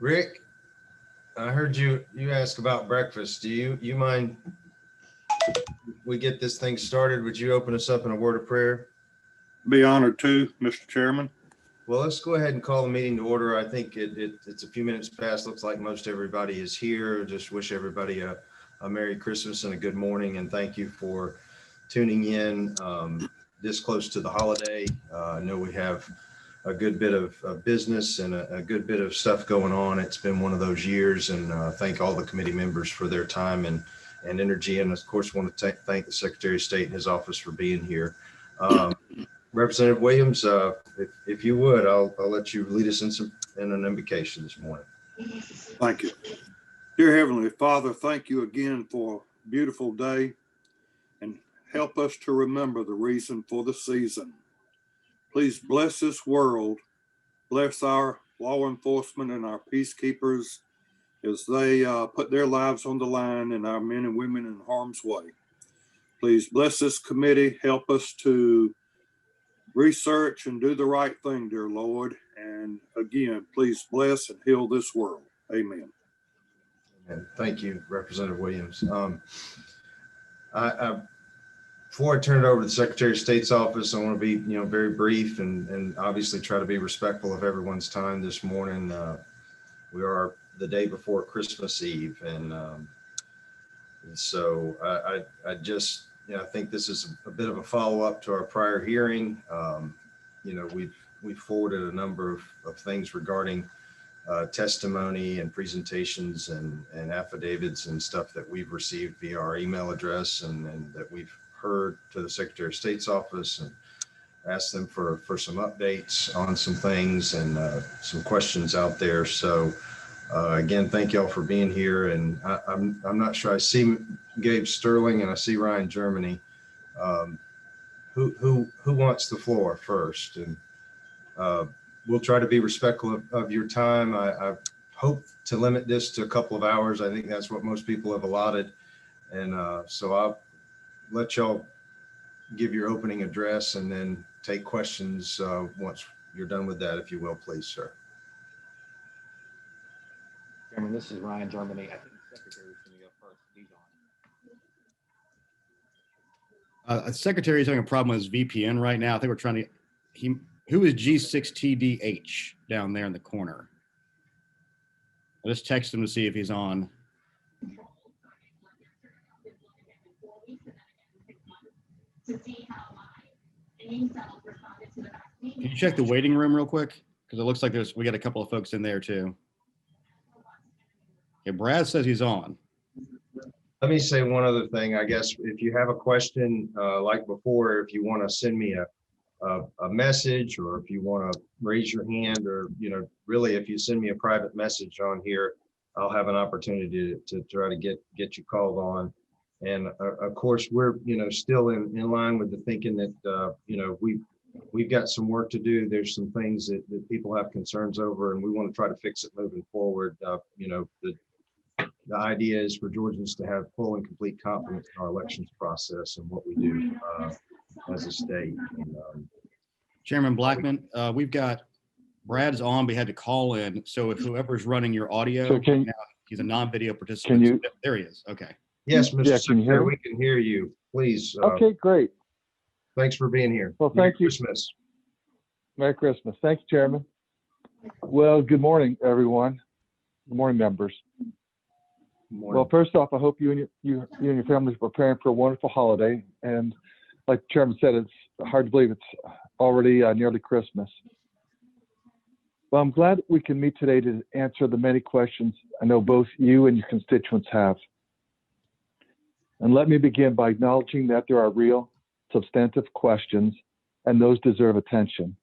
Rick, I heard you ask about breakfast. Do you mind we get this thing started? Would you open us up in a word of prayer? Be honored to, Mr. Chairman. Well, let's go ahead and call the meeting to order. I think it's a few minutes past. Looks like most everybody is here. Just wish everybody a Merry Christmas and a good morning, and thank you for tuning in this close to the holiday. I know we have a good bit of business and a good bit of stuff going on. It's been one of those years, and thank all the committee members for their time and energy. And of course, want to thank the Secretary of State and his office for being here. Representative Williams, if you would, I'll let you lead us in an invocation this morning. Thank you. Dear Heavenly Father, thank you again for a beautiful day, and help us to remember the reason for the season. Please bless this world, bless our law enforcement and our peacekeepers as they put their lives on the line and our men and women in harm's way. Please bless this committee, help us to research and do the right thing, dear Lord. And again, please bless and heal this world. Amen. And thank you, Representative Williams. Before I turn it over to the Secretary of State's office, I want to be, very brief and obviously try to be respectful of everyone's time this morning. We are the day before Christmas Eve, and so I just, I think this is a bit of a follow-up to our prior hearing. We've forwarded a number of things regarding testimony and presentations and affidavits and stuff that we've received via our email address and that we've heard to the Secretary of State's office, and asked them for some updates on some things and some questions out there. So again, thank y'all for being here. And I'm not sure, I see Gabe Sterling and I see Ryan Germany. Who wants the floor first? And we'll try to be respectful of your time. I hope to limit this to a couple of hours. I think that's what most people have allotted. And so I'll let y'all give your opening address and then take questions once you're done with that, if you will, please, sir. Chairman, this is Ryan Germany. I think the Secretary is going to go first. He's on. The Secretary is having a problem with his VPN right now. I think we're trying to, who is G6TDH down there in the corner? I'll just text him to see if he's on. Can you check the waiting room real quick? Because it looks like we got a couple of folks in there too. Okay, Brad says he's on. Let me say one other thing. I guess if you have a question like before, if you want to send me a message, or if you want to raise your hand, or really if you send me a private message on here, I'll have an opportunity to try to get you called on. And of course, we're still in line with the thinking that we've got some work to do. There's some things that people have concerns over, and we want to try to fix it moving forward. The idea is for Georgians to have full and complete confidence in our elections process and what we do as a state. And, Chairman Blackman, we've got Brad's on, but he had to call in. So if whoever's running your audio, now, he's a non-video participant. There he is. Okay. yes, Mr. Secretary, we can hear you. Please. Okay, great. Thanks for being here. Well, thank you. Christmas. Merry Christmas. Thank you, Chairman. Well, good morning, everyone. Good morning, members. Well, first off, I hope you and your families are preparing for a wonderful holiday. And like the Chairman said, it's hard to believe it's already nearly Christmas. Well, I'm glad we can meet today to answer the many questions I know both you and your constituents have. And let me begin by acknowledging that there are real, substantive questions, and those deserve attention.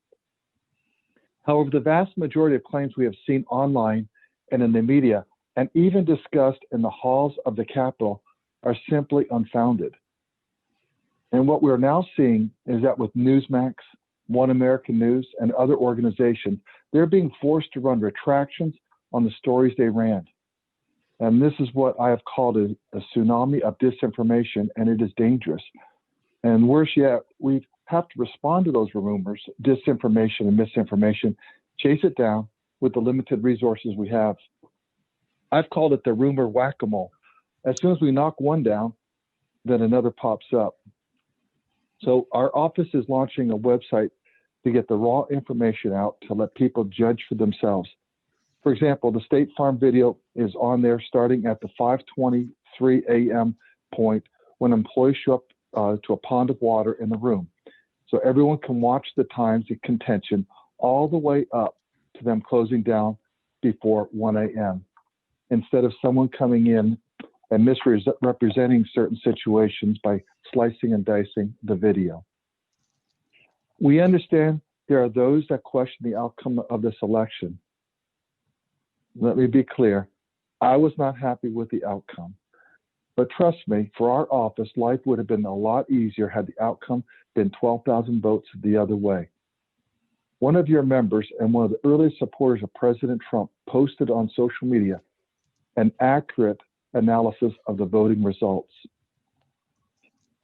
However, the vast majority of claims we have seen online and in the media, and even discussed in the halls of the Capitol, are simply unfounded. And what we're now seeing is that with Newsmax, One American News, and other organizations, they're being forced to run retractions on the stories they ran. And this is what I have called a tsunami of disinformation, and it is dangerous. And worse yet, we have to respond to those rumors, disinformation and misinformation, chase it down, with the limited resources we have. I've called it the rumor whack-a-mole. As soon as we knock one down, then another pops up. So our office is launching a website to get the raw information out to let people judge for themselves. For example, the State Farm video is on there starting at the 5:23 a.m. point when employees show up to a pond of water in the room. So everyone can watch the times of contention all the way up to them closing down before 1 a.m. instead of someone coming in and misrepresenting certain situations by slicing and dicing the video. We understand there are those that question the outcome of this election. Let me be clear, I was not happy with the outcome. But trust me, for our office, life would have been a lot easier had the outcome been 12,000 votes the other way. One of your members and one of the earliest supporters of President Trump posted on social media an accurate analysis of the voting results.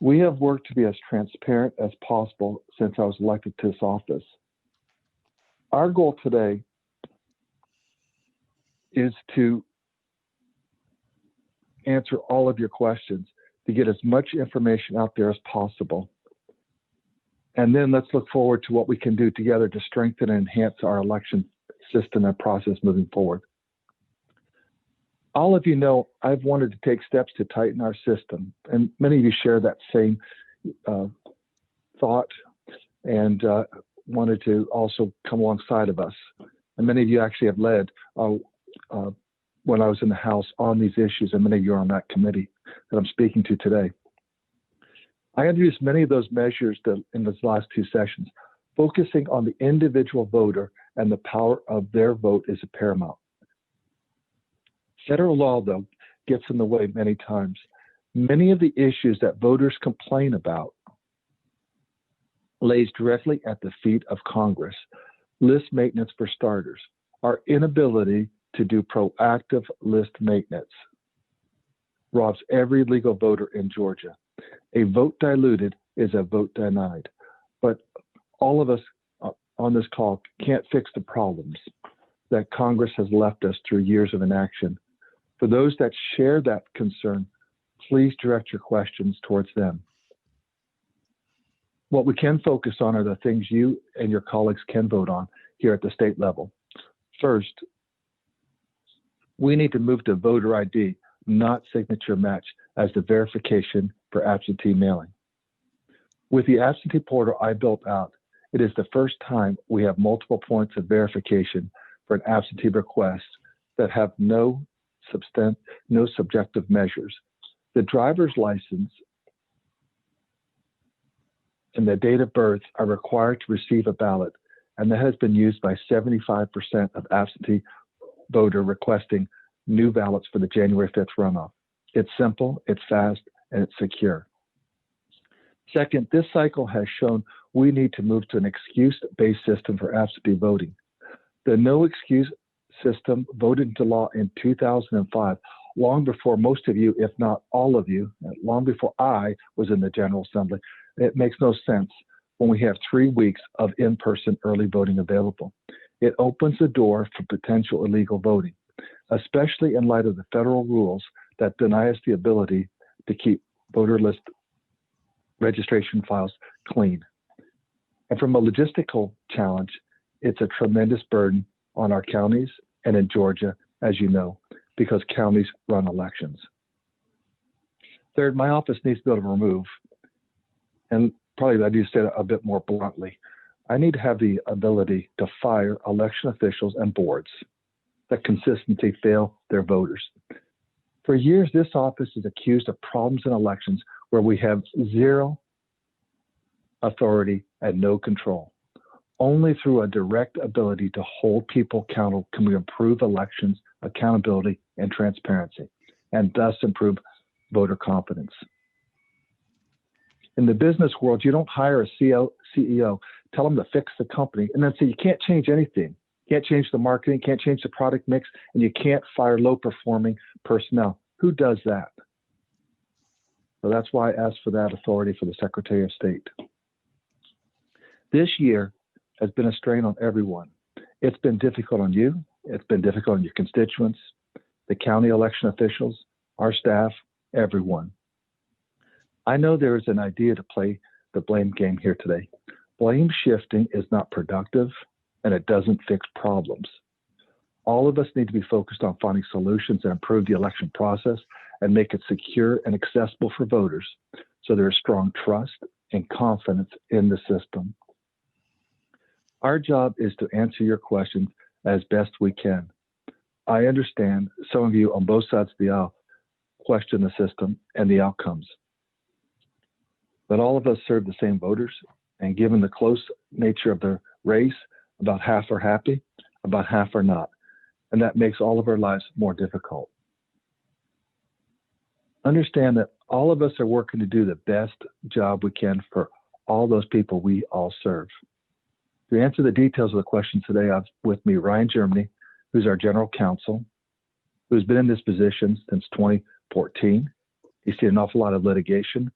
We have worked to be as transparent as possible since I was elected to this office. Our goal today is to answer all of your questions, to get as much information out there as possible. And then let's look forward to what we can do together to strengthen and enhance our election system and process moving forward. All of you know I've wanted to take steps to tighten our system, and many of you share that same thought and wanted to also come alongside of us. And many of you actually have led when I was in the House on these issues, and many of you are on that committee that I'm speaking to today. I introduced many of those measures in those last two sessions, focusing on the individual voter and the power of their vote is paramount. Federal law, though, gets in the way many times. Many of the issues that voters complain about lays directly at the feet of Congress. List maintenance for starters, our inability to do proactive list maintenance robs every legal voter in Georgia. A vote diluted is a vote denied. But all of us on this call can't fix the problems that Congress has left us through years of inaction. For those that share that concern, please direct your questions towards them. What we can focus on are the things you and your colleagues can vote on here at the state level. First, we need to move to voter ID, not signature match, as the verification for absentee mailing. With the absentee portal I built out, it is the first time we have multiple points of verification for an absentee request that have no subjective measures. The driver's license and the date of birth are required to receive a ballot, and that has been used by 75% of absentee voter requesting new ballots for the January 5th runoff. It's simple, it's fast, and it's secure. Second, this cycle has shown we need to move to an excuse-based system for absentee voting. The no excuse system voted into law in 2005, long before most of you, if not all of you, long before I was in the General Assembly. It makes no sense when we have 3 weeks of in-person early voting available. It opens the door for potential illegal voting, especially in light of the federal rules that deny us the ability to keep voter list registration files clean. And from a logistical challenge, it's a tremendous burden on our counties and in Georgia, as you know, because counties run elections. Third, my office needs to be able to remove, and probably I do say that a bit more bluntly, I need to have the ability to fire election officials and boards that consistently fail their voters. For years, this office is accused of problems in elections where we have zero authority and no control. Only through a direct ability to hold people accountable can we improve elections, accountability, and transparency, and thus improve voter confidence. In the business world, you don't hire a CEO, tell them to fix the company, and then say you can't change anything. You can't change the marketing, can't change the product mix, and you can't fire low-performing personnel. Who does that? So that's why I asked for that authority for the Secretary of State. This year has been a strain on everyone. It's been difficult on you. It's been difficult on your constituents, the county election officials, our staff, everyone. I know there is an idea to play the blame game here today. Blame shifting is not productive and it doesn't fix problems. All of us need to be focused on finding solutions that improve the election process and make it secure and accessible for voters so there is strong trust and confidence in the system. Our job is to answer your questions as best we can. I understand some of you on both sides of the aisle question the system and the outcomes. But all of us serve the same voters, and given the close nature of the race, about half are happy, about half are not. And that makes all of our lives more difficult. Understand that all of us are working to do the best job we can for all those people we all serve. To answer the details of the questions today, I have with me Ryan Germany, who's our general counsel, who's been in this position since 2014. He's seen an awful lot of litigation,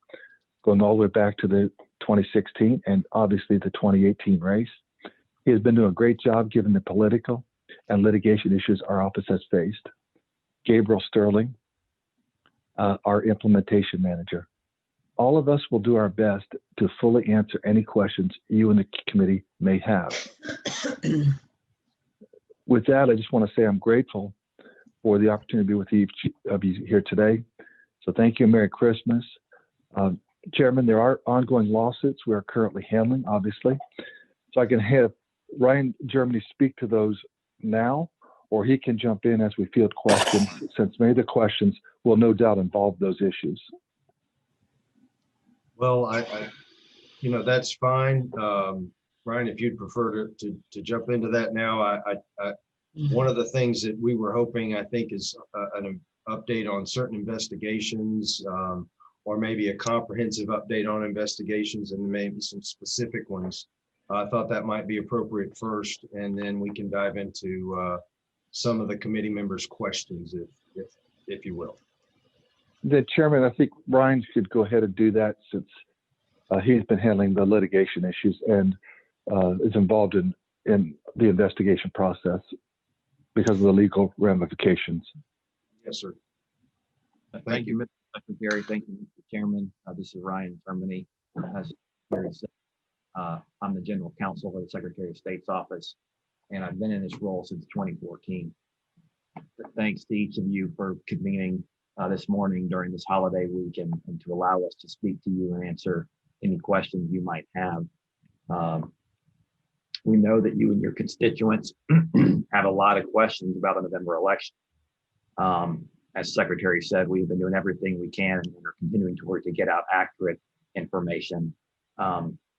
going all the way back to the 2016 and obviously the 2018 race. He has been doing a great job given the political and litigation issues our office has faced. Gabriel Sterling, our implementation manager. All of us will do our best to fully answer any questions you and the committee may have. With that, I just want to say I'm grateful for the opportunity to be with each of you here today. So thank you and Merry Christmas. Chairman, there are ongoing lawsuits we are currently handling, obviously. So I can have Ryan Germany speak to those now, or he can jump in as we field questions, since many of the questions will no doubt involve those issues. Well, that's fine. Ryan, if you'd prefer to jump into that now, one of the things that we were hoping, I think, is an update on certain investigations, or maybe a comprehensive update on investigations and maybe some specific ones. I thought that might be appropriate first, and then we can dive into some of the committee members' questions, if you will. The chairman, I think Ryan should go ahead and do that, since he's been handling the litigation issues and is involved in the investigation process because of the legal ramifications. Yes, sir. Thank you, Mr. Secretary. Thank you, Mr. Chairman. This is Ryan Germany. As Secretary said, I'm the general counsel of the Secretary of State's office, and I've been in this role since 2014. Thanks to each of you for convening this morning during this holiday week and to allow us to speak to you and answer any questions you might have. We know that you and your constituents have a lot of questions about the November election. As Secretary said, we've been doing everything we can and are continuing to work to get out accurate information.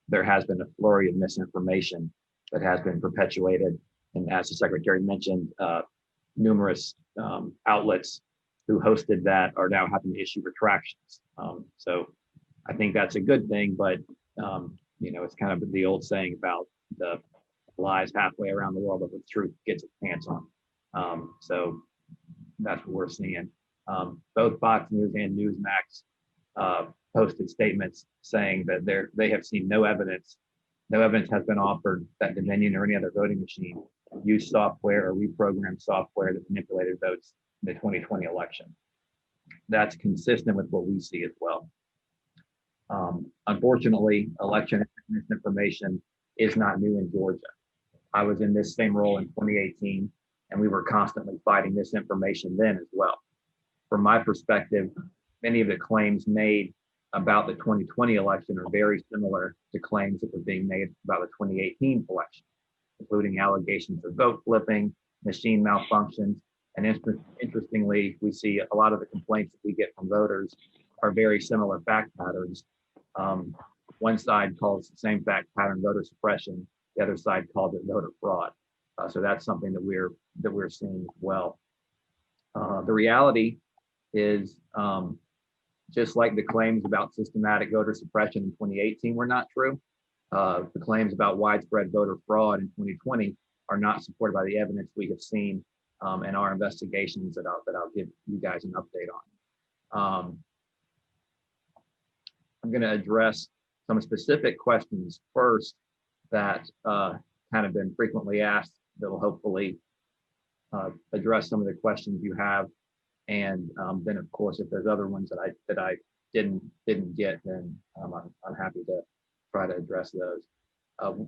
There has been a flurry of misinformation that has been perpetuated. And as the Secretary mentioned, numerous outlets who hosted that are now having to issue retractions. So I think that's a good thing, but it's kind of the old saying about the lies halfway around the world, but the truth gets its pants on. So that's what we're seeing. Both Fox News and Newsmax posted statements saying that they have seen no evidence has been offered that Dominion or any other voting machine used software or reprogrammed software that manipulated votes in the 2020 election. That's consistent with what we see as well. Unfortunately, election misinformation is not new in Georgia. I was in this same role in 2018, and we were constantly fighting misinformation then as well. From my perspective, many of the claims made about the 2020 election are very similar to claims that were being made about the 2018 election, including allegations of vote flipping, machine malfunctions, and interestingly, we see a lot of the complaints that we get from voters are very similar fact patterns. One side calls the same fact pattern voter suppression, the other side calls it voter fraud. So that's something that we're seeing as well. The reality is, just like the claims about systematic voter suppression in 2018 were not true, the claims about widespread voter fraud in 2020 are not supported by the evidence we have seen in our investigations that I'll give you guys an update on. I'm going to address some specific questions first that kind of been frequently asked that'll hopefully address some of the questions you have. And then, of course, if there's other ones that I didn't get, then I'm happy to try to address those.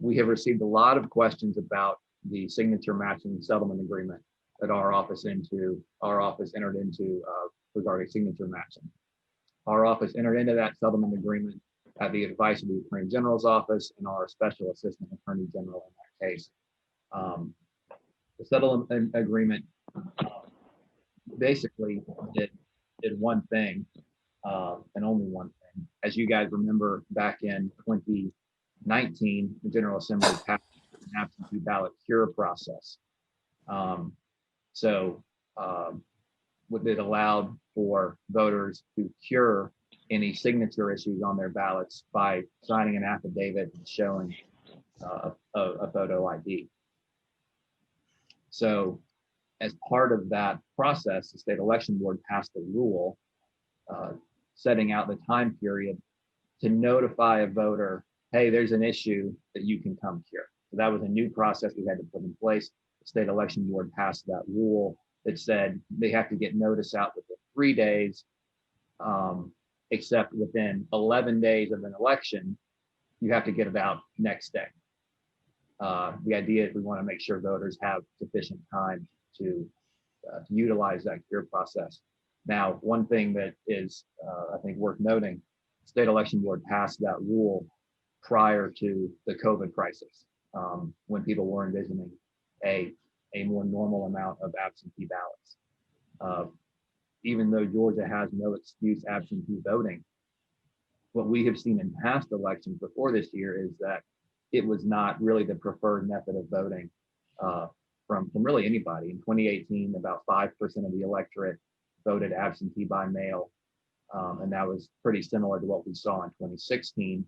We have received a lot of questions about the signature matching settlement agreement that our office entered into regarding signature matching. Our office entered into that settlement agreement at the advice of the Attorney General's office and our Special Assistant Attorney General in that case. The settlement agreement basically did one thing and only one thing. As you guys remember, back in 2019, the General Assembly passed an absentee ballot cure process. What it allowed for voters to cure any signature issues on their ballots by signing an affidavit and showing a photo ID. So as part of that process, the state election board passed a rule setting out the time period to notify a voter, hey, there's an issue that you can come cure. So that was a new process we had to put in place. The state election board passed that rule that said they have to get notice out within 3 days, except within 11 days of an election, you have to get it out next day. The idea is we want to make sure voters have sufficient time to utilize that cure process. Now, one thing that is, I think, worth noting, the state election board passed that rule prior to the COVID crisis, when people were envisioning a more normal amount of absentee ballots. Even though Georgia has no excuse absentee voting, what we have seen in past elections before this year is that it was not really the preferred method of voting from really anybody. In 2018, about 5% of the electorate voted absentee by mail, and that was pretty similar to what we saw in 2016.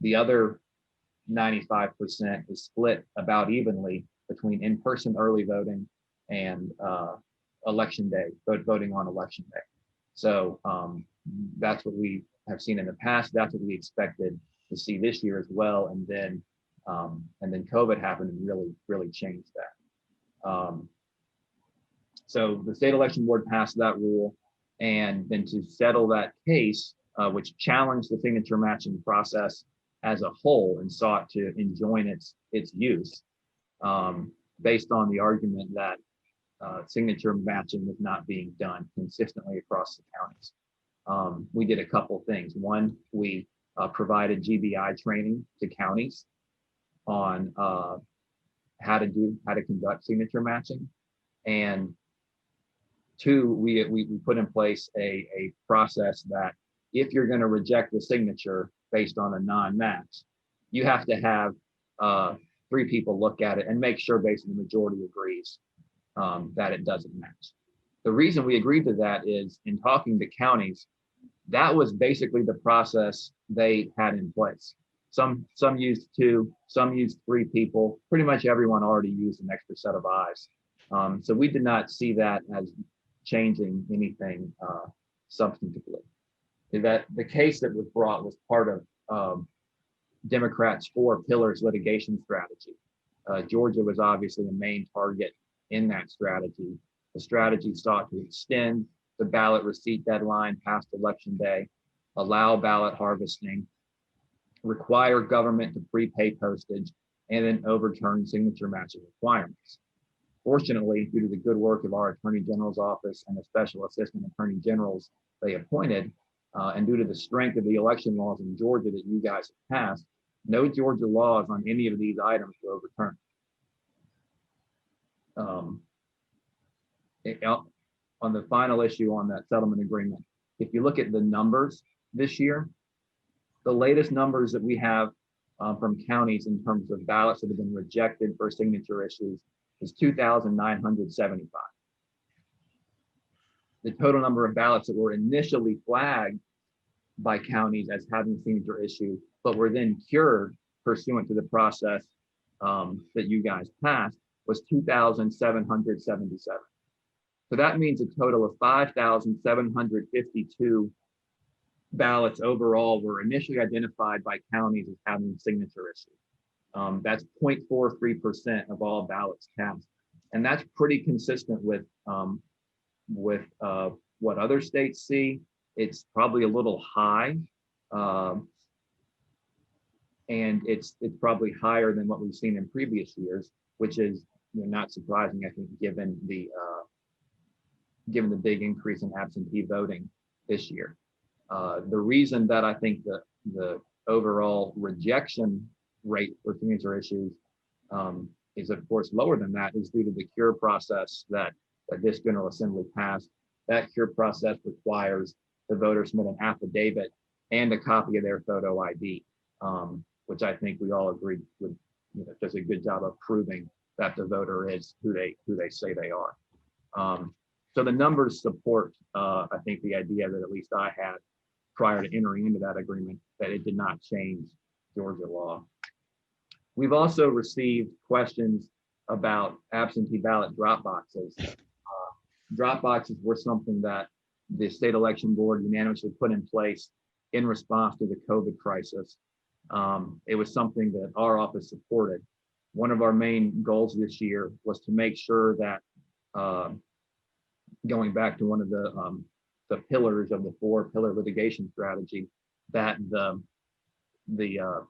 The other 95% is split about evenly between in-person early voting and election day, voting on election day. So that's what we have seen in the past. That's what we expected to see this year as well. And then COVID happened and really changed that. So the state election board passed that rule, and then to settle that case, which challenged the signature matching process as a whole and sought to enjoin its use, based on the argument that signature matching was not being done consistently across the counties. We did a couple things. One, we provided GBI training to counties on how to conduct signature matching, and two, we put in place a process that if you're going to reject the signature based on a non-match, you have to have 3 people look at it and make sure basically the majority agrees that it doesn't match. The reason we agreed to that is in talking to counties, that was basically the process they had in place. Some used 2, some used 3 people. Pretty much everyone already used an extra set of eyes. So we did not see that as changing anything substantively. That the case that was brought was part of Democrats' 4 pillars litigation strategy. Georgia was obviously a main target in that strategy. The strategy sought to extend the ballot receipt deadline past election day, allow ballot harvesting, require government to prepay postage, and then overturn signature matching requirements. Fortunately, due to the good work of our Attorney General's office and the Special Assistant Attorney Generals they appointed, and due to the strength of the election laws in Georgia that you guys have passed, no Georgia laws on any of these items were overturned. On the final issue on that settlement agreement, if you look at the numbers this year, the latest numbers that we have from counties in terms of ballots that have been rejected for signature issues is 2,975. The total number of ballots that were initially flagged by counties as having signature issue, but were then cured pursuant to the process that you guys passed, was 2,777. So that means a total of 5,752 ballots overall were initially identified by counties as having signature issues. That's 0.43% of all ballots cast. And that's pretty consistent with what other states see. It's probably a little high. And it's probably higher than what we've seen in previous years, which is not surprising, I think, given the big increase in absentee voting this year. The reason that I think the overall rejection rate for signature issues is of course lower than that is due to the cure process that this General Assembly passed. That cure process requires the voter submit an affidavit and a copy of their photo ID, which I think we all agree does a good job of proving that the voter is who they say they are. So the numbers support, I think, the idea that at least I had prior to entering into that agreement, that it did not change Georgia law. We've also received questions about absentee ballot drop boxes. Drop boxes were something that the state election board unanimously put in place in response to the COVID crisis. It was something that our office supported. One of our main goals this year was to make sure that, going back to one of the pillars of the 4-pillar litigation strategy, that the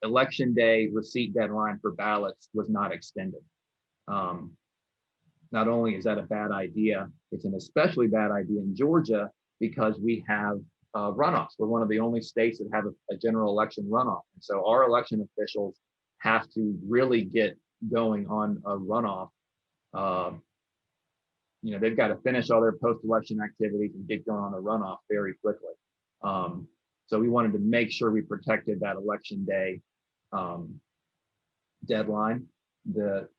election day receipt deadline for ballots was not extended. Not only is that a bad idea, it's an especially bad idea in Georgia because we have runoffs. We're one of the only states that have a general election runoff. And so our election officials have to really get going on a runoff. They've got to finish all their post-election activities and get going on a runoff very quickly. So we wanted to make sure we protected that election day deadline.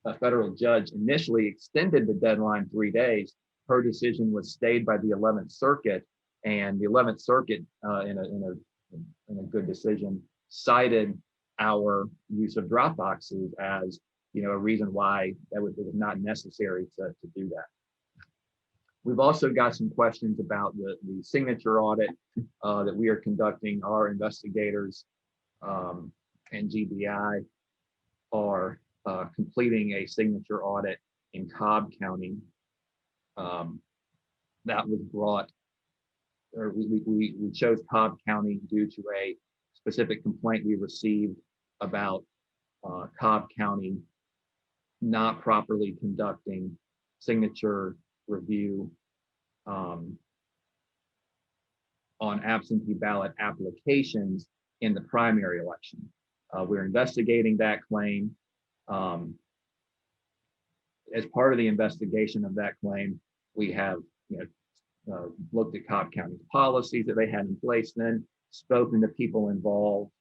A federal judge initially extended the deadline 3 days. Her decision was stayed by the 11th Circuit, and the 11th Circuit, in a good decision, cited our use of drop boxes as a reason why it was not necessary to do that. We've also got some questions about the signature audit that we are conducting. Our investigators and GBI are completing a signature audit in Cobb County. That was brought, or we chose Cobb County due to a specific complaint we received about Cobb County not properly conducting signature review on absentee ballot applications in the primary election. We're investigating that claim. As part of the investigation of that claim, we have looked at Cobb County's policies that they had in place, then spoken to people involved,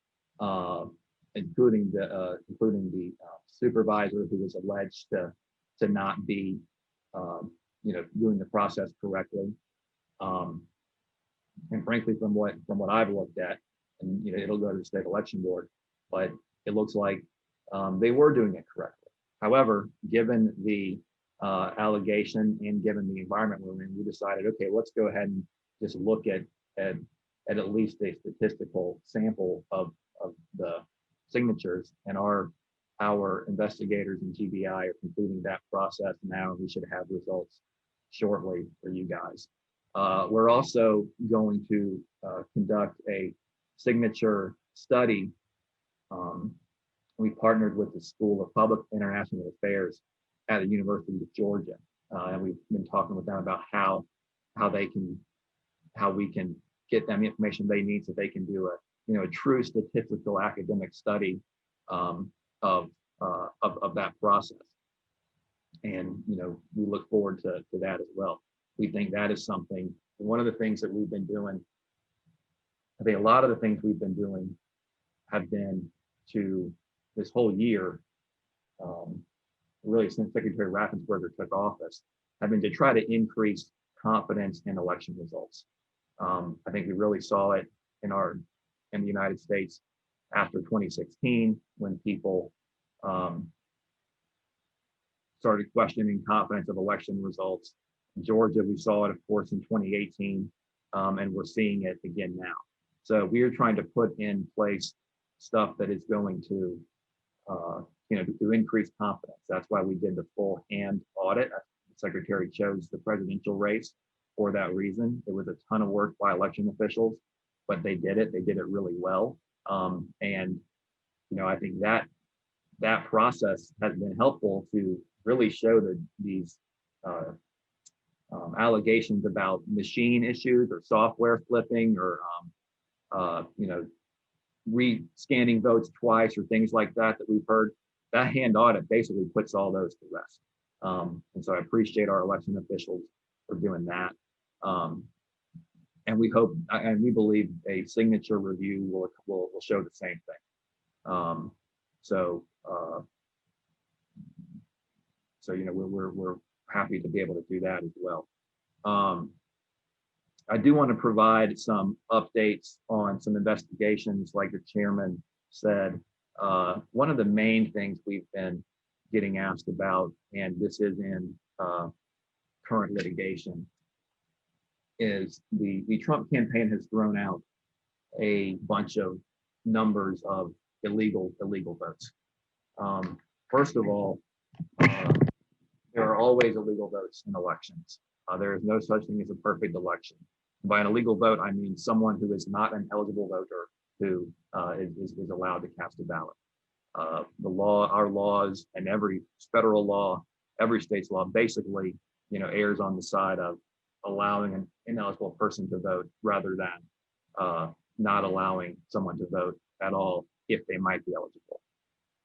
including the supervisor who was alleged to not be doing the process correctly. And frankly, from what I've looked at, and it'll go to the state election board, but it looks like they were doing it correctly. However, given the allegation and given the environment we're in, we decided, okay, let's go ahead and just look at least a statistical sample of the signatures, and our investigators in GBI are completing that process now, and we should have results shortly for you guys. We're also going to conduct a signature study. We partnered with the School of Public International Affairs at the University of Georgia, and we've been talking with them about how we can get them the information they need so they can do a true statistical academic study of that process. And we look forward to that as well. We think that is something. One of the things that we've been doing, I think a lot of the things we've been doing have been to this whole year, really since Secretary Raffensperger took office, have been to try to increase confidence in election results. I think we really saw it in the United States after 2016 when people started questioning confidence of election results. In Georgia, we saw it, of course, in 2018, and we're seeing it again now. So we are trying to put in place stuff that is going to to increase confidence. That's why we did the full hand audit. The secretary chose the presidential race for that reason. It was a ton of work by election officials, but they did it. They did it really well. And I think that process has been helpful to really show that these allegations about machine issues or software flipping or re-scanning votes twice or things like that we've heard. That hand audit basically puts all those to rest. And so I appreciate our election officials for doing that. And we hope and we believe a signature review will show the same thing. We're happy to be able to do that as well. I do want to provide some updates on some investigations, like the chairman said. One of the main things we've been getting asked about, and this is in current litigation, is the Trump campaign has thrown out a bunch of numbers of illegal votes. First of all, there are always illegal votes in elections. There is no such thing as a perfect election. By an illegal vote, I mean someone who is not an eligible voter who is allowed to cast a ballot. The law, our laws, and every federal law, every state's law basically, errs on the side of allowing an ineligible person to vote rather than not allowing someone to vote at all if they might be eligible.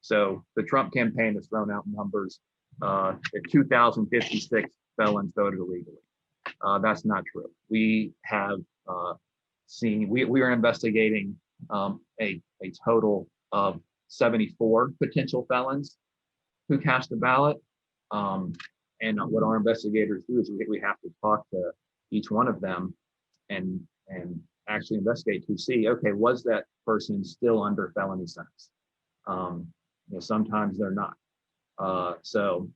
So the Trump campaign has thrown out numbers that 2,056 felons voted illegally. That's not true. We have we are investigating a total of 74 potential felons who cast a ballot. And what our investigators do is we have to talk to each one of them and actually investigate to see, okay, was that person still under felony sentence? Sometimes they're not. So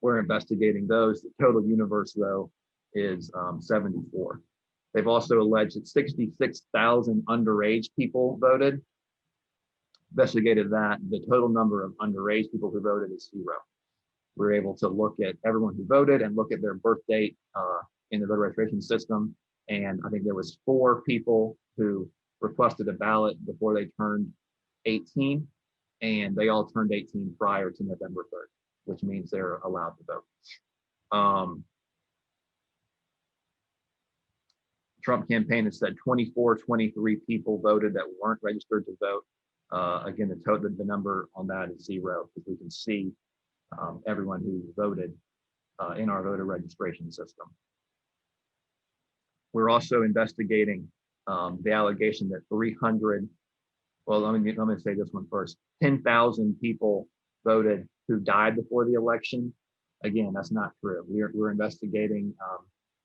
we're investigating those. The total universe, though, is 74. They've also alleged that 66,000 underage people voted. Investigated that. The total number of underage people who voted is 0. We're able to look at everyone who voted and look at their birth date in the voter registration system. And I think there was 4 people who requested a ballot before they turned 18, and they all turned 18 prior to November 3rd, which means they're allowed to vote. Trump campaign has said 23 people voted that weren't registered to vote. Again, the number on that is 0, because we can see everyone who voted in our voter registration system. We're also investigating the allegation that 300, well, let me say this one first. 10,000 people voted who died before the election. Again, that's not true. We're investigating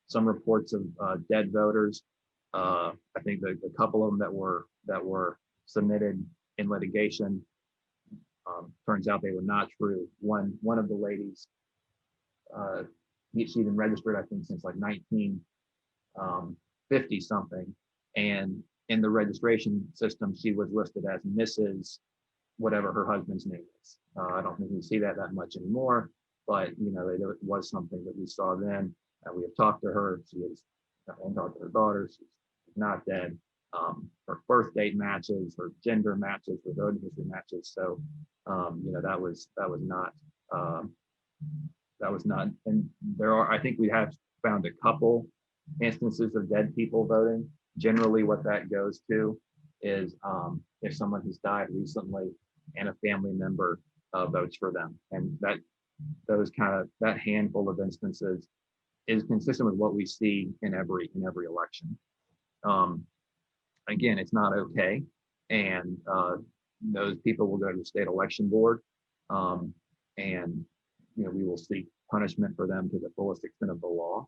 some reports of dead voters. I think the couple of them that were submitted in litigation, turns out they were not true. One of the ladies, she'd been registered, I think, since like 1950 something, and in the registration system, she was listed as Mrs. whatever her husband's name is. I don't think we see that much anymore, but it was something that we saw then. We have talked to her. She is, and talked to her daughter. She's not dead. Her birth date matches, her gender matches, her voting history matches. So, that was not. And I think we have found a couple instances of dead people voting. Generally, what that goes to is if someone has died recently and a family member votes for them, and that handful of instances is consistent with what we see in every election. Again, it's not okay, and those people will go to the state election board, and we will seek punishment for them to the fullest extent of the law.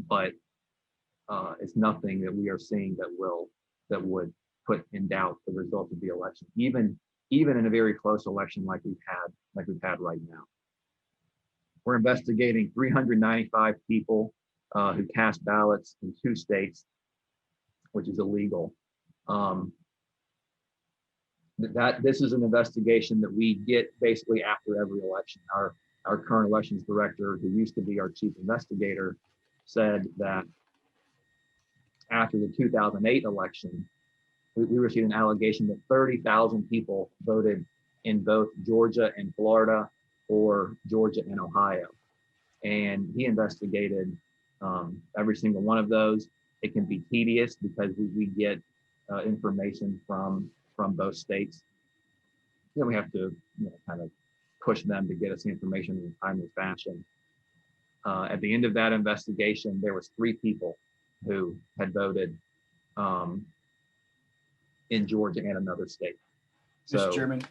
But it's nothing that we are seeing that would put in doubt the result of the election, even in a very close election like we've had right now. We're investigating 395 people who cast ballots in 2 states, which is illegal. this is an investigation that we get basically after every election. Our current elections director, who used to be our chief investigator, said that after the 2008 election, we received an allegation that 30,000 people voted in both Georgia and Florida or Georgia and Ohio. And he investigated every single one of those. It can be tedious because we get information from both states. Then we have to kind of push them to get us the information in a timely fashion. At the end of that investigation, there was 3 people who had voted in Georgia and another state. So, Mr. Chairman,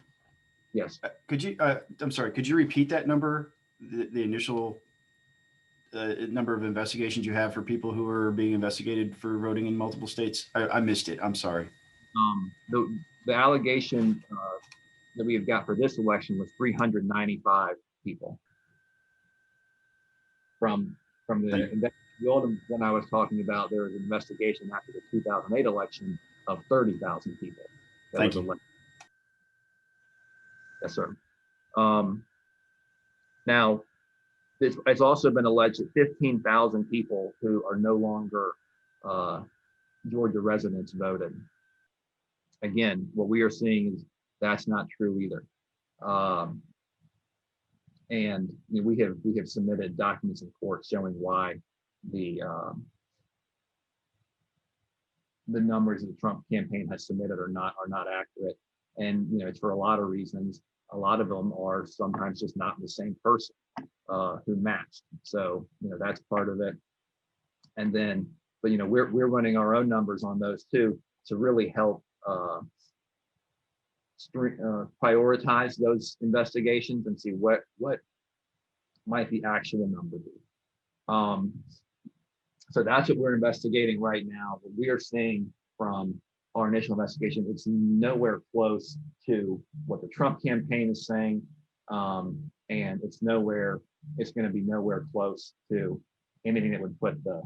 yes. could you, I'm sorry, could you repeat that number, the initial number of investigations you have for people who are being investigated for voting in multiple states? I missed it. I'm sorry. The allegation that we have got for this election was 395 people. From the old one I was talking about, there was an investigation after the 2008 election of 30,000 people. Thank you. Yes, sir. Now, it's also been alleged that 15,000 people who are no longer Georgia residents voted. Again, what we are seeing is that's not true either. And we have submitted documents in court showing why the numbers the Trump campaign has submitted are not accurate. And it's for a lot of reasons. A lot of them are sometimes just not the same person who matched. So that's part of it. And then, but we're running our own numbers on those too to really help prioritize those investigations and see what might the actual number be. So that's what we're investigating right now. What we are seeing from our initial investigation, it's nowhere close to what the Trump campaign is saying, and it's going to be nowhere close to anything that would put the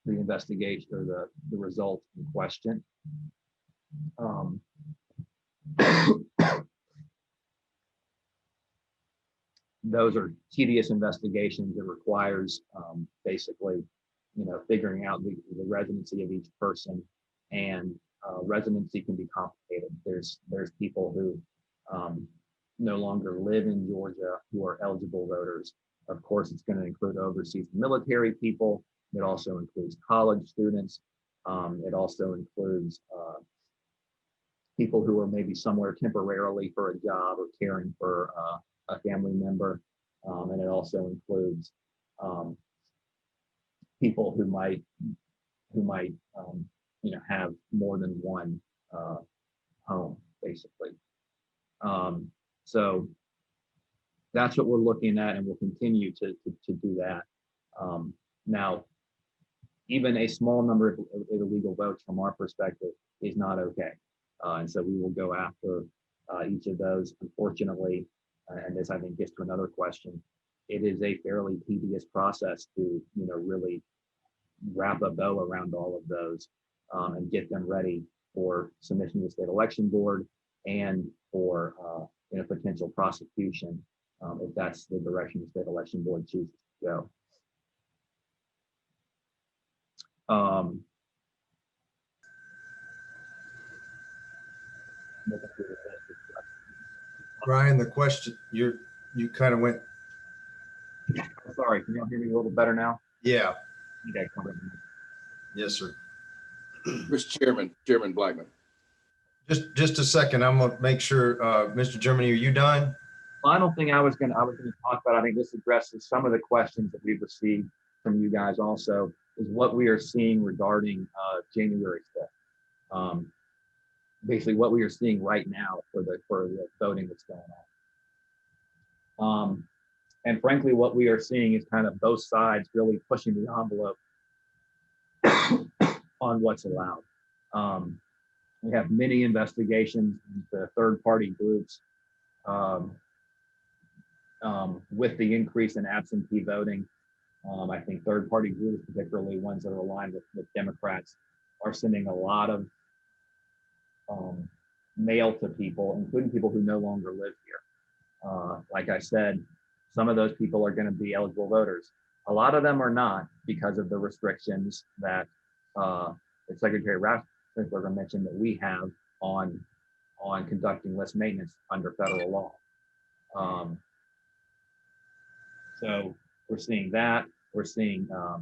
investigation or the result in question. Those are tedious investigations that requires basically, figuring out the residency of each person, and residency can be complicated. There's people who no longer live in Georgia who are eligible voters. Of course, it's going to include overseas military people. It also includes college students. It also includes people who are maybe somewhere temporarily for a job or caring for a family member. And it also includes people who might have more than one home, basically. So that's what we're looking at, and we'll continue to do that. Now, even a small number of illegal votes from our perspective is not okay. And so we will go after each of those. Unfortunately, and this I think gets to another question, it is a fairly tedious process to really wrap a bow around all of those and get them ready for submission to the state election board and for potential prosecution if that's the direction the state election board chooses to go. Brian, the question, you kind of went, Sorry, can y'all hear me a little better now? yeah, Okay, come on. yes, sir. Mr. Chairman Blackman. Just a second. I'm gonna make sure, Mr. Germany, are you done? Final thing I was gonna talk about, I think this addresses some of the questions that we've received from you guys also, is what we are seeing regarding January 5th. Basically what we are seeing right now for the voting that's going on. And frankly, what we are seeing is kind of both sides really pushing the envelope on what's allowed. We have many investigations into third-party groups with the increase in absentee voting. I think third-party groups, particularly ones that are aligned with Democrats, are sending a lot of mail to people, including people who no longer live here. Like I said, some of those people are going to be eligible voters. A lot of them are not because of the restrictions that Secretary Raffensperger mentioned that we have on conducting list maintenance under federal law. So we're seeing that. We're seeing a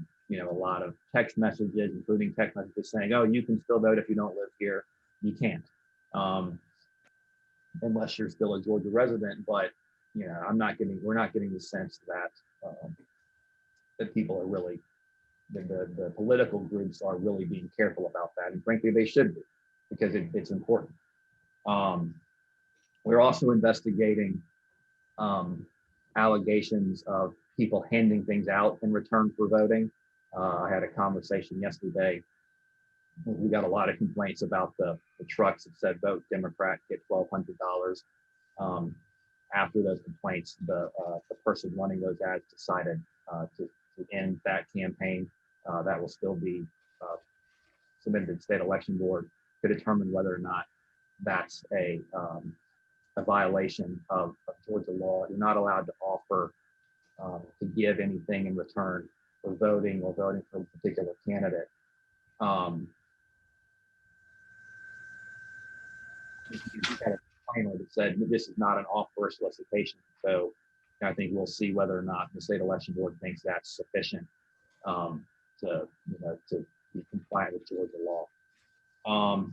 lot of text messages, including text messages saying, "Oh, you can still vote if you don't live here." You can't, unless you're still a Georgia resident. But we're not getting the sense that people are really, the political groups are really being careful about that, and frankly, they should be, because it's important. We're also investigating allegations of people handing things out in return for voting. I had a conversation yesterday. We got a lot of complaints about the trucks that said "Vote Democrat, get $1,200." After those complaints, the person running those ads decided to end that campaign. That will still be submitted to the state election board to determine whether or not that's a violation of Georgia law. You're not allowed to offer to give anything in return for voting or voting for a particular candidate. You had a disclaimer that said this is not an offer or solicitation. So I think we'll see whether or not the state election board thinks that's sufficient to be compliant with Georgia law.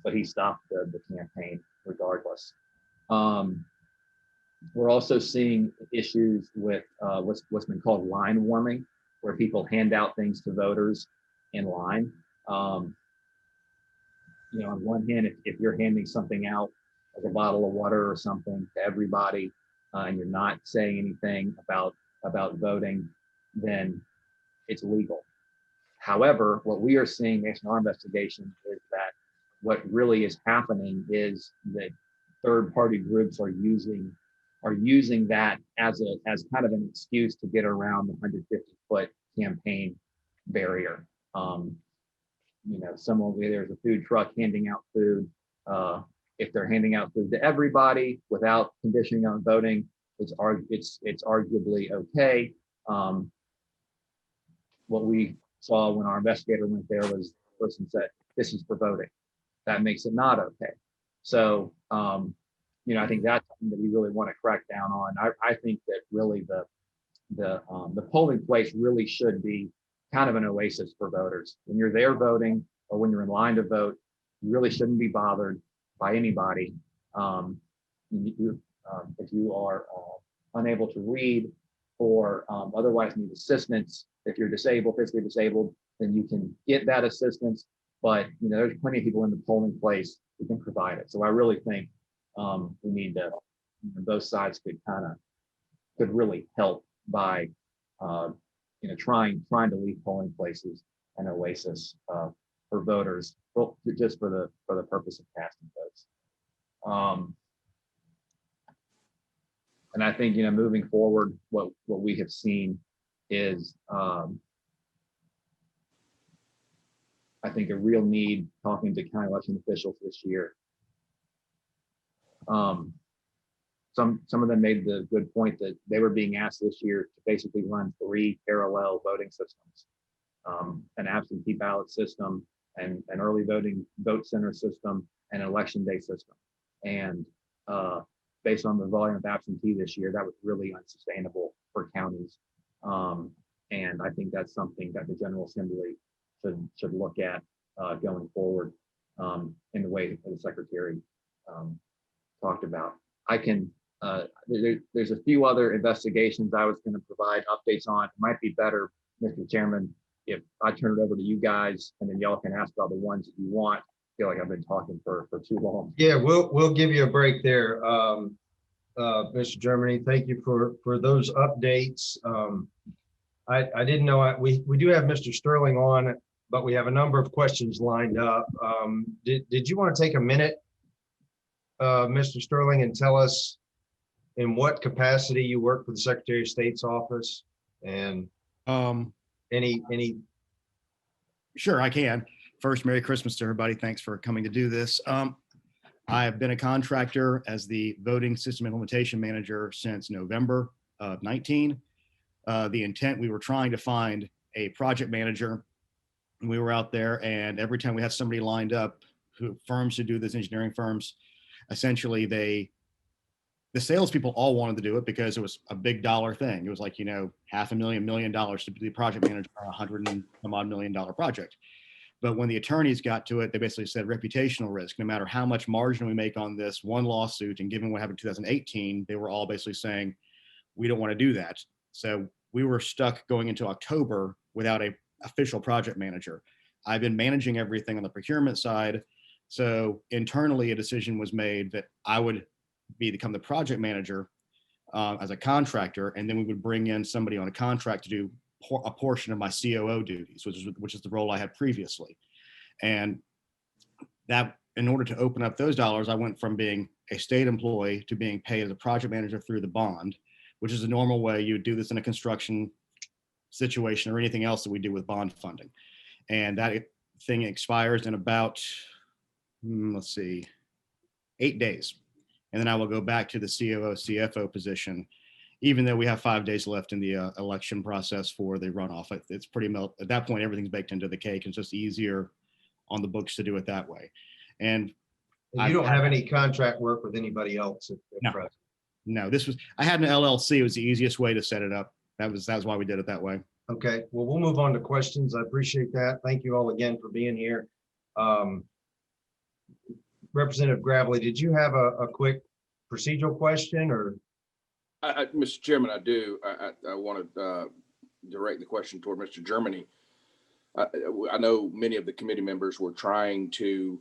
But he stopped the campaign regardless. We're also seeing issues with what's been called line warming, where people hand out things to voters in line. On one hand, if you're handing something out, like a bottle of water or something, to everybody, and you're not saying anything about voting, then it's legal. However, what we are seeing based on our investigation is that what really is happening is that third-party groups are using that as kind of an excuse to get around the 150-foot campaign barrier. There's a food truck handing out food. If they're handing out food to everybody without conditioning on voting, it's arguably okay. What we saw when our investigator went there was the person said, "This is for voting." That makes it not okay. So, I think that's something that we really want to crack down on. I think that really the polling place really should be kind of an oasis for voters. When you're there voting or when you're in line to vote, you really shouldn't be bothered by anybody. If you are unable to read or otherwise need assistance, if you're disabled, physically disabled, then you can get that assistance. But there's plenty of people in the polling place who can provide it. So I really think we need to, both sides could really help by trying to leave polling places an oasis for voters, just for the purpose of casting votes. And I think moving forward, what we have seen is I think a real need, talking to county election officials this year. Some of them made the good point that they were being asked this year to basically run 3 parallel voting systems, an absentee ballot system, and an early vote center system, and an election day system. And based on the volume of absentee this year, that was really unsustainable for counties. And I think that's something that the General Assembly should look at going forward in the way that the Secretary talked about. There's a few other investigations I was going to provide updates on. It might be better, Mr. Chairman, if I turn it over to you guys and then y'all can ask about the ones that you want. I feel like I've been talking for too long. Yeah, we'll give you a break there, Mr. Germany. Thank you for those updates. I didn't know we do have Mr. Sterling on, but we have a number of questions lined up. Did you want to take a minute, Mr. Sterling, and tell us in what capacity you work for the Secretary of State's office, and any? Sure, I can. First, Merry Christmas to everybody. Thanks for coming to do this. I have been a contractor as the voting system implementation manager since November of 19. The intent, we were trying to find a project manager. We were out there, and every time we had somebody lined up, firms to do this, engineering firms, essentially the salespeople all wanted to do it because it was a big dollar thing. It was like, $500,000, $1 million to be the project manager on $100 million project. But when the attorneys got to it, they basically said reputational risk. No matter how much margin we make on this one lawsuit, and given what happened in 2018, they were all basically saying, we don't want to do that. So we were stuck going into October without a official project manager. I've been managing everything on the procurement side. So internally, a decision was made that I would become the project manager as a contractor, and then we would bring in somebody on a contract to do a portion of my COO duties, which is the role I had previously. And that, in order to open up those dollars, I went from being a state employee to being paid as a project manager through the bond, which is a normal way you would do this in a construction situation or anything else that we do with bond funding. And that thing expires in about, 8 days. And then I will go back to the COO, CFO position, even though we have 5 days left in the election process for the runoff. It's pretty, at that point, everything's baked into the cake. It's just easier on the books to do it that way. And You don't have any contract work with anybody else at No. present? no, I had an LLC. It was the easiest way to set it up. That's why we did it that way. Okay, well, we'll move on to questions. I appreciate that. Thank you all again for being here. Representative Gravely, did you have a quick procedural question or? Mr. Chairman, I do. I want to direct the question toward Mr. Germany. I know many of the committee members were trying to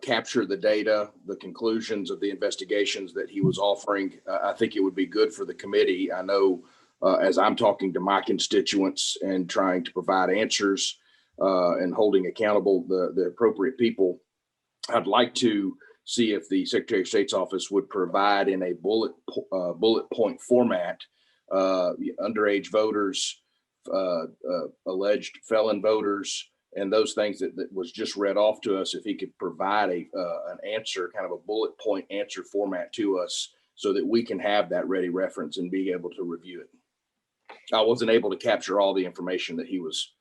capture the data, the conclusions of the investigations that he was offering. I think it would be good for the committee. I know as I'm talking to my constituents and trying to provide answers and holding accountable the appropriate people, I'd like to see if the Secretary of State's office would provide in a bullet point format underage voters, alleged felon voters, and those things that was just read off to us. If he could provide an answer, kind of a bullet point answer format to us, so that we can have that ready reference and be able to review it. I wasn't able to capture all the information that he was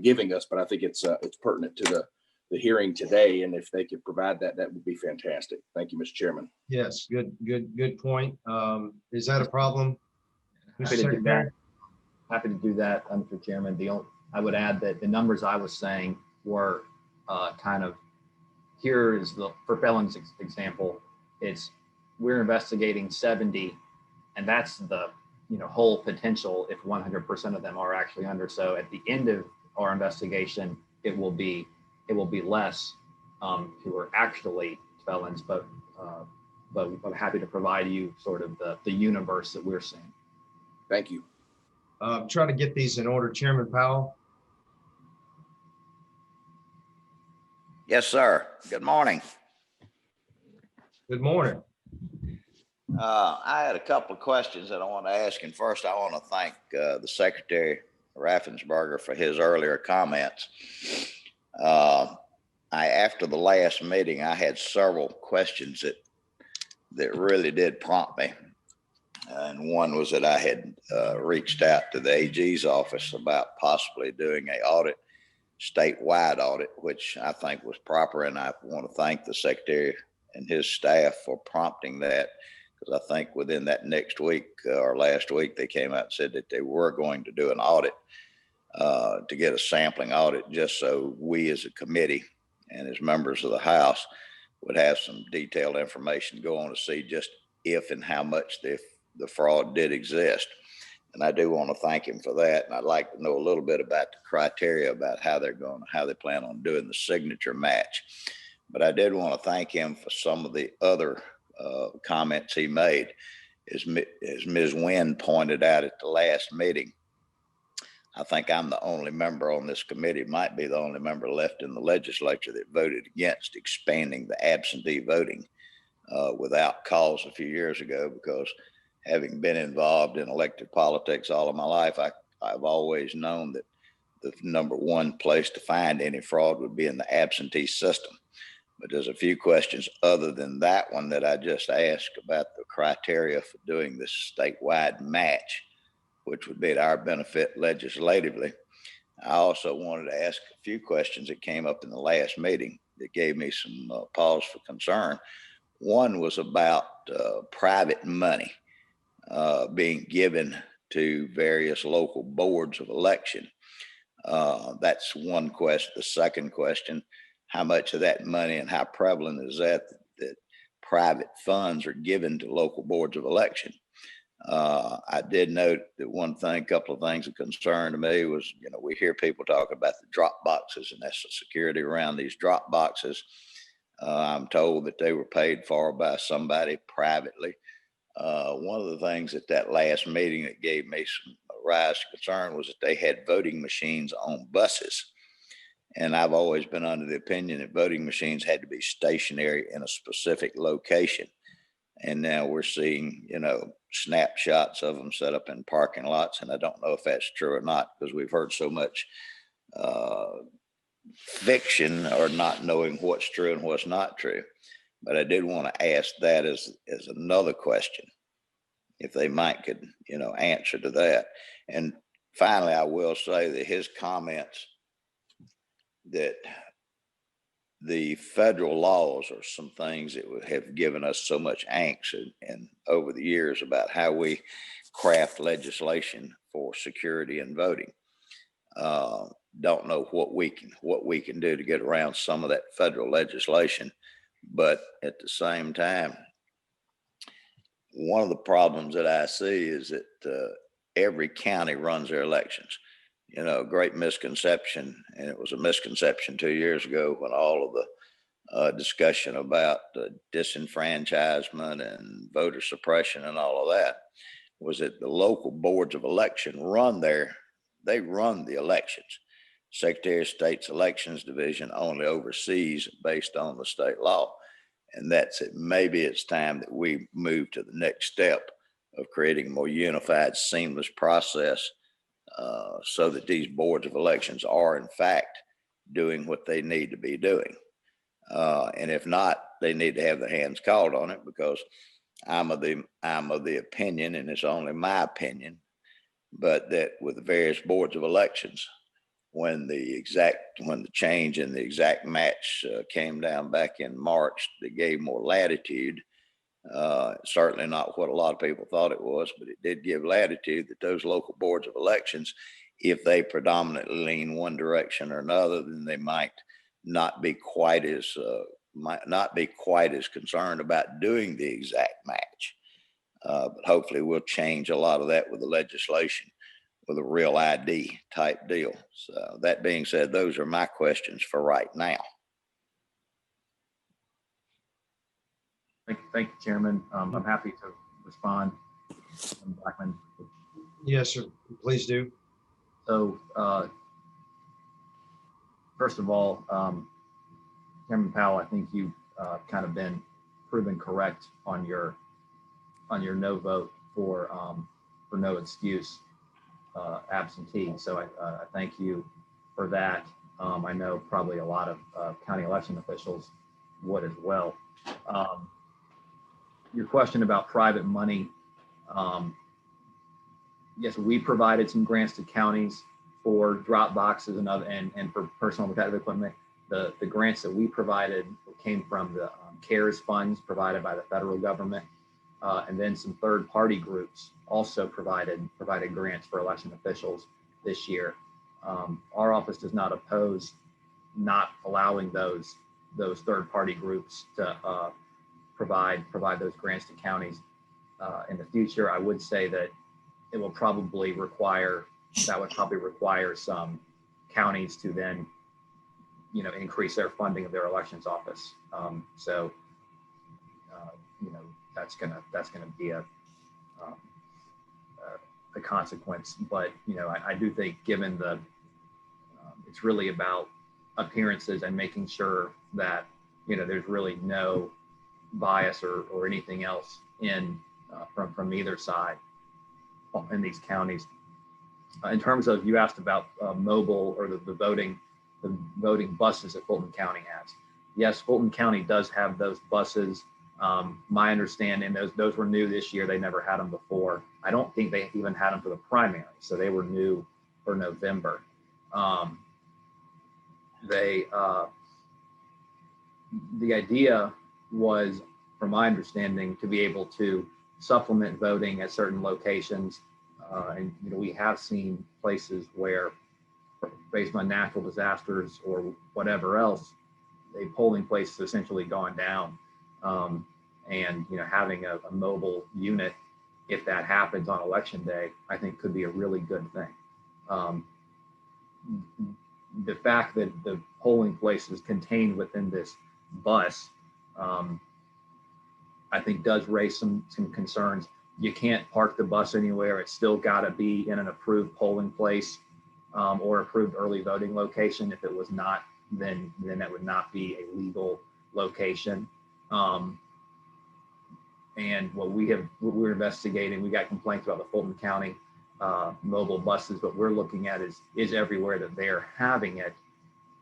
giving us, but I think it's pertinent to the hearing today, and if they could provide that, that would be fantastic. Thank you, Mr. Chairman. Yes, good point. Is that a problem? Happy to do that. Happy to do that, Mr. Chairman. I would add that the numbers I was saying were kind of, here is for felons example, we're investigating 70, and that's the whole potential if 100% of them are actually under. So at the end of our investigation, it will be less who are actually felons, but I'm happy to provide you sort of the universe that we're seeing. Thank you. Try to get these in order. Chairman Powell. Yes, sir. Good morning. Good morning. I had a couple of questions that I want to ask. And first, I want to thank the Secretary Raffensperger for his earlier comments. After the last meeting, I had several questions that really did prompt me. And one was that I had reached out to the AG's office about possibly doing an audit, statewide audit, which I think was proper. And I want to thank the Secretary and his staff for prompting that, because I think within that next week or last week, they came out and said that they were going to do an audit to get a sampling audit, just so we as a committee and as members of the House would have some detailed information to go on to see just if and how much the fraud did exist. And I do want to thank him for that. And I'd like to know a little bit about the criteria about how they plan on doing the signature match. But I did want to thank him for some of the other comments he made. As Ms. Wynn pointed out at the last meeting, I think I'm the only member on this committee, might be the only member left in the legislature that voted against expanding the absentee voting without cause a few years ago, because having been involved in elected politics all of my life, I've always known that the number one place to find any fraud would be in the absentee system. But there's a few questions other than that one that I just asked about the criteria for doing this statewide match, which would be to our benefit legislatively. I also wanted to ask a few questions that came up in the last meeting that gave me some pause for concern. One was about private money being given to various local boards of election. That's one question. The second question, how much of that money and how prevalent is that private funds are given to local boards of election? I did note that one thing, a couple of things of concern to me was, we hear people talk about the drop boxes, and that's the security around these drop boxes. I'm told that they were paid for by somebody privately. One of the things at that last meeting that gave me some rise to concern was that they had voting machines on buses. And I've always been under the opinion that voting machines had to be stationary in a specific location. And now we're seeing, snapshots of them set up in parking lots. And I don't know if that's true or not, because we've heard so much fiction or not knowing what's true and what's not true. But I did want to ask that as another question, if they could answer to that. And finally, I will say that his comments that the federal laws are some things that have given us so much angst and over the years about how we craft legislation for security and voting. Don't know what we can do to get around some of that federal legislation, but at the same time, one of the problems that I see is that every county runs their elections. Great misconception, and it was a misconception 2 years ago when all of the discussion about disenfranchisement and voter suppression and all of that was that the local boards of election run the elections. Secretary of State's Elections Division only oversees based on the state law. And that's it. Maybe it's time that we move to the next step of creating a more unified, seamless process so that these boards of elections are, in fact, doing what they need to be doing. And if not, they need to have their hands called on it, because I'm of the opinion, and it's only my opinion, but that with the various boards of elections, when the change in the exact match came down back in March, that gave more latitude. Certainly not what a lot of people thought it was, but it did give latitude that those local boards of elections, if they predominantly lean one direction or another, then they might not be quite as concerned about doing the exact match. But hopefully we'll change a lot of that with the legislation, with a real ID type deal. So that being said, those are my questions for right now. Thank you, Chairman. I'm happy to respond. Blackman. Yes, sir. Please do. So, first of all, Chairman Powell, I think you've kind of been proven correct on your no vote for no excuse absentee. So I thank you for that. I know probably a lot of county election officials would as well. Your question about private money. Yes, we provided some grants to counties for drop boxes and for personal protective equipment. The grants that we provided came from the CARES funds provided by the federal government. And then some third-party groups also provided grants for election officials this year. Our office does not oppose not allowing those third-party groups to provide those grants to counties in the future. I would say that it will probably require some counties to then, increase their funding of their elections office. That's gonna be a consequence. But I do think, given it's really about appearances and making sure that there's really no bias or anything else from either side in these counties. In terms of, you asked about mobile or the voting buses that Fulton County has. yes, Fulton County does have those buses. My understanding, those were new this year. They never had them before. I don't think they even had them for the primary, so they were new for November. The idea was, from my understanding, to be able to supplement voting at certain locations. And we have seen places where, based on natural disasters or whatever else, a polling place has essentially gone down. And having a mobile unit, if that happens on election day, I think could be a really good thing. The fact that the polling place is contained within this bus, I think does raise some concerns. You can't park the bus anywhere. It's still got to be in an approved polling place or approved early voting location. If it was not, then that would not be a legal location. And what we're investigating, we got complaints about the Fulton County mobile buses, but we're looking at is everywhere that they're having it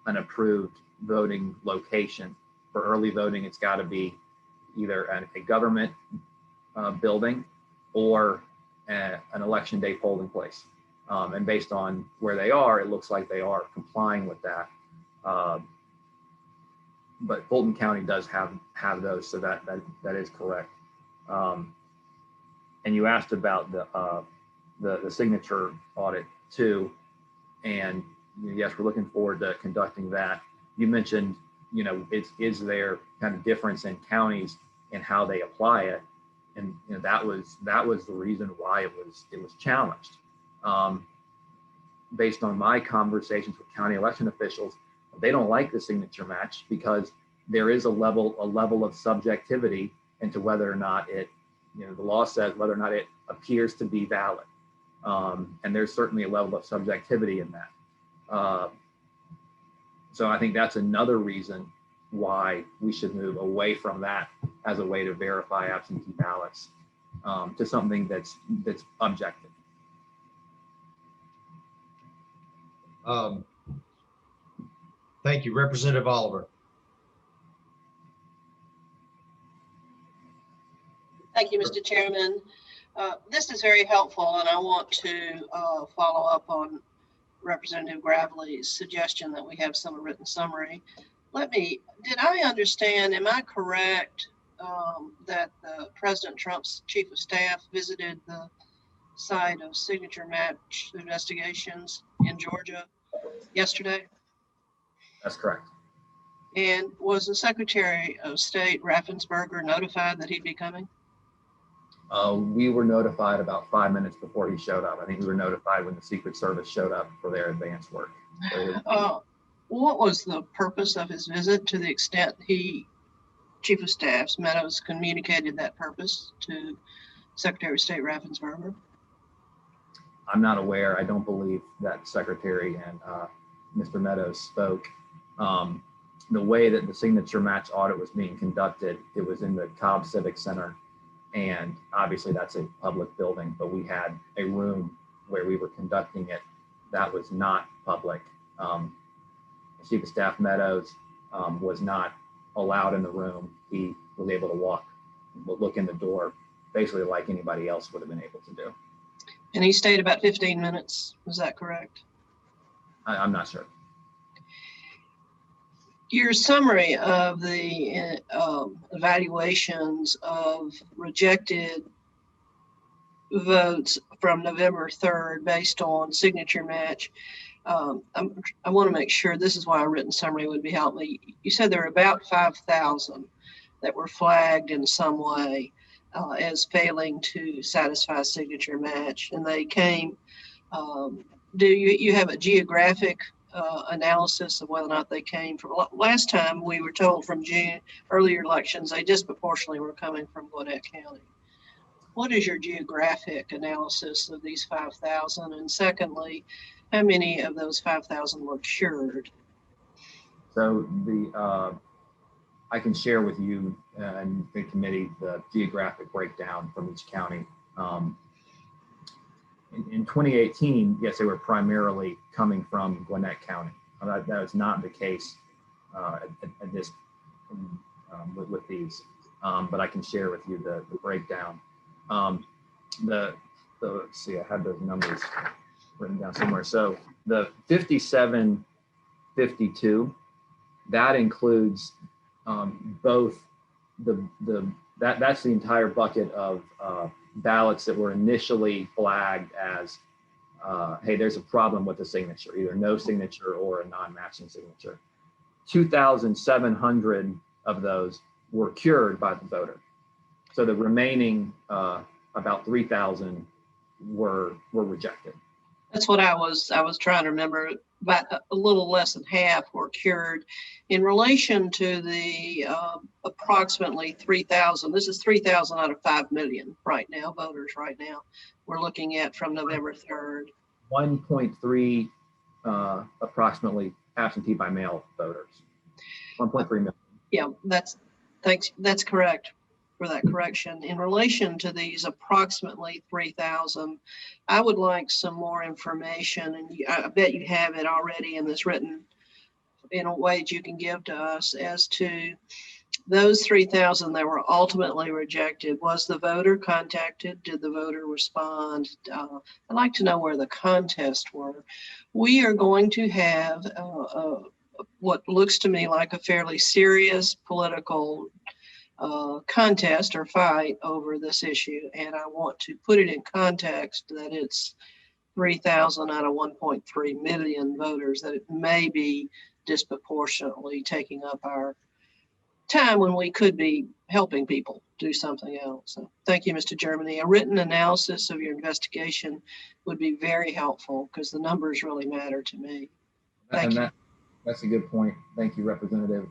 an approved voting location. For early voting, it's got to be either a government building or an election day polling place. And based on where they are, it looks like they are complying with that. But Fulton County does have those, so that is correct. And you asked about the signature audit too, and yes, we're looking forward to conducting that. You mentioned, is there kind of difference in counties and how they apply it, and that was the reason why it was challenged. Based on my conversations with county election officials, they don't like the signature match because there is a level of subjectivity into whether or not it, the law says whether or not it appears to be valid. And there's certainly a level of subjectivity in that. So I think that's another reason why we should move away from that as a way to verify absentee ballots to something that's objective. Thank you, Representative Oliver. Thank you, Mr. Chairman. This is very helpful, and I want to follow up on Representative Gravely's suggestion that we have some written summary. Did I understand, am I correct that President Trump's chief of staff visited the site of signature match investigations in Georgia yesterday? That's correct. And was the Secretary of State Raffensperger notified that he'd be coming? We were notified about 5 minutes before he showed up. I think we were notified when the Secret Service showed up for their advance work. What was the purpose of his visit, to the extent Chief of Staff Meadows communicated that purpose to Secretary of State Raffensperger? I'm not aware. I don't believe that Secretary and Mr. Meadows spoke. The way that the signature match audit was being conducted, it was in the Cobb Civic Center. And obviously that's a public building, but we had a room where we were conducting it that was not public. Chief of Staff Meadows was not allowed in the room. He was able to look in the door, basically like anybody else would have been able to do. And he stayed about 15 minutes. Was that correct? I'm not sure. Your summary of the evaluations of rejected votes from November 3rd based on signature match, I want to make sure, this is why a written summary would be helpful. You said there were about 5,000 that were flagged in some way as failing to satisfy signature match, and they came. Do you have a geographic analysis of whether or not they came from? Last time we were told from earlier elections, they disproportionately were coming from Gwinnett County. What is your geographic analysis of these 5,000? And secondly, how many of those 5,000 were cured? So I can share with you and the committee the geographic breakdown from each county. In 2018, yes, they were primarily coming from Gwinnett County. That is not the case at this with these, but I can share with you the breakdown. Let's see, I had those numbers written down somewhere. So the 5752, that includes both that's the entire bucket of ballots that were initially flagged as, hey, there's a problem with the signature, either no signature or a non-matching signature. 2,700 of those were cured by the voter. So the remaining about 3,000 were rejected. That's what I was trying to remember. About a little less than half were cured. In relation to the approximately 3,000, this is 3,000 out of 5 million right now, voters right now, we're looking at from November 3rd. 1.3 approximately absentee by mail voters. 1.3 million. Yeah, that's correct for that correction. In relation to these approximately 3,000, I would like some more information, and I bet you have it already in this written in a way that you can give to us as to those 3,000 that were ultimately rejected. Was the voter contacted? Did the voter respond? I'd like to know where the contests were. We are going to have what looks to me like a fairly serious political contest or fight over this issue, and I want to put it in context that it's 3,000 out of 1.3 million voters, that it may be disproportionately taking up our time when we could be helping people do something else. So thank you, Mr. Germany. A written analysis of your investigation would be very helpful because the numbers really matter to me. Thank you. That's a good point. Thank you, Representative.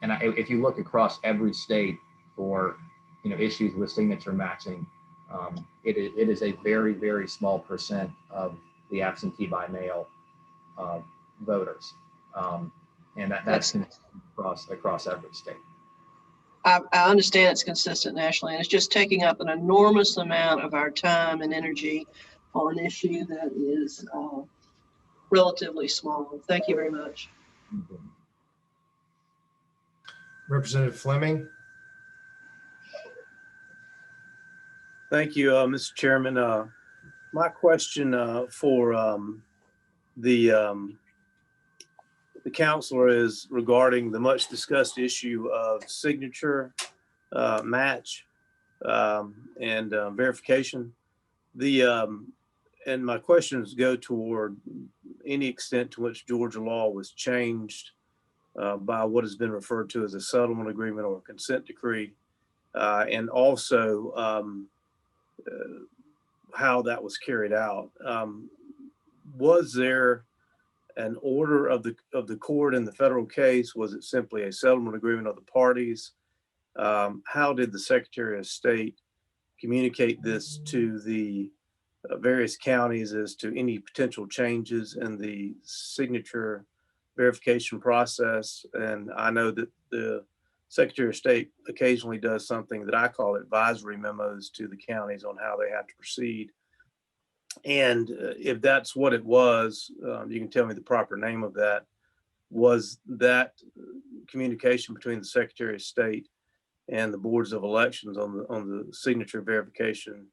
And if you look across every state for issues with signature matching, it is a very, very small percent of the absentee by mail voters, and that's across every state. I understand it's consistent nationally, and it's just taking up an enormous amount of our time and energy on an issue that is relatively small. Thank you very much. Representative Fleming. Thank you, Mr. Chairman. My question for the counselor is regarding the much discussed issue of signature match and verification. And my questions go toward any extent to which Georgia law was changed by what has been referred to as a settlement agreement or a consent decree, and also how that was carried out. Was there an order of the court in the federal case? Was it simply a settlement agreement of the parties? How did the Secretary of State communicate this to the various counties as to any potential changes in the signature verification process? And I know that the Secretary of State occasionally does something that I call advisory memos to the counties on how they have to proceed. And if that's what it was, you can tell me the proper name of that. Was that communication between the Secretary of State and the boards of elections on the signature verification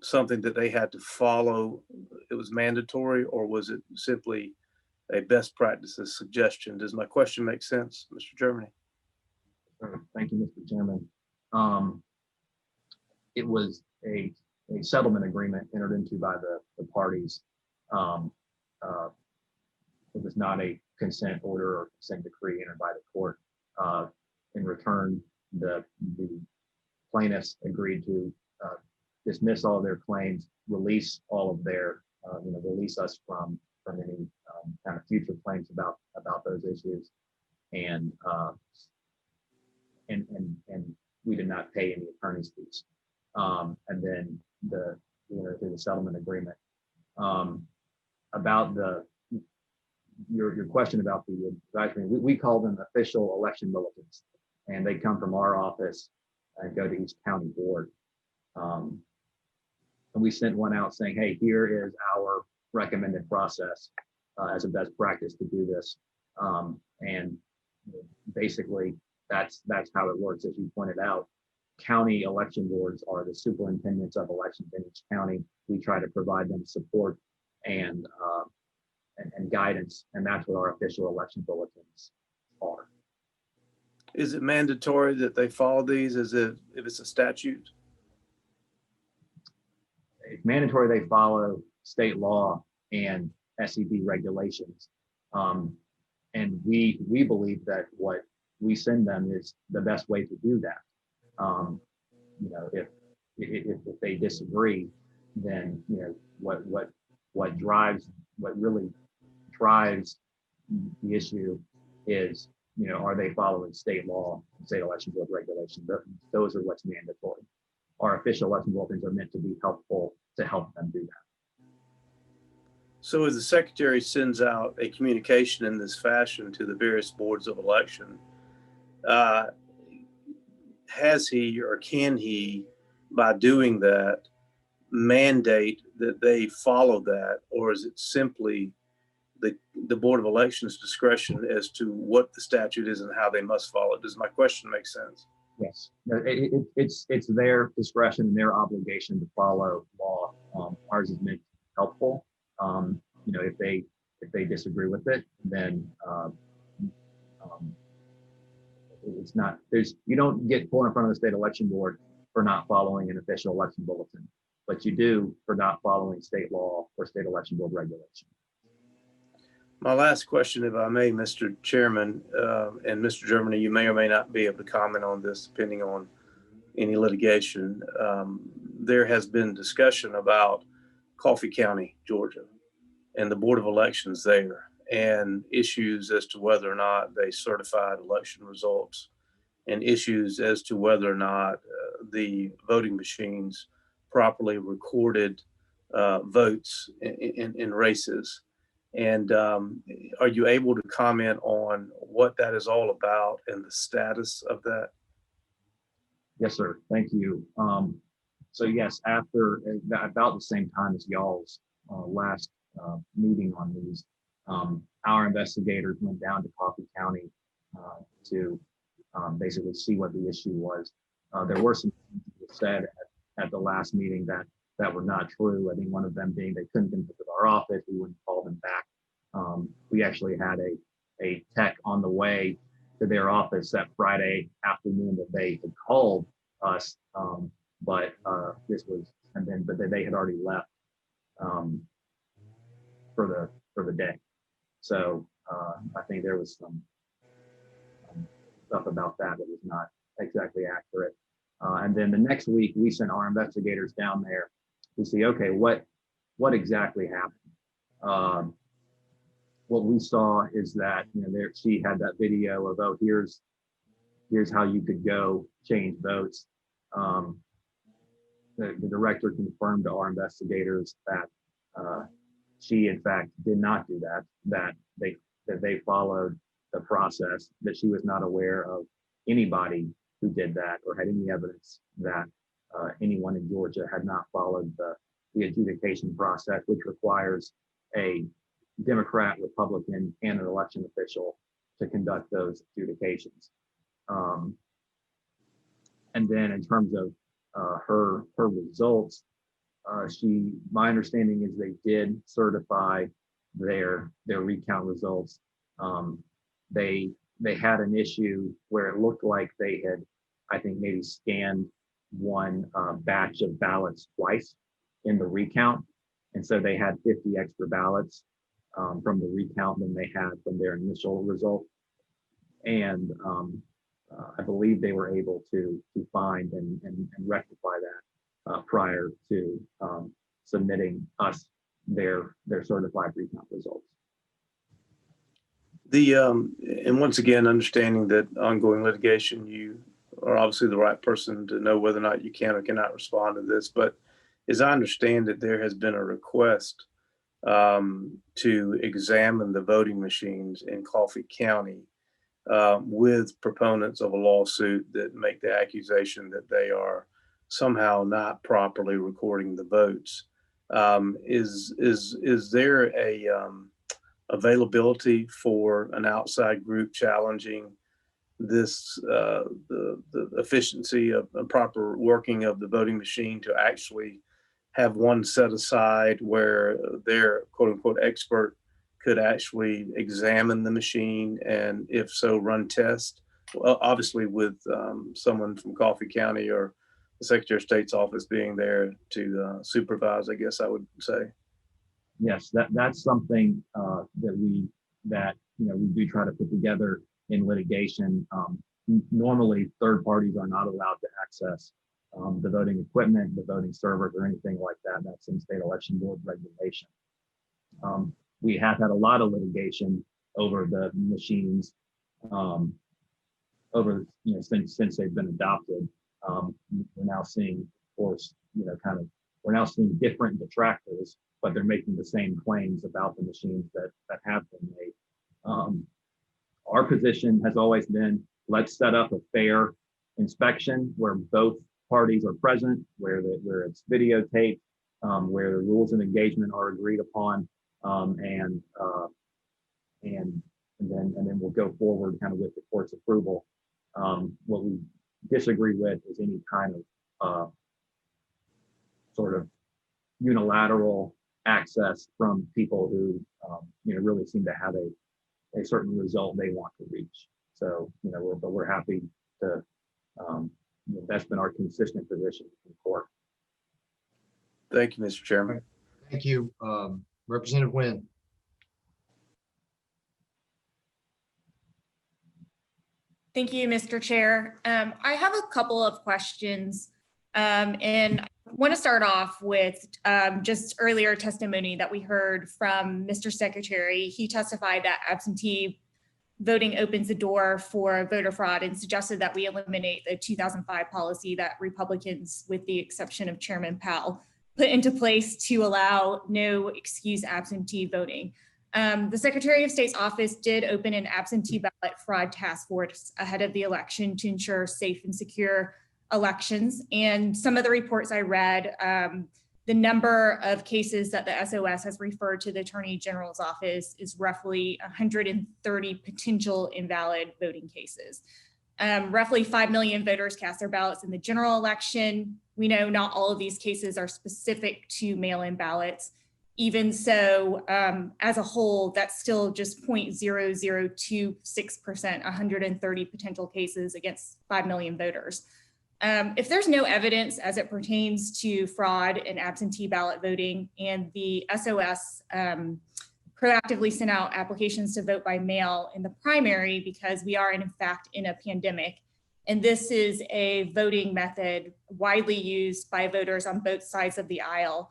something that they had to follow? It was mandatory, or was it simply a best practices suggestion? Does my question make sense, Mr. Germany? Sure. Thank you, Mr. Chairman. It was a settlement agreement entered into by the parties. It was not a consent order or consent decree entered by the court. In return, the plaintiffs agreed to dismiss all of their claims, release all of their, release us from any kind of future claims about those issues, and we did not pay any attorney's fees. And then through the settlement agreement. About your question about the advisory, we call them official election bulletins, and they come from our office and go to each county board. And we sent one out saying, hey, here is our recommended process as a best practice to do this. And basically that's how it works. As you pointed out, county election boards are the superintendents of elections in each county. We try to provide them support and guidance, and that's what our official election bulletins are. Is it mandatory that they follow these as if it's a statute? It's mandatory they follow state law and SED regulations. And we believe that what we send them is the best way to do that. You know, if they disagree, then, you know, what really drives the issue is, you know, are they following state law, state election board regulations? Those are what's mandatory. Our official election bulletins are meant to be helpful to help them do that. So as the secretary sends out a communication in this fashion to the various boards of election, has he or can he, by doing that, mandate that they follow that, or is it simply the Board of Elections discretion as to what the statute is and how they must follow it? Does my question make sense? Yes, it's their discretion and their obligation to follow law. Ours is meant helpful. You know, if they disagree with it, then it's not. You don't get pulled in front of the state election board for not following an official election bulletin, but you do for not following state law or state election board regulation. My last question, if I may, Mr. Chairman, and Mr. Germany, you may or may not be able to comment on this depending on any litigation. There has been discussion about Coffee County, Georgia, and the Board of Elections there, and issues as to whether or not they certified election results, and issues as to whether or not the voting machines properly recorded votes in races. And are you able to comment on what that is all about and the status of that? Yes, sir. Thank you. So yes, after about the same time as y'all's last meeting on these, our investigators went down to Coffee County to basically see what the issue was. There were some things that were said at the last meeting that were not true. I think one of them being they couldn't get with our office, we wouldn't call them back. We actually had a tech on the way to their office that Friday afternoon that they had called us, but this was, but they had already left for the day. So I think there was some stuff about that was not exactly accurate. And then the next week we sent our investigators down there to see, okay, what exactly happened. What we saw is that, you know, there she had that video of, oh, here's how you could go change votes. The director confirmed to our investigators that she in fact did not do that, that they followed the process, that she was not aware of anybody who did that or had any evidence that anyone in Georgia had not followed the adjudication process, which requires a Democrat, Republican, and an election official to conduct those adjudications. And then in terms of her results, my understanding is they did certify their recount results. They had an issue where it looked like they had, I think, maybe scanned one batch of ballots twice in the recount. And so they had 50 extra ballots from the recount than they had from their initial result. And I believe they were able to find and rectify that prior to submitting us their certified recount results. And once again, understanding that ongoing litigation, you are obviously the right person to know whether or not you can or cannot respond to this. But as I understand it, there has been a request to examine the voting machines in Coffee County with proponents of a lawsuit that make the accusation that they are somehow not properly recording the votes. Is there availability for an outside group challenging this, the efficiency of the proper working of the voting machine, to actually have one set aside where their quote unquote expert could actually examine the machine, and if so, run tests? Well, obviously with someone from Coffee County or the Secretary of State's office being there to supervise, I guess I would say. Yes, that's something that we do try to put together in litigation. Normally, third parties are not allowed to access the voting equipment, the voting servers, or anything like that. That's in state election board regulation. We have had a lot of litigation over the machines since they've been adopted. We're now seeing, of course, we're now seeing different detractors, but they're making the same claims about the machines that have been made. Our position has always been, let's set up a fair inspection where both parties are present, where it's videotaped, where the rules of engagement are agreed upon, and then we'll go forward kind of with the court's approval. What we disagree with is any kind of sort of unilateral access from people who really seem to have a certain result they want to reach. So we're happy to. That's been our consistent position in court. Thank you, Mr. Chairman. Thank you. Representative Wynn. Thank you, Mr. Chair. I have a couple of questions, and I want to start off with just earlier testimony that we heard from Mr. Secretary. He testified that absentee voting opens the door for voter fraud and suggested that we eliminate the 2005 policy that Republicans, with the exception of Chairman Powell, put into place to allow no excuse absentee voting. The Secretary of State's office did open an absentee ballot fraud task force ahead of the election to ensure safe and secure elections. And some of the reports I read, the number of cases that the SOS has referred to the Attorney General's office is roughly 130 potential invalid voting cases. Roughly 5 million voters cast their ballots in the general election. We know not all of these cases are specific to mail-in ballots. Even so, as a whole, that's still just 0.0026%, 130 potential cases against 5 million voters. If there's no evidence as it pertains to fraud and absentee ballot voting, and the SOS proactively sent out applications to vote by mail in the primary, because we are in fact in a pandemic, and this is a voting method widely used by voters on both sides of the aisle,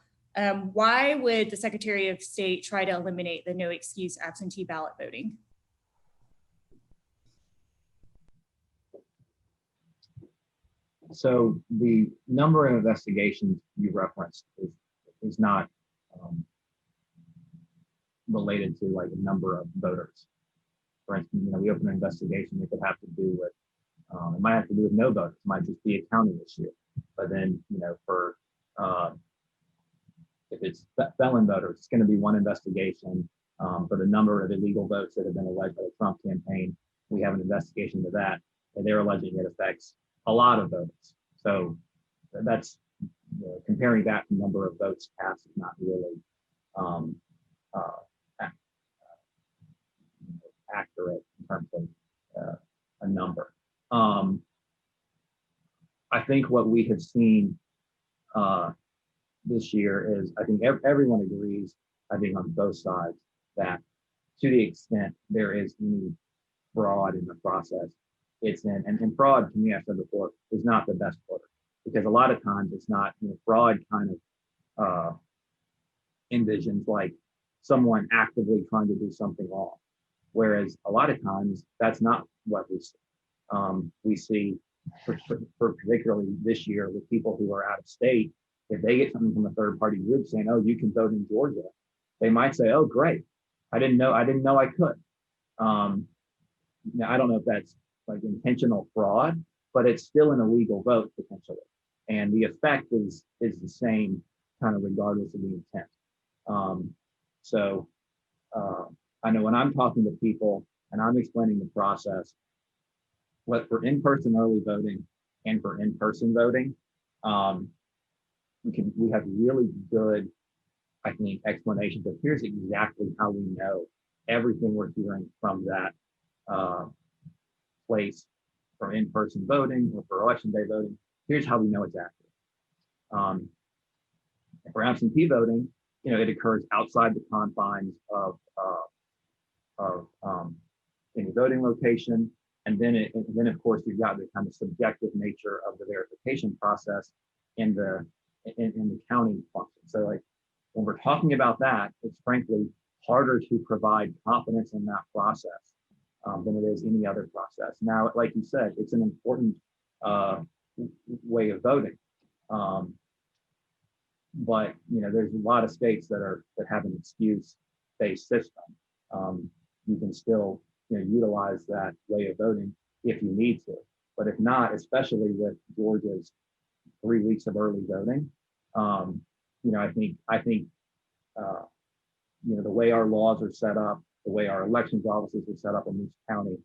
why would the Secretary of State try to eliminate the no excuse absentee ballot voting? So the number of investigations you referenced is not related to like a number of voters. For instance, we open an investigation, it could have to do with, it might have to do with no voters, it might just be a county issue. But then, for if it's felon voters, it's going to be one investigation. For the number of illegal votes that have been alleged by the Trump campaign, we have an investigation to that, and they're alleging it affects a lot of voters. So that's comparing that to number of votes cast is not really accurate in terms of a number. I think what we have seen this year is, I think everyone agrees, I think on both sides, that to the extent there is any fraud in the process, it's in, and fraud, to me, I've said before, is not the best order, because a lot of times it's not, fraud kind of envisions like someone actively trying to do something wrong. Whereas a lot of times that's not what we see. We see, particularly this year, with people who are out of state, if they get something from a third party group saying, oh, you can vote in Georgia, they might say, oh, great. I didn't know I could. Now, I don't know if that's like intentional fraud, but it's still an illegal vote potentially. And the effect is the same kind of regardless of the intent. I know when I'm talking to people and I'm explaining the process, what for in-person early voting and for in-person voting, we have really good, I think, explanations of here's exactly how we know everything we're hearing from that place for in-person voting or for election day voting. Here's how we know it's accurate. For absentee voting, it occurs outside the confines of any voting location, and then of course you've got the kind of subjective nature of the verification process in the counting function. So like when we're talking about that, it's frankly harder to provide confidence in that process than it is any other process. Now, like you said, it's an important way of voting. But there's a lot of states that have an excuse-based system. You can still utilize that way of voting if you need to, but if not, especially with Georgia's 3 weeks of early voting, I think the way our laws are set up, the way our elections offices are set up in each county,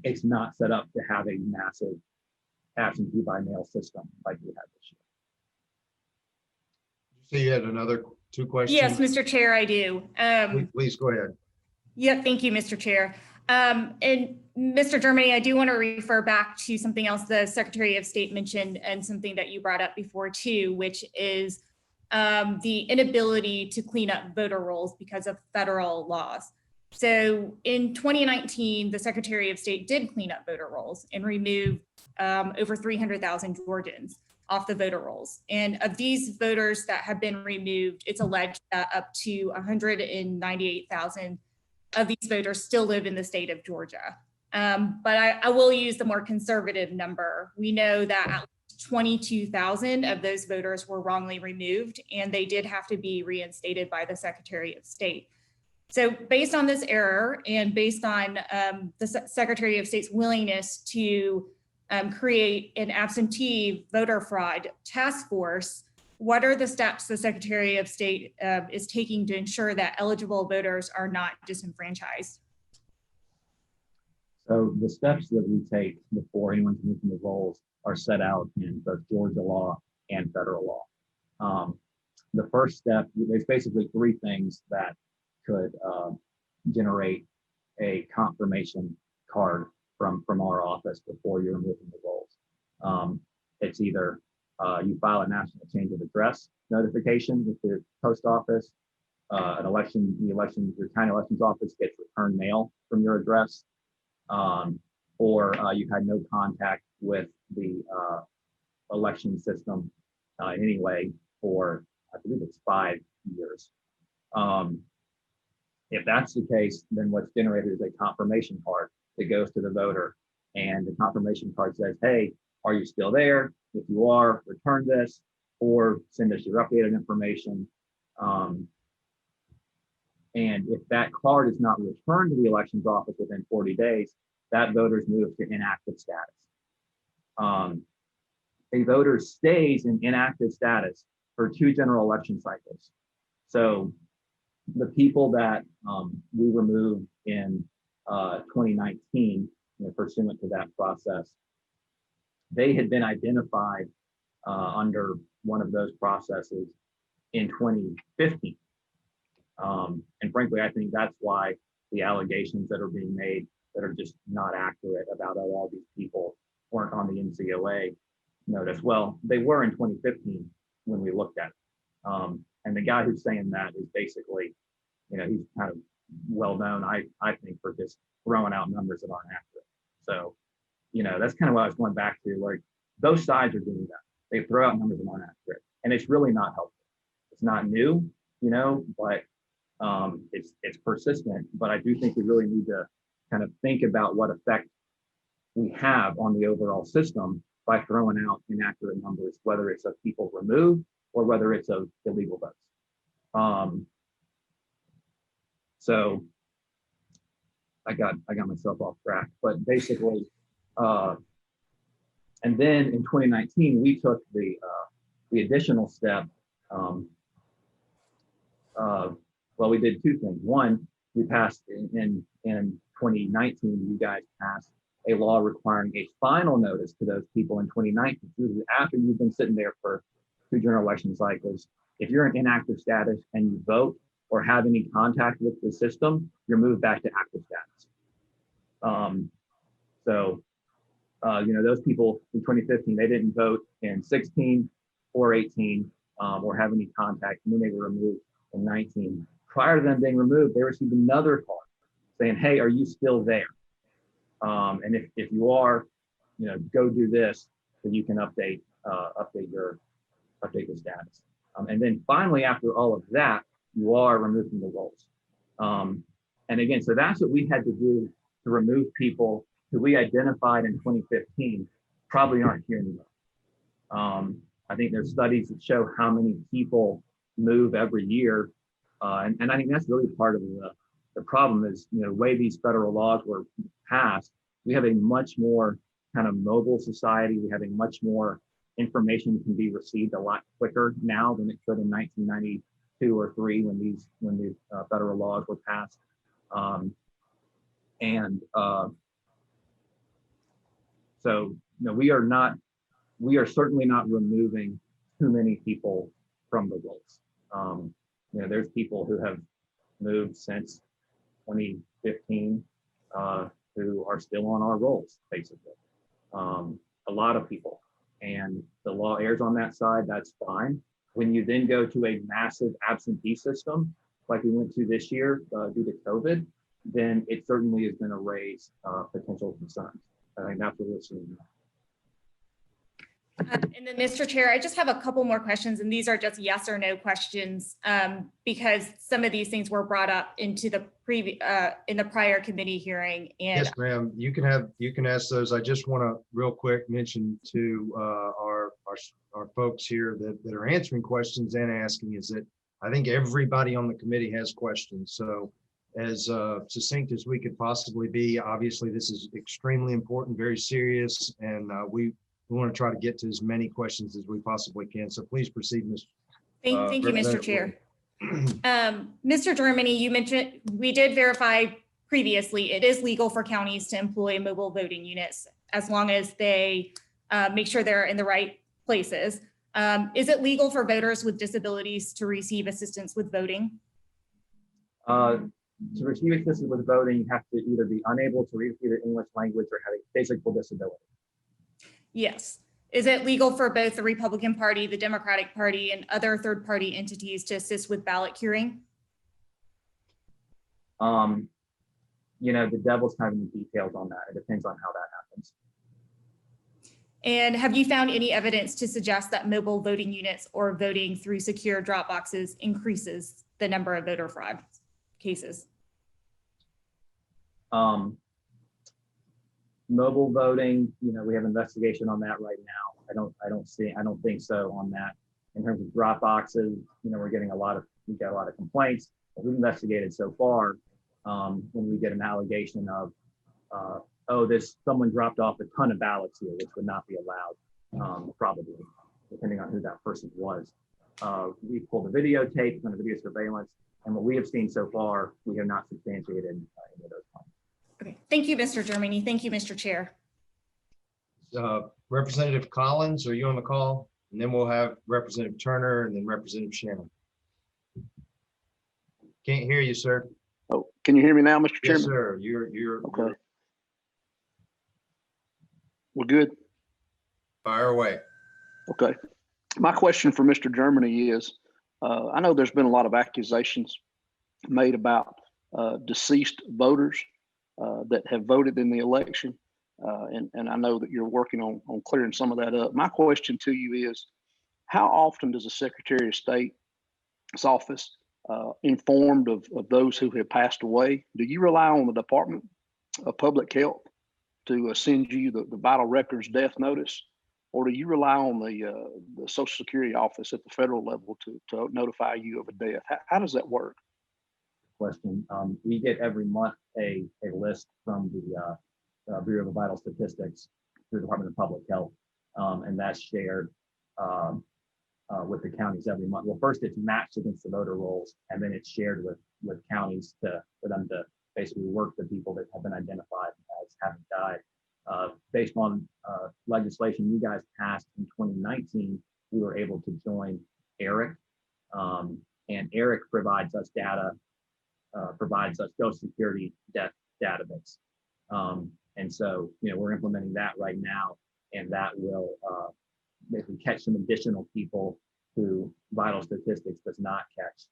it's not set up to have a massive absentee by mail system like we had this year. So you had another two questions? Yes, Mr. Chair, I do. Please go ahead. Yeah, thank you, Mr. Chair. And Mr. Germany, I do want to refer back to something else the Secretary of State mentioned and something that you brought up before too, which is the inability to clean up voter rolls because of federal laws. So in 2019, the Secretary of State did clean up voter rolls and remove over 300,000 Georgians off the voter rolls. And of these voters that have been removed, it's alleged that up to 198,000 of these voters still live in the state of Georgia. But I will use the more conservative number. We know that at least 22,000 of those voters were wrongly removed, and they did have to be reinstated by the Secretary of State. So based on this error and based on the Secretary of State's willingness to create an absentee voter fraud task force, what are the steps the Secretary of State is taking to ensure that eligible voters are not disenfranchised? So the steps that we take before anyone can move from the rolls are set out in both Georgia law and federal law. The first step, there's basically three things that could generate a confirmation card from our office before you're moving the rolls. It's either you file a national change of address notification with the post office, your county elections office gets return mail from your address, or you've had no contact with the election system anyway for, I believe it's 5 years. If that's the case, then what's generated is a confirmation card that goes to the voter, and the confirmation card says, hey, are you still there? If you are, return this or send us your updated information. And if that card is not returned to the elections office within 40 days, that voter is moved to inactive status. A voter stays in inactive status for 2 general election cycles. So the people that we removed in 2019, pursuant to that process, they had been identified under one of those processes in 2015. And frankly, I think that's why the allegations that are being made that are just not accurate about all these people weren't on the NCOA notice. Well, they were in 2015 when we looked at it. And the guy who's saying that is basically, he's kind of well known, I think, for just throwing out numbers that aren't accurate. So, that's kind of what I was going back to. Like, both sides are doing that. They throw out numbers that aren't accurate, and it's really not helpful. It's not new, but it's persistent. But I do think we really need to kind of think about what effect we have on the overall system by throwing out inaccurate numbers, whether it's of people removed or whether it's of illegal votes. So I got myself off track, but basically, and then in 2019 we took the additional step. Well, we did two things. One, we passed in 2019, you guys passed a law requiring a final notice to those people in 2019. After you've been sitting there for 2 general election cycles, if you're in inactive status and you vote or have any contact with the system, you're moved back to active status. Those people in 2015, they didn't vote in 16 or 18 or have any contact, and then they were removed in 19. Prior to them being removed, they received another call saying, hey, are you still there? And if you are, go do this so you can update your status. And then finally, after all of that, you are removed from the rolls. And again, so that's what we had to do to remove people who we identified in 2015 probably aren't here anymore. I think there's studies that show how many people move every year. And I think that's really part of the problem is, the way these federal laws were passed, we have a much more kind of mobile society. We have a much more information can be received a lot quicker now than it could in 1992 or 3 when these federal laws were passed. So we are certainly not removing too many people from the rolls. There's people who have moved since 2015 who are still on our rolls, basically. A lot of people. And the law errs on that side, that's fine. When you then go to a massive absentee system, like we went to this year due to COVID, then it certainly is going to raise potential concerns. I think that's what we're seeing. And then, Mr. Chair, I just have a couple more questions, and these are just yes or no questions because some of these things were brought up into the in the prior committee hearing. And yes, ma'am, you can ask those. I just want to real quick mention to our folks here that are answering questions and asking is that I think everybody on the committee has questions. So as succinct as we could possibly be, obviously this is extremely important, very serious, and we want to try to get to as many questions as we possibly can. So please proceed, Ms. Thank you, Mr. Chair. Mr. Germany, you mentioned we did verify previously it is legal for counties to employ mobile voting units as long as they make sure they're in the right places. Is it legal for voters with disabilities to receive assistance with voting? To receive assistance with voting, you have to either be unable to read either English language or have a physical disability. Yes. Is it legal for both the Republican Party, the Democratic Party, and other third-party entities to assist with ballot curing? The devil's kind of in the details on that. It depends on how that happens. And have you found any evidence to suggest that mobile voting units or voting through secure drop boxes increases the number of voter fraud cases? Mobile voting, we have investigation on that right now. I don't think so on that. In terms of drop boxes, we've got a lot of complaints that we've investigated so far. When we get an allegation of, someone dropped off a ton of ballots here, which would not be allowed, probably, depending on who that person was. We pulled the videotape and the video surveillance, and what we have seen so far, we have not substantiated any of those claims. Okay, thank you, Mr. Germany. Thank you, Mr. Chair. Representative Collins, are you on the call? And then we'll have Representative Turner and then Representative Shannon. Can't hear you, sir. Oh, can you hear me now, Mr. Chairman? Yes, sir. You're okay. We're good. Fire away. Okay. My question for Mr. Germany is, I know there's been a lot of accusations made about deceased voters that have voted in the election. And I know that you're working on clearing some of that up. My question to you is, how often does the Secretary of State's office informed of those who have passed away? Do you rely on the Department of Public Health to send you the vital records death notice? Or do you rely on the Social Security office at the federal level to notify you of a death? How does that work? Question. We get every month a list from the Bureau of Vital Statistics through the Department of Public Health, and that's shared with the counties every month. Well, first it's matched against the voter rolls, and then it's shared with counties for them to basically work the people that have been identified as having died. Based on legislation you guys passed in 2019, we were able to join ERIC, and ERIC provides us data, provides us Social Security death database. And so, we're implementing that right now, and that will basically catch some additional people who Vital Statistics does not catch.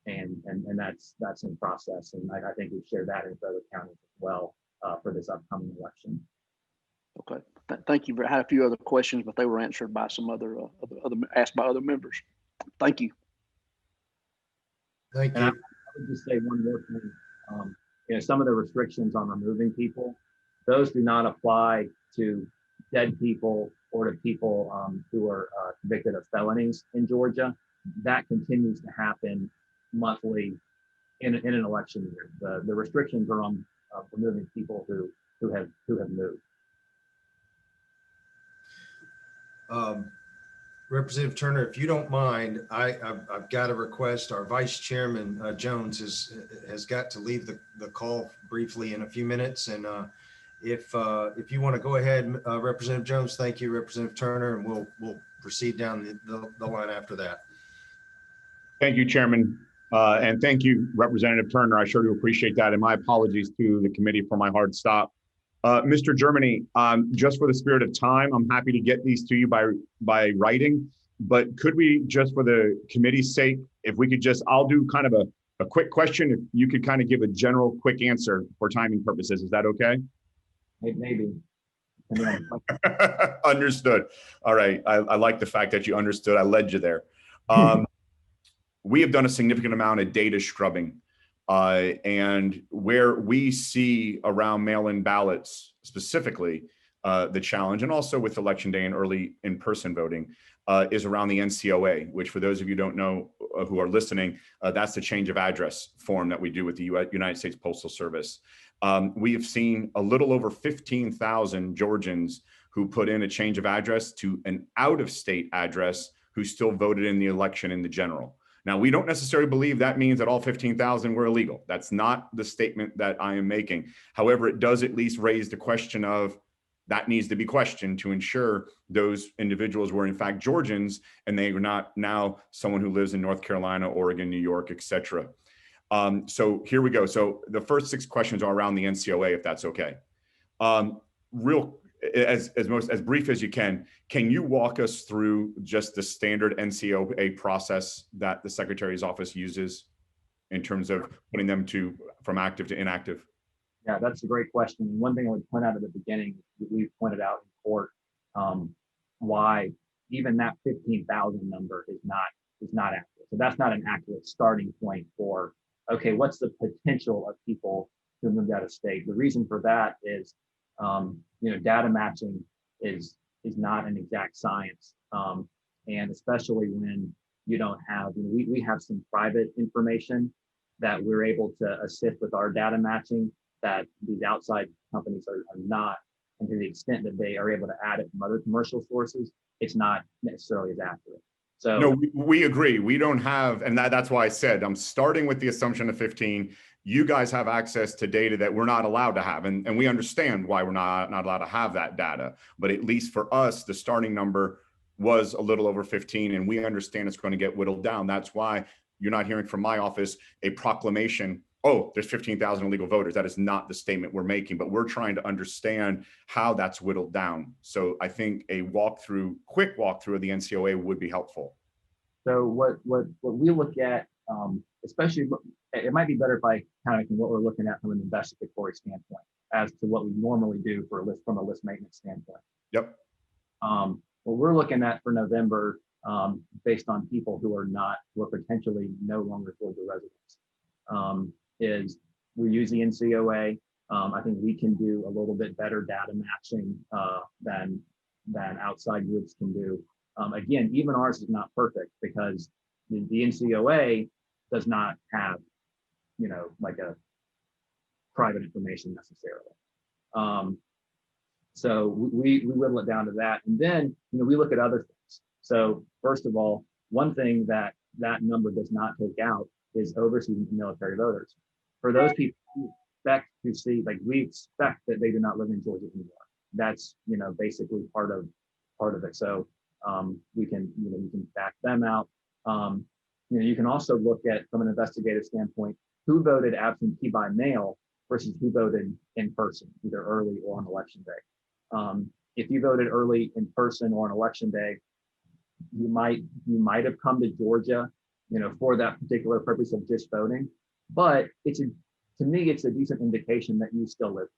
And that's in process. And I think we've shared that in other counties as well for this upcoming election. Okay, thank you. I had a few other questions, but they were answered by some other asked by other members. Thank you. Thank And I you. would just say one more thing. Some of the restrictions on removing people, those do not apply to dead people or to people who are convicted of felonies in Georgia. That continues to happen monthly in an election year. The restrictions are on removing people who have moved. Representative Turner, if you don't mind, I've got a request. Our Vice Chairman Jones has got to leave the call briefly in a few minutes, and if you want to go ahead, Representative Jones, thank you, Representative Turner, and we'll proceed down the line after that. Thank you, Chairman, and thank you, Representative Turner. I sure do appreciate that, and my apologies to the committee for my hard stop. Mr. Germany, just for the spirit of time, I'm happy to get these to you by writing, but could we, just for the committee's sake, if we could I'll do kind of a quick question, if you could kind of give a general quick answer for timing purposes, is that okay? Maybe. Understood. All right, I like the fact that you understood. I led you there. We have done a significant amount of data scrubbing. And where we see around mail-in ballots specifically, the challenge, and also with Election Day and early in-person voting, is around the NCOA, which for those of you who don't know who are listening, that's the change of address form that we do with the United States Postal Service. We have seen a little over 15,000 Georgians who put in a change of address to an out-of-state address who still voted in the election in the general. Now, we don't necessarily believe that means that all 15,000 were illegal. That's not the statement that I am making. However, it does at least raise the question of that needs to be questioned to ensure those individuals were in fact Georgians and they are not now someone who lives in North Carolina, Oregon, New York, etc. So here we go. So the first 6 questions are around the NCOA, if that's okay. As brief as you can you walk us through just the standard NCOA process that the Secretary's office uses in terms of putting them from active to inactive? Yeah, that's a great question. One thing I would point out at the beginning, we pointed out in court why even that 15,000 number is not accurate. So that's not an accurate starting point for, okay, what's the potential of people who moved out of state? The reason for that is data matching is not an exact science, and especially when you don't have. We have some private information that we're able to assist with our data matching that these outside companies are not, and to the extent that they are able to add it from other commercial sources, it's not necessarily as accurate. So no, we agree. We don't have, and that's why I said I'm starting with the assumption of 15. You guys have access to data that we're not allowed to have. And we understand why we're not allowed to have that data. But at least for us, the starting number was a little over 15, and we understand it's going to get whittled down. That's why you're not hearing from my office a proclamation, oh, there's 15,000 illegal voters. That is not the statement we're making, but we're trying to understand how that's whittled down. So I think a quick walkthrough of the NCOA would be helpful. So what we look at, especially, it might be better if I kind of what we're looking at from an investigatory standpoint as to what we normally do from a list maintenance standpoint. Yep. What we're looking at for November, based on people who are potentially no longer Georgia residents, is we use the NCOA. I think we can do a little bit better data matching than outside groups can do. Again, even ours is not perfect because the NCOA does not have, like a private information necessarily. So we whittle it down to that. And then, we look at other things. So first of all, one thing that number does not take out is overseas military voters. For those people, we expect to see, we expect that they do not live in Georgia anymore. That's, basically part of it. So we can back them out. You can also look at, from an investigative standpoint, who voted absentee by mail versus who voted in person, either early or on election day. If you voted early in person or on election day, you might have come to Georgia, for that particular purpose of just voting. But to me, it's a decent indication that you still live.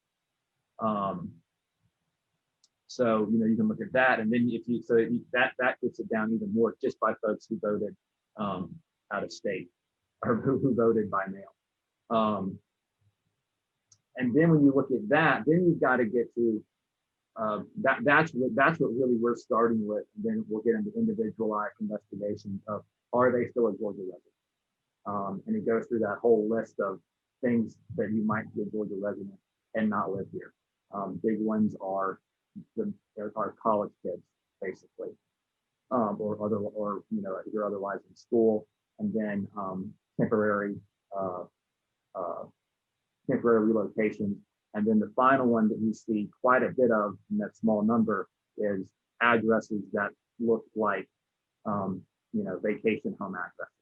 So you can look at that, and then that gets it down even more just by folks who voted out of state or who voted by mail. And then when you look at that, then you've got to get to that's what really we're starting with. And then we'll get into individualized investigation of, are they still a Georgia resident? And it goes through that whole list of things that you might be a Georgia resident and not live here. Big ones are college kids, basically, or if you're otherwise in school, and then temporary relocations. And then the final one that we see quite a bit of in that small number is addresses that look like, vacation home addresses.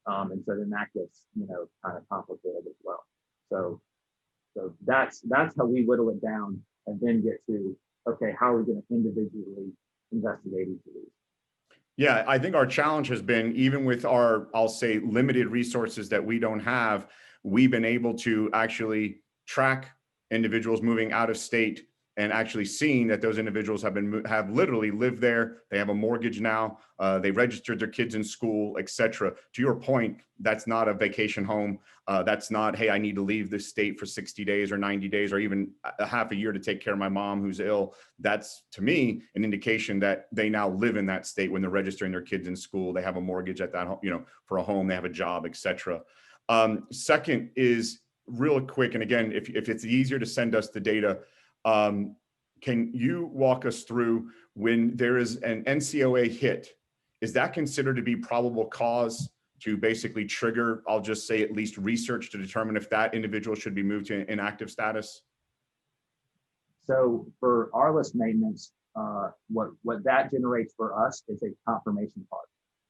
And so then that gets, kind of complicated as well. So that's how we whittle it down and then get to, okay, how are we going to individually investigate each of these? Yeah, I think our challenge has been, even with our, I'll say, limited resources that we don't have, we've been able to actually track individuals moving out of state and actually seeing that those individuals have literally lived there. They have a mortgage now. They registered their kids in school, etc. To your point, that's not a vacation home. That's not, hey, I need to leave this state for 60 days or 90 days or even a half a year to take care of my mom who's ill. That's, to me, an indication that they now live in that state when they're registering their kids in school. They have a mortgage at that, for a home. They have a job, etc. Second is, real quick, and again, if it's easier to send us the data, can you walk us through, when there is an NCOA hit, is that considered to be probable cause to basically trigger, I'll just say, at least research to determine if that individual should be moved to inactive status? So for our list maintenance, what that generates for us is a confirmation card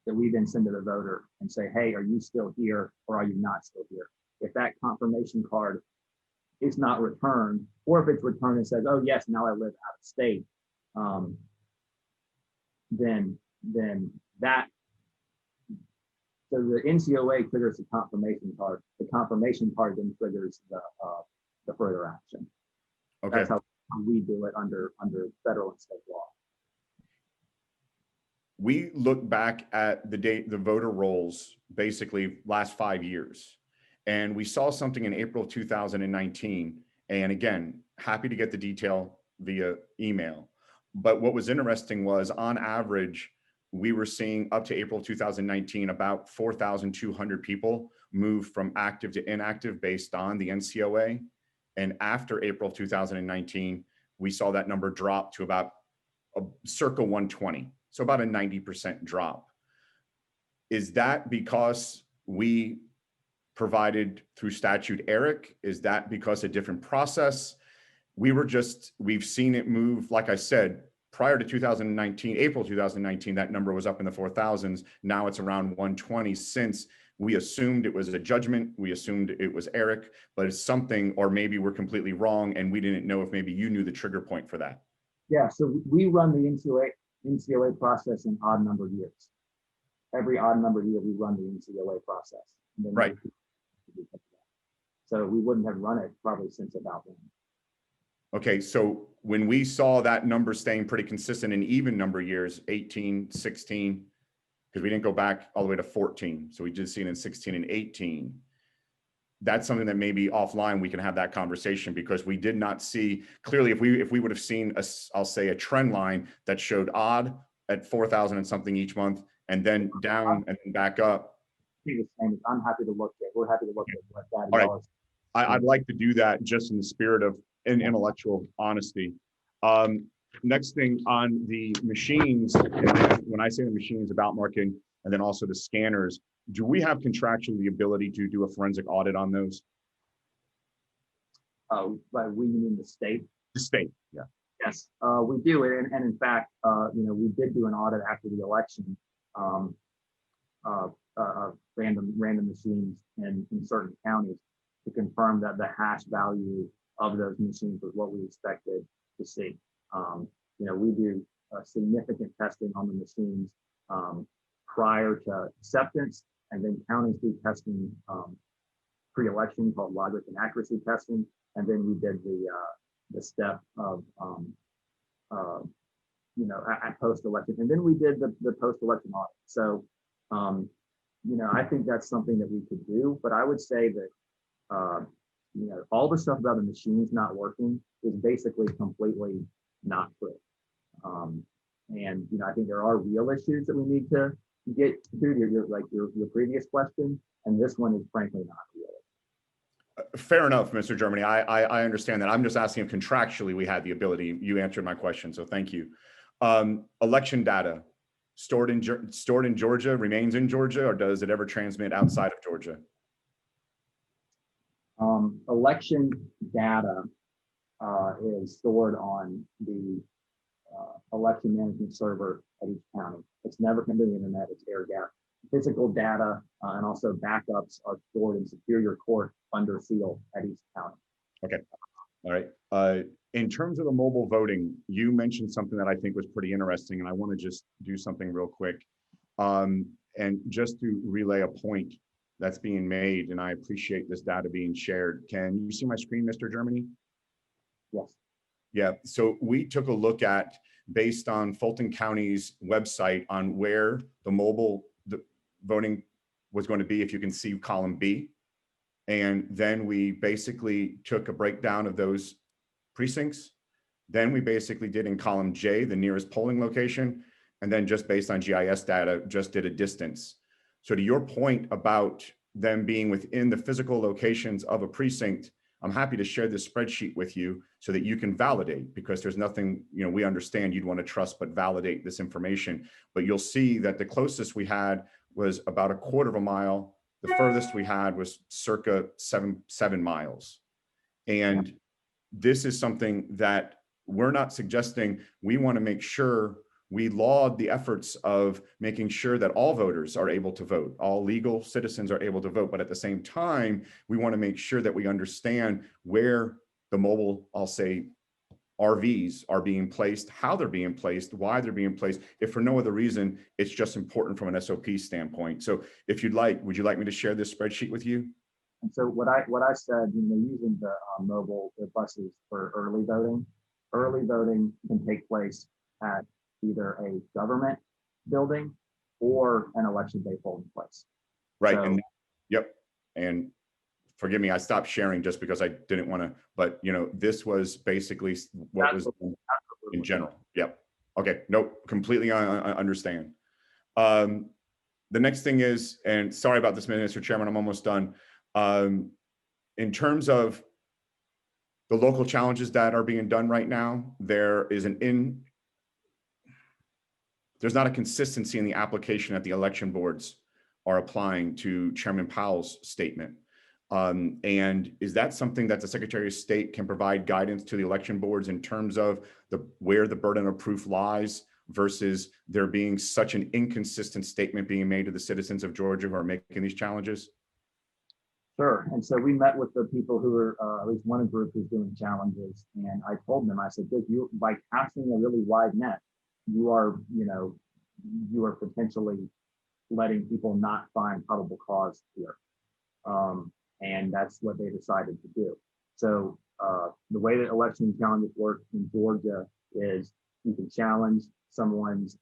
that we then send to the voter and say, hey, are you still here or are you not still here? If that confirmation card is not returned, or if it's returned and says, oh yes, now I live out of state, then that, so the NCOA triggers the confirmation card. The confirmation card then triggers the further action. Okay. That's how we do it under federal and state law. We look back at the voter rolls, basically last 5 years. And we saw something in April 2019. And again, happy to get the detail via email. But what was interesting was, on average, we were seeing up to April 2019, about 4,200 people move from active to inactive based on the NCOA. And after April of 2019, we saw that number drop to about circa 120. So about a 90% drop. Is that because we provided through statute ERIC? Is that because a different process? We've seen it move, like I said, prior to 2019, April 2019, that number was up in the 4,000s. Now it's around 120, since we assumed it was a judgment. We assumed it was ERIC, but it's something, or maybe we're completely wrong and we didn't know if maybe you knew the trigger point for that. Yeah, so we run the NCOA process in odd numbered years. Every odd numbered year, we run the NCOA process. Right. So we wouldn't have run it probably since about then. Okay, so when we saw that number staying pretty consistent in even number years, 18, 16, because we didn't go back all the way to 14. So we did see it in 16 and 18. That's something that maybe offline we can have that conversation, because we did not see clearly, if we would have seen I'll say a trend line that showed odd at 4,000 and something each month, and then down and then back up. I'm happy to look at. We're happy to look at what that All right. I'd like to do that just in the spirit of intellectual honesty. Next thing on the machines, and then when I say the machines, about marking, and then also the scanners, do we have contractually the ability to do a forensic audit on those? By we mean the state. The state, yeah. Yes, we do. And in fact, we did do an audit after the election, random machines in certain counties to confirm that the hash value of those machines was what we expected to see. We do significant testing on the machines prior to acceptance, and then counties do testing pre-election called logic and accuracy testing, and then we did the step of at post-election, and then we did the post-election audit. So I think that's something that we could do, but I would say that all the stuff about the machines not working is basically completely not true. And I think there are real issues that we need to get to your previous question, and this one is frankly not real. Fair enough, Mr. Germany. I understand that. I'm just asking if contractually we had the ability. You answered my question, so thank you. Election data stored in Georgia remains in Georgia, or does it ever transmit outside of Georgia? Election data is stored on the election management server at each county. It's never come to the internet, it's air gap. Physical data and also backups are stored in Superior Court under seal at each county. Okay, all right. In terms of the mobile voting, you mentioned something that I think was pretty interesting, and I want to just do something real quick. And just to relay a point that's being made, and I appreciate this data being shared. Can you see my screen, Mr. Germany? Yes. Yeah, so we took a look at, based on Fulton County's website, on where the voting was going to be, if you can see column B. And then we basically took a breakdown of those precincts. Then we basically did in column J, the nearest polling location. And then just based on GIS data, just did a distance. So to your point about them being within the physical locations of a precinct, I'm happy to share this spreadsheet with you so that you can validate, because there's nothing, we understand you'd want to trust, but validate this information. But you'll see that the closest we had was about a quarter of a mile. The furthest we had was circa seven miles. And this is something that we're not suggesting. We want to make sure we laud the efforts of making sure that all voters are able to vote, all legal citizens are able to vote. But at the same time, we want to make sure that we understand where the mobile, I'll say, RVs are being placed, how they're being placed, why they're being placed. If for no other reason, it's just important from an SOP standpoint. So if you'd like, would you like me to share this spreadsheet with you? And so what I said, using the mobile buses for early voting can take place at either a government building or an election day polling place. Right. So, and yep. And forgive me, I stopped sharing just because I didn't want to, but this was basically what was in general. Yep. Okay. Nope. Completely understand. The next thing is, and sorry about this, Mr. Chairman, I'm almost done. In terms of the local challenges that are being done right now, there's not a consistency in the application that the election boards are applying to Chairman Powell's statement. And is that something that the Secretary of State can provide guidance to the election boards in terms of where the burden of proof lies versus there being such an inconsistent statement being made to the citizens of Georgia who are making these challenges? Sure. And so we met with the people who are, at least one group who's doing challenges. And I told them, I said, look, by casting a really wide net, you are potentially letting people not find probable cause here. And that's what they decided to do. So the way that election challenges work in Georgia is you can challenge someone's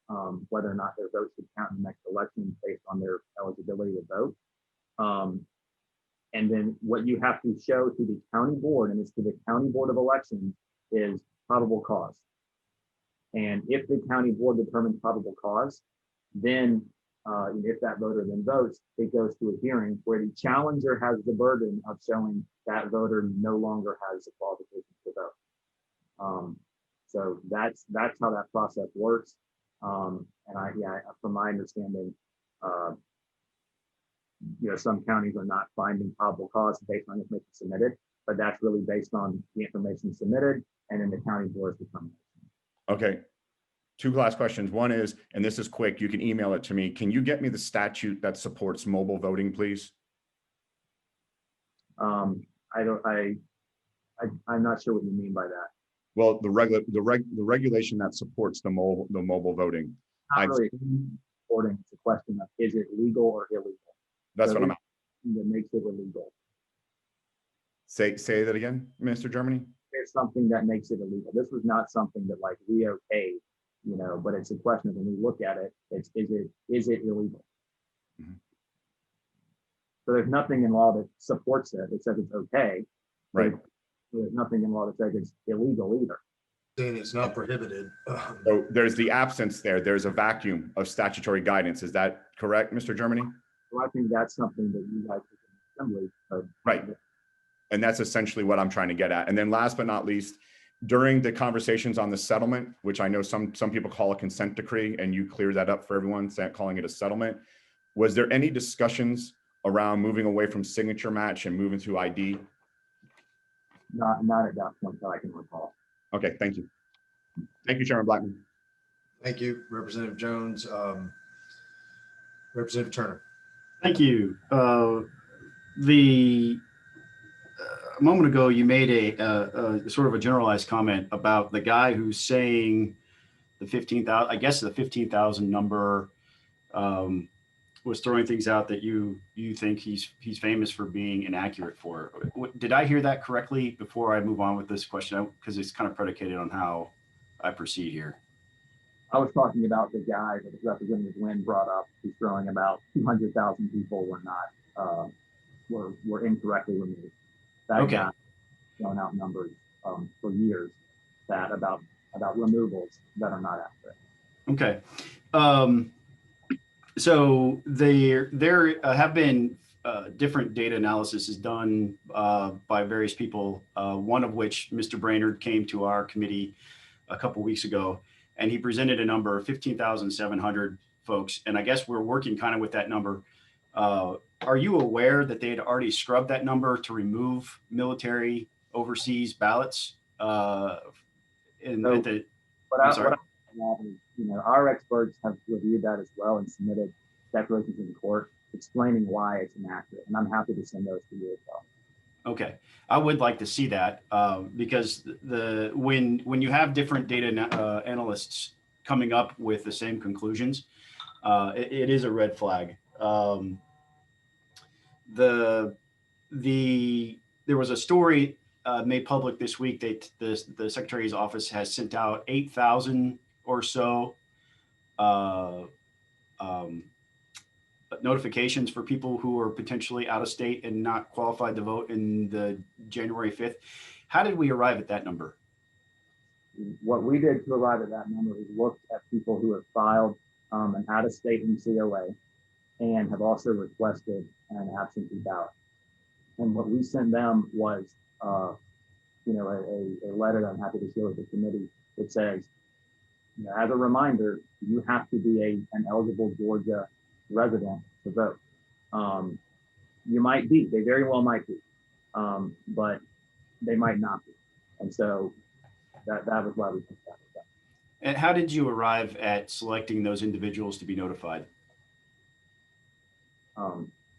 whether or not their votes should count in the next election based on their eligibility to vote. And then what you have to show to the county board, and it's to the county board of elections, is probable cause. And if the county board determines probable cause, then if that voter then votes, it goes to a hearing where the challenger has the burden of showing that voter no longer has the qualifications to vote. So that's how that process works. And from my understanding, some counties are not finding probable cause based on information submitted, but that's really based on the information submitted and then the county board's determination. Okay. Two last questions. One is, and this is quick, you can email it to me. Can you get me the statute that supports mobile voting, please? I'm not sure what you mean by that. Well, the regulation that supports the mobile voting. Not really supporting. It's a question of, is it legal or illegal? That's what I'm asking. That makes it illegal. Say that again, Mr. Germany. There's something that makes it illegal. This was not something that like we okay, but it's a question of when we look at it, is it illegal? Mm-hmm. So there's nothing in law that supports it. It says it's okay. Right. There's nothing in law that says it's illegal either. Saying it's not prohibited. So there's the absence there. There's a vacuum of statutory guidance. Is that correct, Mr. Germany? Well, I think that's something that you guys in the assembly. Right. And that's essentially what I'm trying to get at. And then last but not least, during the conversations on the settlement, which I know some people call a consent decree, and you cleared that up for everyone, calling it a settlement. Was there any discussions around moving away from signature match and moving to ID? Not at that point that I can recall. Okay, thank you. Thank you, Chairman Blackman. Thank you, Representative Jones. Representative Turner. Thank you. A moment ago, you made a sort of a generalized comment about the guy who's saying the 15,000, I guess the 15,000 number was throwing things out that you think he's famous for being inaccurate for. Did I hear that correctly before I move on with this question? Because it's kind of predicated on how I proceed here. I was talking about the guy that Representative Wynn brought up, who's throwing about 200,000 people were not, were incorrectly removed. That Okay. guy throwing out numbers for years that about removals that are not accurate. Okay. So there have been different data analysis is done by various people, one of which Mr. Brainerd came to our committee a couple weeks ago, and he presented a number of 15,700 folks. And I guess we're working kind of with that number. Are you aware that they had already scrubbed that number to remove military overseas ballots? I'm sorry. Our experts have reviewed that as well and submitted declarations in court explaining why it's inaccurate. And I'm happy to send those to you as well. Okay, I would like to see that because when you have different data analysts coming up with the same conclusions, it is a red flag. There was a story made public this week that the Secretary's office has sent out 8,000 or so notifications for people who are potentially out of state and not qualified to vote in the January 5th. How did we arrive at that number? What we did to arrive at that number is looked at people who have filed an out-of-state MCOA and have also requested an absentee ballot. And what we sent them was, a letter that I'm happy to share with the committee that says, as a reminder, you have to be an eligible Georgia resident to vote. You might be, they very well might be, but they might not be. And so that was why we picked that. And how did you arrive at selecting those individuals to be notified?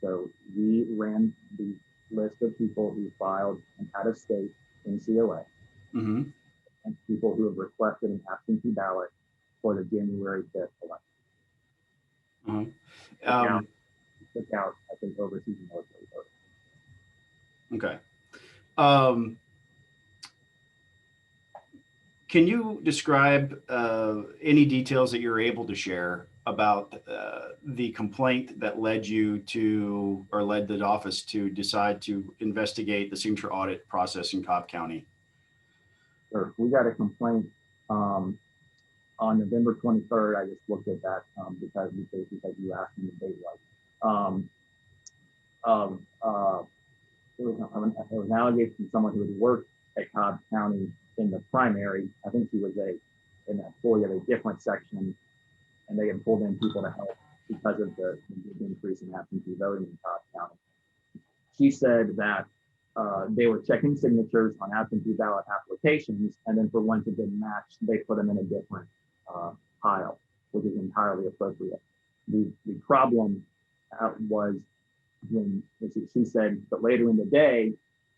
So we ran the list of people who filed an out-of-state MCOA Mm-hmm. and people who have requested an absentee ballot for the January 5th election. Uh-huh. Took out, I think, overseas military voters. Okay. Can you describe any details that you're able to share about the complaint that led you to, or led the office to decide to investigate the signature audit process in Cobb County? Sure. We got a complaint on November 23rd. I just looked at that because you asked me the date was. It was an allegation from someone who had worked at Cobb County in the primary, I think she was an employee of a different section, and they had pulled in people to help because of the increase in absentee voting in Cobb County. She said that they were checking signatures on absentee ballot applications, and then for ones that didn't match, they put them in a different pile, which is entirely appropriate. The problem was when she said, but later in the day,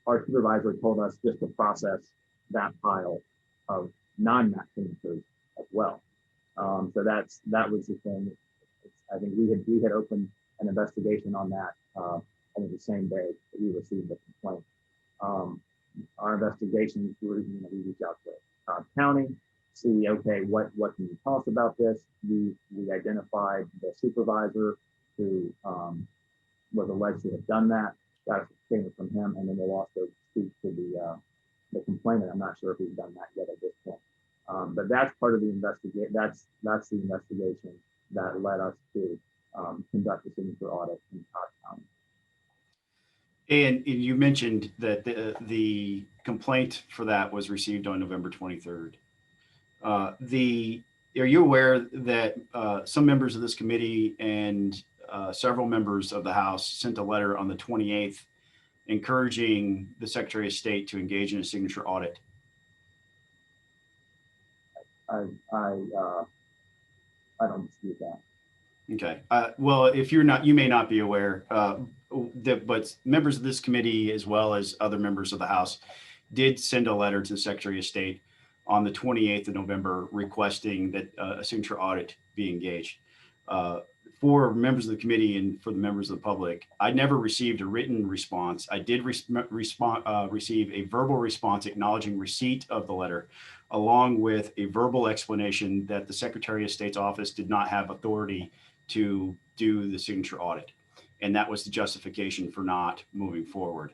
our supervisor told us just to process that pile of non-match signatures as well. So that was the thing. I think we had opened an investigation on that on the same day that we received the complaint. Our investigation, we reached out to Cobb County, see, okay, what can you tell us about this? We identified the supervisor who was alleged to have done that. Got a statement from him, and then we'll also speak to the complainant. I'm not sure if he's done that yet at this point. But that's part of the investigation. That's the investigation that led us to conduct the signature audit in Cobb County. And you mentioned that the complaint for that was received on November 23rd. Are you aware that some members of this committee and several members of the House sent a letter on the 28th encouraging the Secretary of State to engage in a signature audit? I don't dispute that. Okay. Well, if you're not, you may not be aware, but members of this committee, as well as other members of the House, did send a letter to the Secretary of State on the 28th of November requesting that a signature audit be engaged. For members of the committee and for the members of the public, I never received a written response. I did receive a verbal response acknowledging receipt of the letter, along with a verbal explanation that the Secretary of State's office did not have authority to do the signature audit. And that was the justification for not moving forward.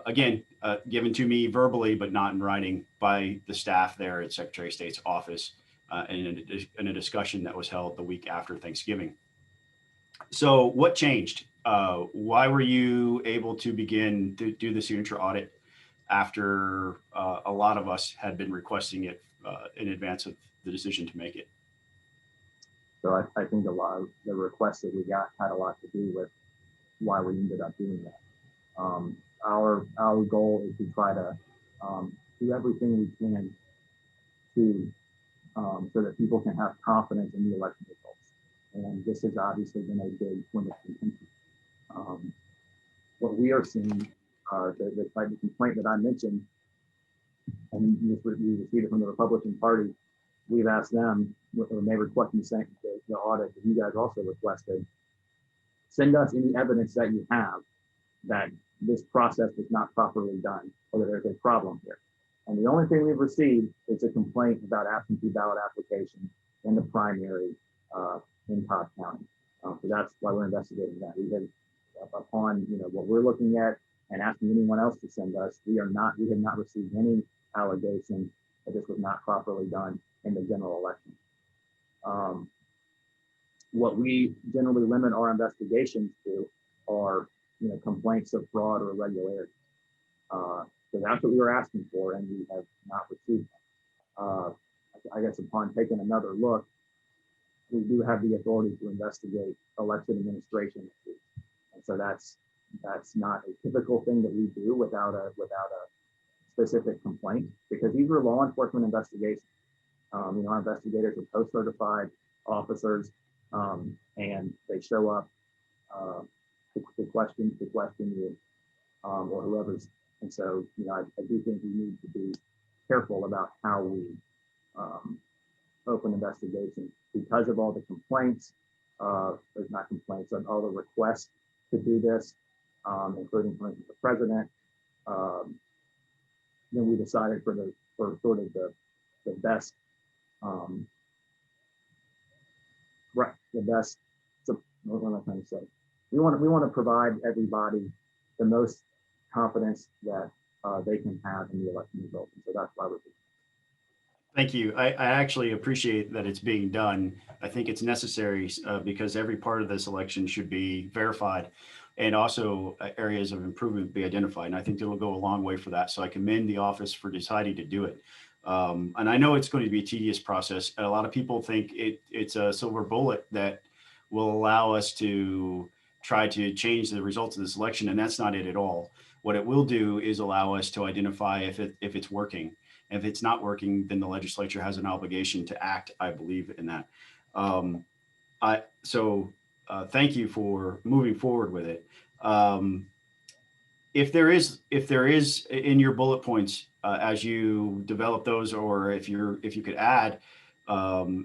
Again, given to me verbally, but not in writing by the staff there at Secretary of State's office in a discussion that was held the week after Thanksgiving. So what changed? Why were you able to begin to do the signature audit after a lot of us had been requesting it in advance of the decision to make it? So I think a lot of the requests that we got had a lot to do with why we ended up doing that. Our goal is to try to do everything we can to so that people can have confidence in the election results. And this has obviously been a big point of contention. What we are seeing, the type of complaint that I mentioned, and we received it from the Republican Party, we've asked them, when they requested the audit that you guys also requested, send us any evidence that you have that this process was not properly done or that there's a problem here. And the only thing we've received is a complaint about absentee ballot applications in the primary in Cobb County. So that's why we're investigating that. We have, upon what we're looking at and asking anyone else to send us, we have not received any allegations that this was not properly done in the general election. What we generally limit our investigations to are complaints of fraud or irregularity. So that's what we were asking for, and we have not received them. I guess upon taking another look, we do have the authority to investigate election administration issues. And so that's not a typical thing that we do without a specific complaint, because these are law enforcement investigations. Our investigators are post-certified officers, and they show up to question you or whoever's. And so, I do think we need to be careful about how we open investigations because of all the complaints. There's not complaints, but all the requests to do this, including, for instance, the president. Then we decided for sort of the best, the best. So what am I trying to say? We want to provide everybody the most confidence that they can have in the election results. And so that's why we're doing it. Thank you. I actually appreciate that it's being done. I think it's necessary because every part of this election should be verified. and also areas of improvement be identified. And I think it'll go a long way for that. So I commend the office for deciding to do it. And I know it's going to be a tedious process. And a lot of people think it's a silver bullet that will allow us to try to change the results of this election. And that's not it at all. What it will do is allow us to identify if it's working. And if it's not working, then the legislature has an obligation to act. I believe in that. Thank you for moving forward with it. If there is in your bullet points as you develop those, or if you could add,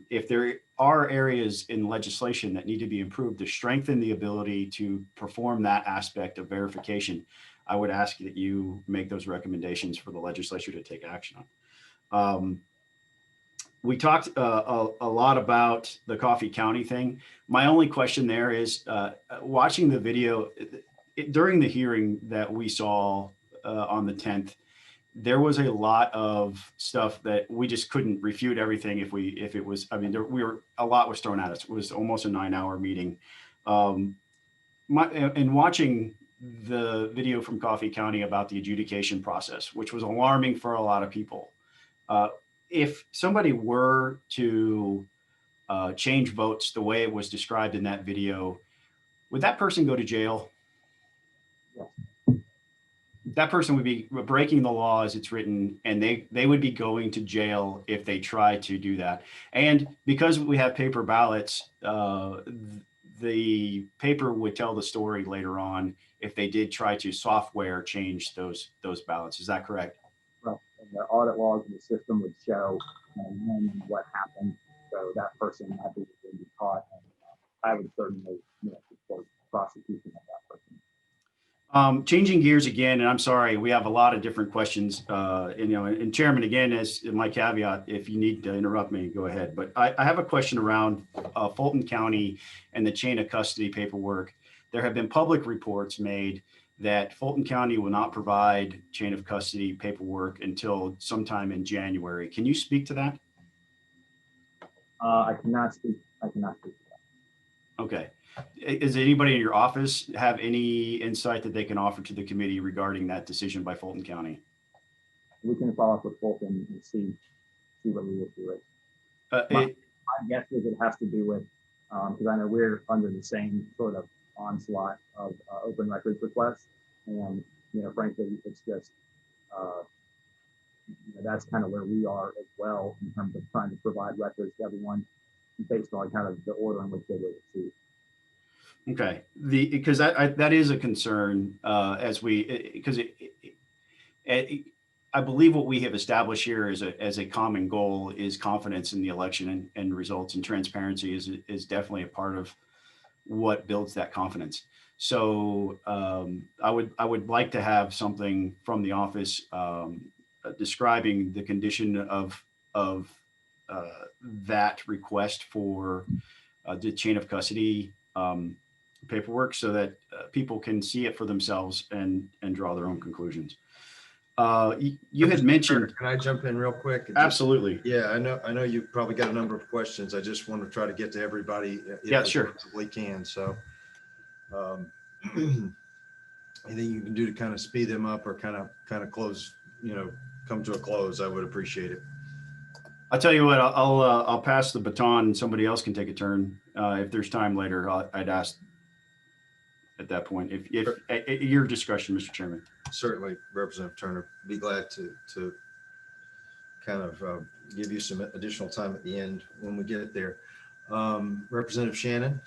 if there are areas in legislation that need to be improved to strengthen the ability to perform that aspect of verification, I would ask that you make those recommendations for the legislature to take action on. We talked a lot about the Coffee County thing. My only question there is, watching the video during the hearing that we saw on the 10th, there was a lot of stuff that we just couldn't refute everything if it was, I mean, a lot was thrown at us. It was almost a 9-hour meeting. And watching the video from Coffee County about the adjudication process, which was alarming for a lot of people. If somebody were to change votes the way it was described in that video, would that person go to jail? That person would be breaking the law as it's written, and they would be going to jail if they tried to do that. And because we have paper ballots, the paper would tell the story later on if they did try to software change those ballots. Is that correct? Right. And the audit logs in the system would show when and what happened. So that person, I think, would be caught. And I would certainly, support prosecution of that person. Changing gears again, and I'm sorry, we have a lot of different questions. And Chairman, again, as my caveat, if you need to interrupt me, go ahead. But I have a question around Fulton County and the chain of custody paperwork. There have been public reports made that Fulton County will not provide chain of custody paperwork until sometime in January. Can you speak to that? I cannot speak to that. Okay. Does anybody in your office have any insight that they can offer to the committee regarding that decision by Fulton County? We can follow up with Fulton and see what the issue is. My guess is it has to do with, because I know we're under the same sort of onslaught of open records requests. And, frankly, it's just, that's kind of where we are as well in terms of trying to provide records to everyone based on kind of the order in which they were received. Okay, because that is a concern because I believe what we have established here as a common goal is confidence in the election and results, and transparency is definitely a part of what builds that confidence. So I would like to have something from the office describing the condition of that request for the chain of custody paperwork, so that people can see it for themselves and draw their own conclusions. You had mentioned. Can I jump in real quick? Absolutely. Yeah, I know you've probably got a number of questions. I just want to try to get to everybody. Yeah, sure. We can. So anything you can do to kind of speed them up or kind of close, come to a close, I would appreciate it. I'll tell you what, I'll pass the baton and somebody else can take a turn. If there's time later, I'd ask at that point, if at your discretion, Mr. Chairman. Certainly, Representative Turner, be glad to kind of give you some additional time at the end when we get there. Representative Shannon.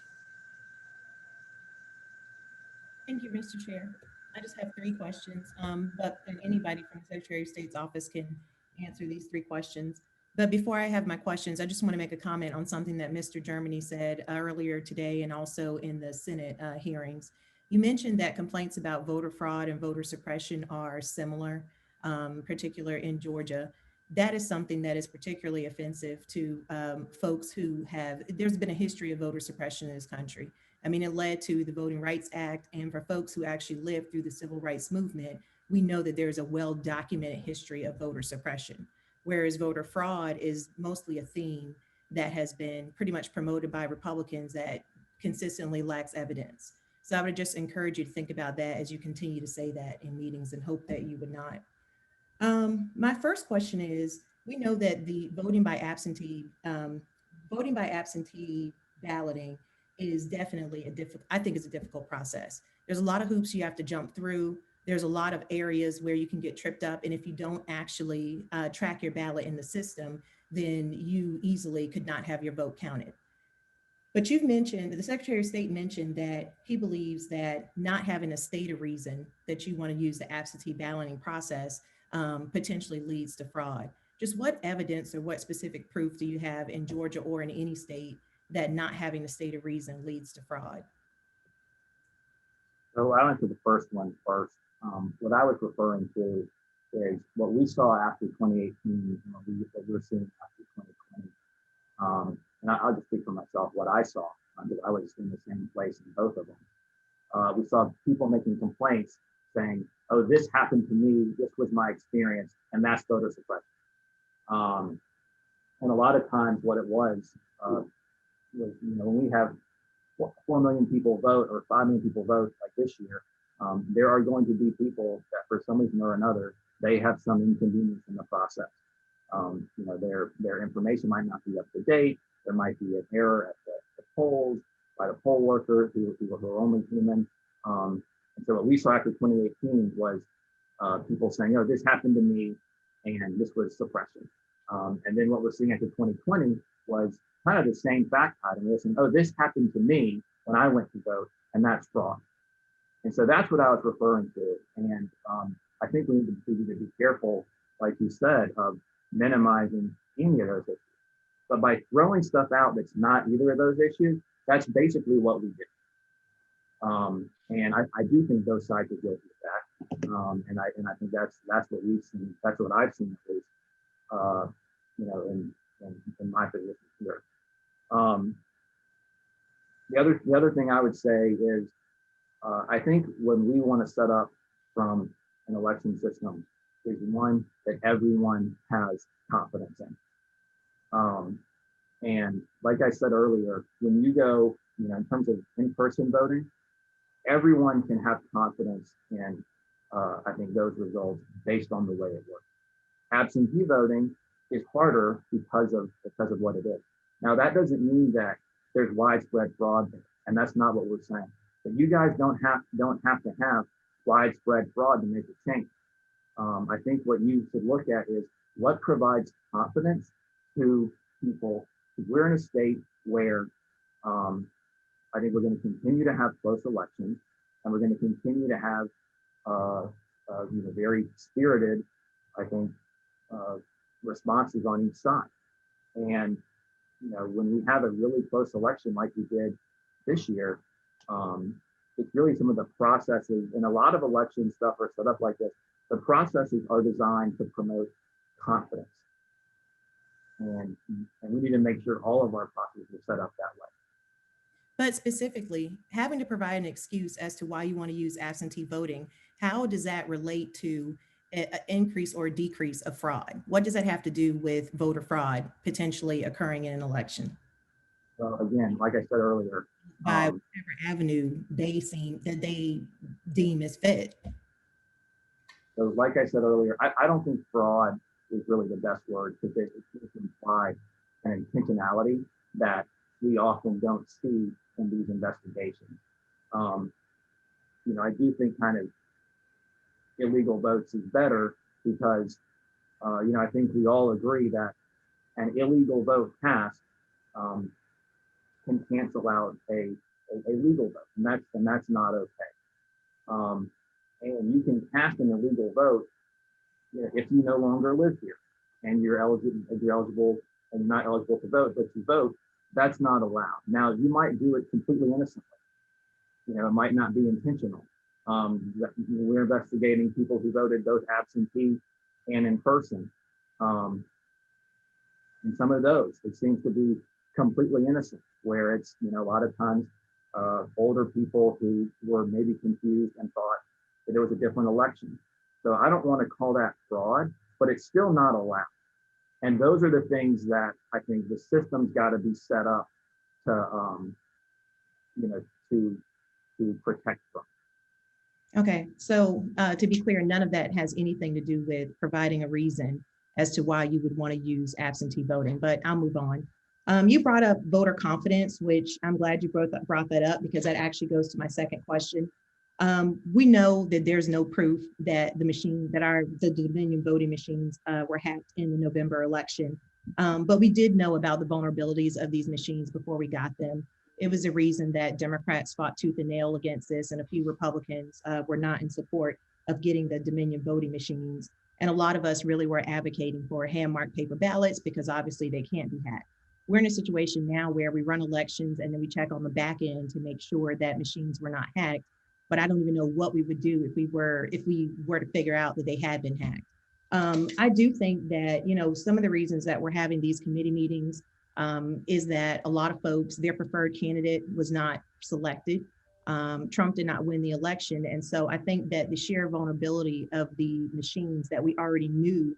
Thank you, Mr. Chair. I just have 3 questions, but anybody from the Secretary of State's office can answer these 3 questions. But before I have my questions, I just want to make a comment on something that Mr. Germany said earlier today and also in the Senate hearings. You mentioned that complaints about voter fraud and voter suppression are similar, particular in Georgia. That is something that is particularly offensive to folks who there's been a history of voter suppression in this country. I mean, it led to the Voting Rights Act, and for folks who actually lived through the civil rights movement, we know that there's a well-documented history of voter suppression. Whereas voter fraud is mostly a theme that has been pretty much promoted by Republicans that consistently lacks evidence. So I would just encourage you to think about that as you continue to say that in meetings, and hope that you would not. My first question is, we know that the voting by absentee balloting is definitely I think it's a difficult process. There's a lot of hoops you have to jump through. There's a lot of areas where you can get tripped up. And if you don't actually track your ballot in the system, then you easily could not have your vote counted. But you've mentioned, the Secretary of State mentioned that he believes that not having a stated reason that you want to use the absentee balloting process potentially leads to fraud. Just what evidence or what specific proof do you have in Georgia or in any state that not having a stated reason leads to fraud? So I'll answer the first one first. What I was referring to is what we saw after 2018 and what we're seeing after 2020. And I'll just speak for myself, what I saw, because I was in the same place in both of them. We saw people making complaints saying, oh, this happened to me, this was my experience, and that's voter suppression. And a lot of times what it was, when we have 4 million people vote or 5 million people vote like this year, there are going to be people that for some reason or another, they have some inconvenience in the process. Their information might not be up to date. There might be an error at the polls by the poll worker who are only human. And so what we saw after 2018 was people saying, oh, this happened to me, and this was suppression. And then what we're seeing after 2020 was kind of the same fact pattern. We're saying, oh, this happened to me when I went to vote, and that's fraud. And so that's what I was referring to. And I think we need to be careful, like you said, of minimizing any of those issues. But by throwing stuff out that's not either of those issues, that's basically what we do. And I do think those sides are guilty of that. And I think that's what we've seen. That's what I've seen at least, in my position here. The other thing I would say is, I think when we want to set up from an election system is one that everyone has confidence in. And like I said earlier, when you go, in terms of in-person voting, everyone can have confidence in, I think, those results based on the way it works. Absentee voting is harder because of what it is. Now, that doesn't mean that there's widespread fraud there, and that's not what we're saying. But you guys don't have to have widespread fraud to make a change. I think what you should look at is what provides confidence to people. We're in a state where I think we're going to continue to have close elections, and we're going to continue to have very spirited, I think, responses on each side. And when we have a really close election like we did this year, it's really some of the processes, and a lot of election stuff are set up like this. The processes are designed to promote confidence. And we need to make sure all of our processes are set up that way. But specifically, having to provide an excuse as to why you want to use absentee voting, how does that relate to an increase or decrease of fraud? What does that have to do with voter fraud potentially occurring in an election? Well, again, like I said earlier, by whatever avenue they deem as fit. So like I said earlier, I don't think fraud is really the best word, because it implies an intentionality that we often don't see in these investigations. I do think kind of illegal votes is better because, I think we all agree that an illegal vote cast can cancel out a legal vote, and that's not okay. And you can cast an illegal vote if you no longer live here and you're eligible and you're not eligible to vote, but you vote. That's not allowed. Now, you might do it completely innocently. It might not be intentional. We're investigating people who voted both absentee and in person. And some of those, it seems to be completely innocent, where it's, a lot of times older people who were maybe confused and thought that there was a different election. So I don't want to call that fraud, but it's still not allowed. And those are the things that I think the system's got to be set up to, to to protect from. Okay, so to be clear, none of that has anything to do with providing a reason as to why you would want to use absentee voting, but I'll move on. You brought up voter confidence, which I'm glad you brought that up because that actually goes to my second question. We know that there's no proof that the Dominion voting machines were hacked in the November election, but we did know about the vulnerabilities of these machines before we got them. It was a reason that Democrats fought tooth and nail against this, and a few Republicans were not in support of getting the Dominion voting machines. And a lot of us really were advocating for hand-marked paper ballots because obviously they can't be hacked. We're in a situation now where we run elections and then we check on the back end to make sure that machines were not hacked. But I don't even know what we would do if we were to figure out that they had been hacked. I do think that, some of the reasons that we're having these committee meetings is that a lot of folks, their preferred candidate was not selected. Trump did not win the election. And so I think that the sheer vulnerability of the machines that we already knew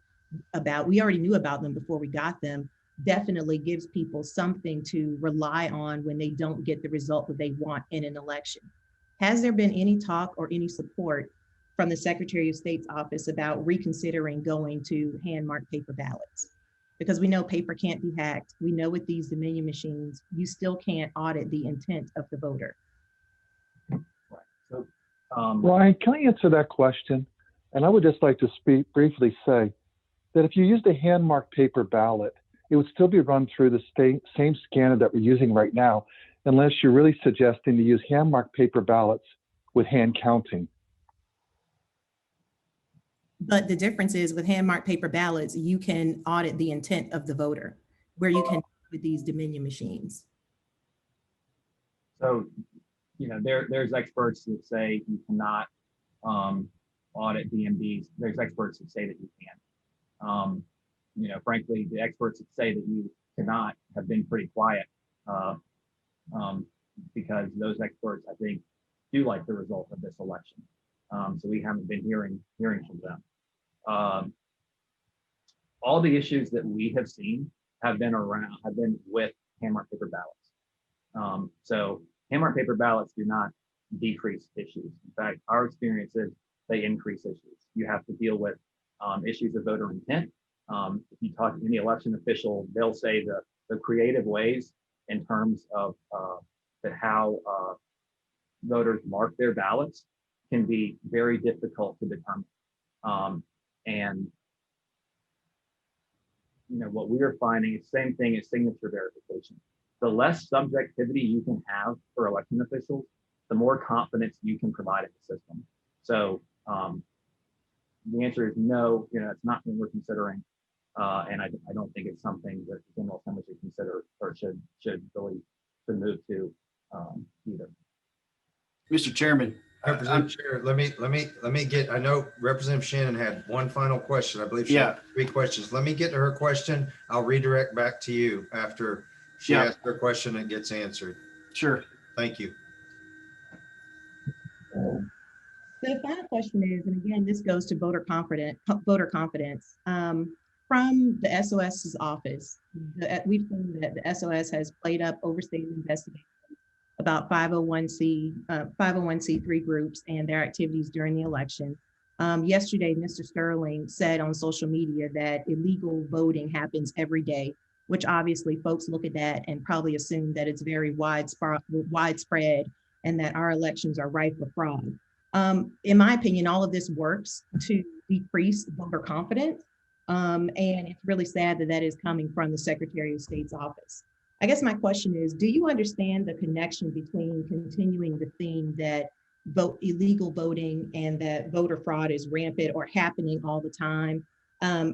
about them before we got them, definitely gives people something to rely on when they don't get the result that they want in an election. Has there been any talk or any support from the Secretary of State's office about reconsidering going to hand-marked paper ballots? Because we know paper can't be hacked. We know with these Dominion machines, you still can't audit the intent of the voter. So, Ryan, can I answer that question? And I would just like to briefly say that if you used a hand-marked paper ballot, it would still be run through the same scanner that we're using right now, unless you're really suggesting to use hand-marked paper ballots with hand counting. But the difference is with hand-marked paper ballots, you can audit the intent of the voter, where you can with these Dominion machines. So, there's experts that say you cannot audit DMVs. There's experts that say that you can. Frankly, the experts that say that you cannot have been pretty quiet because those experts, I think, do like the result of this election. So we haven't been hearing from them. All the issues that we have seen have been with hand-marked paper ballots. So hand-marked paper ballots do not decrease issues. In fact, our experience is they increase issues. You have to deal with issues of voter intent. If you talk to any election official, they'll say the creative ways in terms of how voters mark their ballots can be very difficult to determine. And what we are finding is the same thing as signature verification. The less subjectivity you can have for election officials, the more confidence you can provide in the system. So the answer is no, it's not something we're considering. And I don't think it's something that the General Assembly should consider or should move to either. Mr. Chairman. Representative Chair, let me get, I know Representative Shannon had one final question. I believe she had 3 questions. Let me get to her question. I'll redirect back to you after she asks her question and gets answered. Sure. Thank you. The final question is, and again, this goes to voter confidence. From the SOS's office, we've seen that the SOS has played up overstated investigations about 501c3 groups and their activities during the election. Yesterday, Mr. Sterling said on social media that illegal voting happens every day, which obviously folks look at that and probably assume that it's very widespread and that our elections are rife for fraud. In my opinion, all of this works to decrease voter confidence. And it's really sad that that is coming from the Secretary of State's office. I guess my question is, do you understand the connection between continuing the theme that illegal voting and that voter fraud is rampant or happening all the time?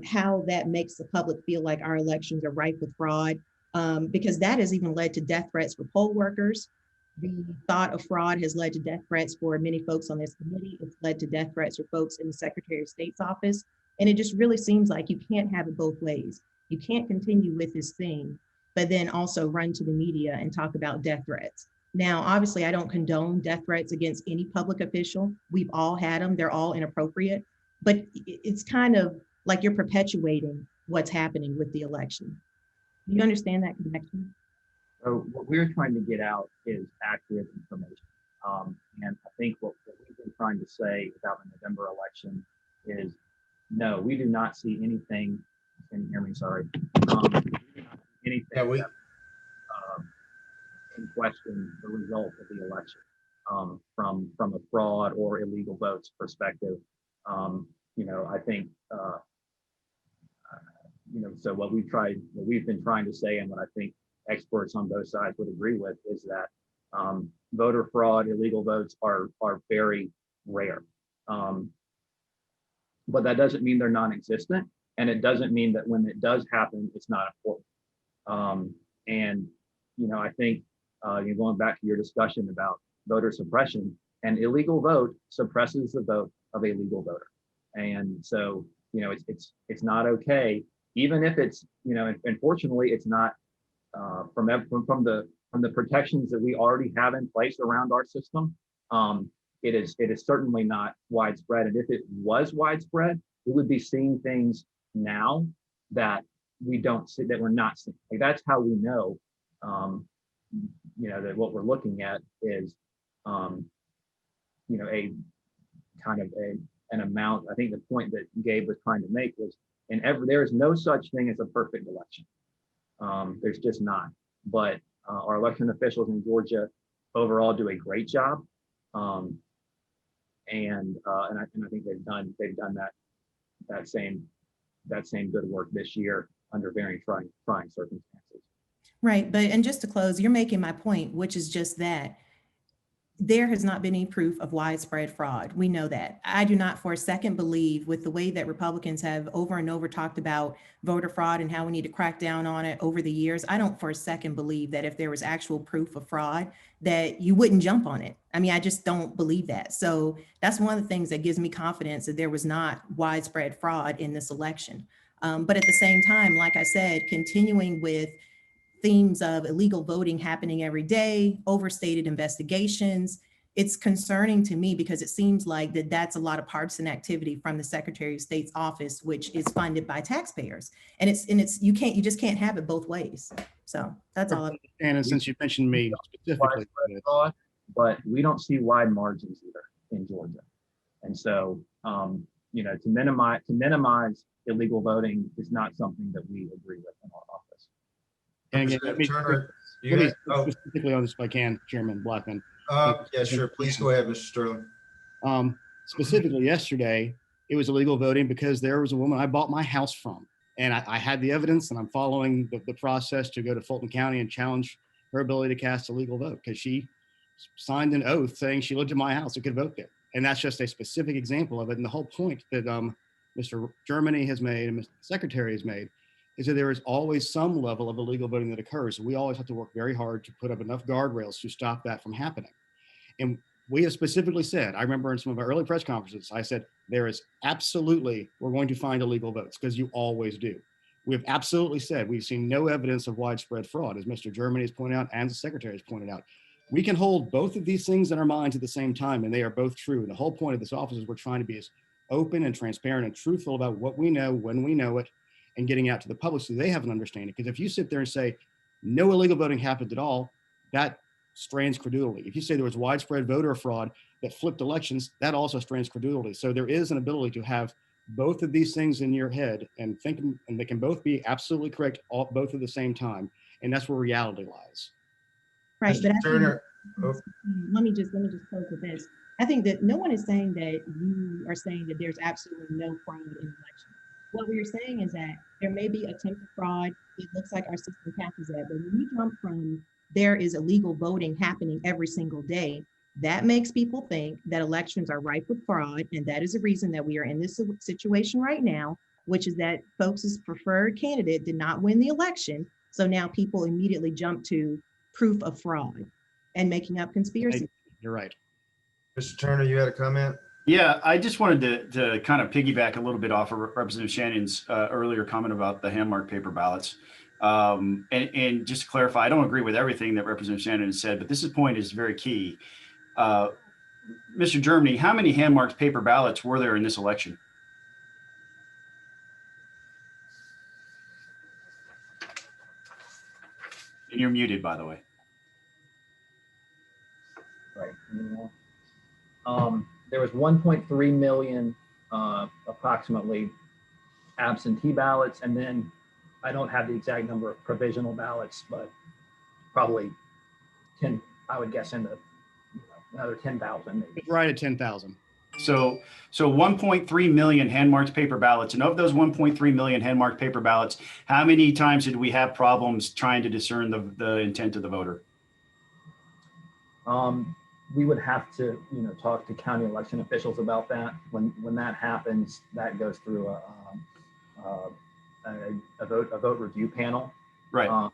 How that makes the public feel like our elections are rife with fraud? Because that has even led to death threats for poll workers. The thought of fraud has led to death threats for many folks on this committee. It's led to death threats for folks in the Secretary of State's office. And it just really seems like you can't have it both ways. You can't continue with this thing, but then also run to the media and talk about death threats. Now, obviously, I don't condone death threats against any public official. We've all had them. They're all inappropriate. But it's kind of like you're perpetuating what's happening with the election. Do you understand that connection? So what we're trying to get out is accurate information. trying to say about the November election is, no, we do not see anything. Can you hear me? Sorry. Anything Yeah, that, in question the result of the election from a fraud or illegal votes perspective. I think, so what we've been trying to say, and what I think experts on both sides would agree with, is that voter fraud, illegal votes are very rare. But that doesn't mean they're non-existent. And it doesn't mean that when it does happen, it's not important. I think you're going back to your discussion about voter suppression, an illegal vote suppresses the vote of a legal voter. And so, it's not okay, even if it's, unfortunately, it's not from the protections that we already have in place around our system. It is certainly not widespread. And if it was widespread, we would be seeing things now that we don't see, that we're not seeing. Like, that's how we know, that what we're looking at is, a kind of an amount. I think the point that Gabe was trying to make was, there is no such thing as a perfect election. There's just not. But our election officials in Georgia overall do a great job, and I think they've done that same good work this year under very trying circumstances. Right, and just to close, you're making my point, which is just that there has not been any proof of widespread fraud. We know that. I do not for a second believe, with the way that Republicans have over and over talked about voter fraud and how we need to crack down on it over the years, I don't for a second believe that if there was actual proof of fraud, that you wouldn't jump on it. I mean, I just don't believe that. So that's one of the things that gives me confidence that there was not widespread fraud in this election. But at the same time, like I said, continuing with themes of illegal voting happening every day, overstated investigations, it's concerning to me because it seems like that's a lot of partisan activity from the Secretary of State's office, which is funded by taxpayers. And you just can't have it both ways. So that's all. And since you mentioned me specifically, fraud, but we don't see wide margins either in Georgia. And so, to minimize illegal voting is not something that we agree with in our office. and again, Mr. let me Turner, specifically on this if I can, Chairman Blackman. Yeah, sure. Please go ahead, Mr. Sterling. Specifically yesterday, it was illegal voting because there was a woman I bought my house from, and I had the evidence, and I'm following the process to go to Fulton County and challenge her ability to cast a legal vote because she signed an oath saying she lived in my house and could vote there. And that's just a specific example of it. And the whole point that Mr. Germany has made and Mr. Secretary has made is that there is always some level of illegal voting that occurs. We always have to work very hard to put up enough guardrails to stop that from happening. And we have specifically said, I remember in some of our early press conferences, I said, there is absolutely, we're going to find illegal votes because you always do. We have absolutely said, we've seen no evidence of widespread fraud, as Mr. Germany has pointed out and the Secretary has pointed out. We can hold both of these things in our minds at the same time, and they are both true. And the whole point of this office is we're trying to be as open and transparent and truthful about what we know, when we know it, and getting out to the public so they have an understanding. Because if you sit there and say no illegal voting happened at all, that strains credulity. If you say there was widespread voter fraud that flipped elections, that also strains credulity. So there is an ability to have both of these things in your head and think, and they can both be absolutely correct, both at the same time. And that's where reality lies. Right, Mr. Turner. Let me just close with this. I think that no one is saying that you are saying that there's absolutely no fraud in elections. What we are saying is that there may be attempted fraud. It looks like our system captures that, but when you jump from there is illegal voting happening every single day, that makes people think that elections are rife with fraud, and that is the reason that we are in this situation right now, which is that folks' preferred candidate did not win the election. So now people immediately jump to proof of fraud and making up conspiracy. You're right. Mr. Turner, you had a comment? Yeah, I just wanted to kind of piggyback a little bit off of Representative Shannon's earlier comment about the hand-marked paper ballots. And just to clarify, I don't agree with everything that Representative Shannon has said, but this point is very key. Mr. Germany, how many hand-marked paper ballots were there in this election? And you're muted, by the way. Right. there was 1.3 million approximately absentee ballots, and then I don't have the exact number of provisional ballots, but probably 10, I would guess in the another 10,000 maybe. It's right at 10,000. So 1.3 million hand-marked paper ballots, and of those 1.3 million hand-marked paper ballots, how many times did we have problems trying to discern the intent of the voter? We would have to, talk to county election officials about that. When that happens, that goes through a vote review panel. Right.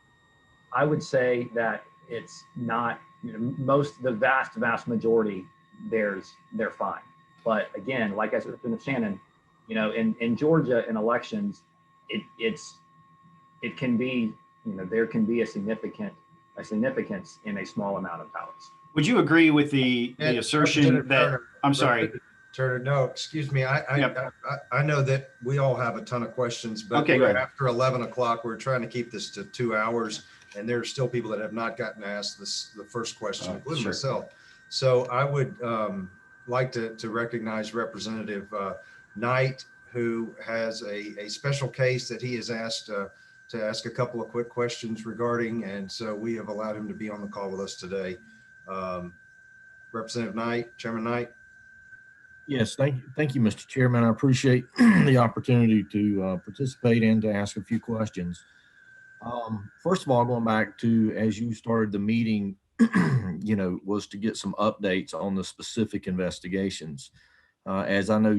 I would say that it's not, the vast majority, they're fine. But again, like I said to Ms. Shannon, in Georgia in elections, it can be, there can be a significance in a small amount of ballots. Would you agree with the assertion that, I'm sorry. Turner, no, excuse me. I know that we all have a ton of questions, but okay, after 11 o'clock, we're trying to keep this to 2 hours, and there are still people that have not gotten asked the first question, including myself. So I would like to recognize Representative Knight, who has a special case that he has asked to ask a couple of quick questions regarding, and so we have allowed him to be on the call with us today. Representative Knight, Chairman Knight. Yes, thank you, Mr. Chairman. I appreciate the opportunity to participate and to ask a few questions. First of all, going back to, as you started the meeting, was to get some updates on the specific investigations. As I know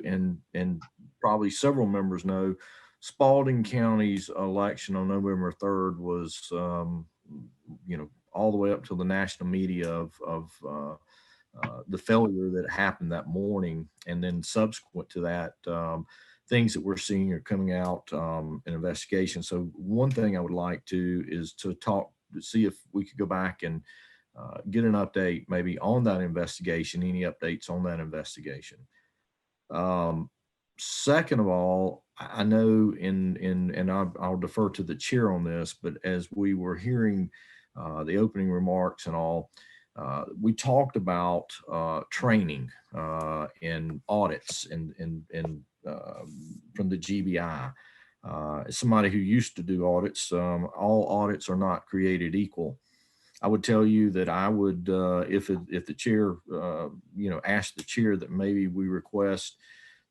and probably several members know, Spalding County's election on November 3rd was, all the way up to the national media of the failure that happened that morning. And then subsequent to that, things that we're seeing are coming out in investigation. So one thing I would like is to see if we could go back and get an update maybe on that investigation, any updates on that investigation. Second of all, I know and I'll defer to the chair on this, but as we were hearing the opening remarks and all, we talked about training and audits and from the GBI. As somebody who used to do audits, all audits are not created equal. I would tell you that I would, if the chair, asked the chair that maybe we request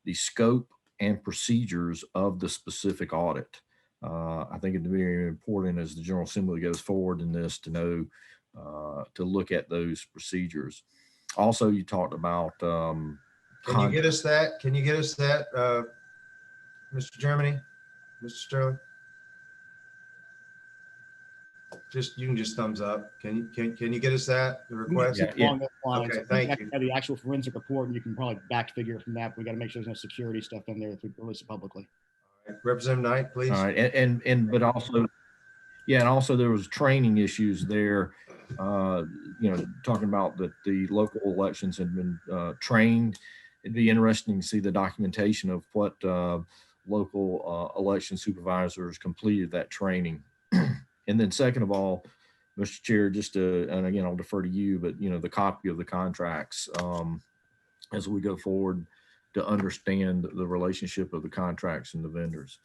the scope and procedures of the specific audit. I think it's very important as the General Assembly goes forward in this to know, to look at those procedures. Also, you talked about. Can you get us that? Can you get us that, Mr. Germany, Mr. Sterling? You can just thumbs up. Can you get us that, the request? Yeah. Okay, thank you. Have the actual forensic report, and you can probably back figure it from that. We got to make sure there's no security stuff in there if we release it publicly. All right. Representative Knight, please. All right, but also, and also there was training issues there. Talking about that the local elections had been trained. It'd be interesting to see the documentation of what local election supervisors completed that training. And then second of all, Mr. Chair, and again, I'll defer to you, but the copy of the contracts as we go forward to understand the relationship of the contracts and the vendors.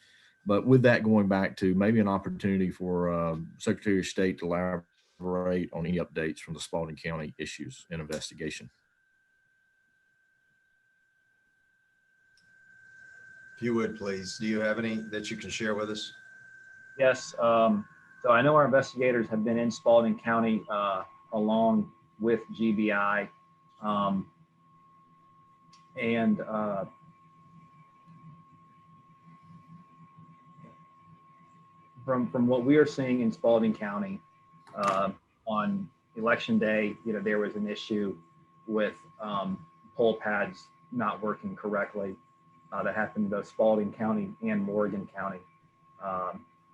But with that, going back to maybe an opportunity for Secretary of State to elaborate on any updates from the Spalding County issues and investigation. If you would, please. Do you have any that you can share with us? Yes. So I know our investigators have been in Spalding County along with GBI. From what we are seeing in Spalding County on election day, there was an issue with poll pads not working correctly that happened in both Spalding County and Morgan County.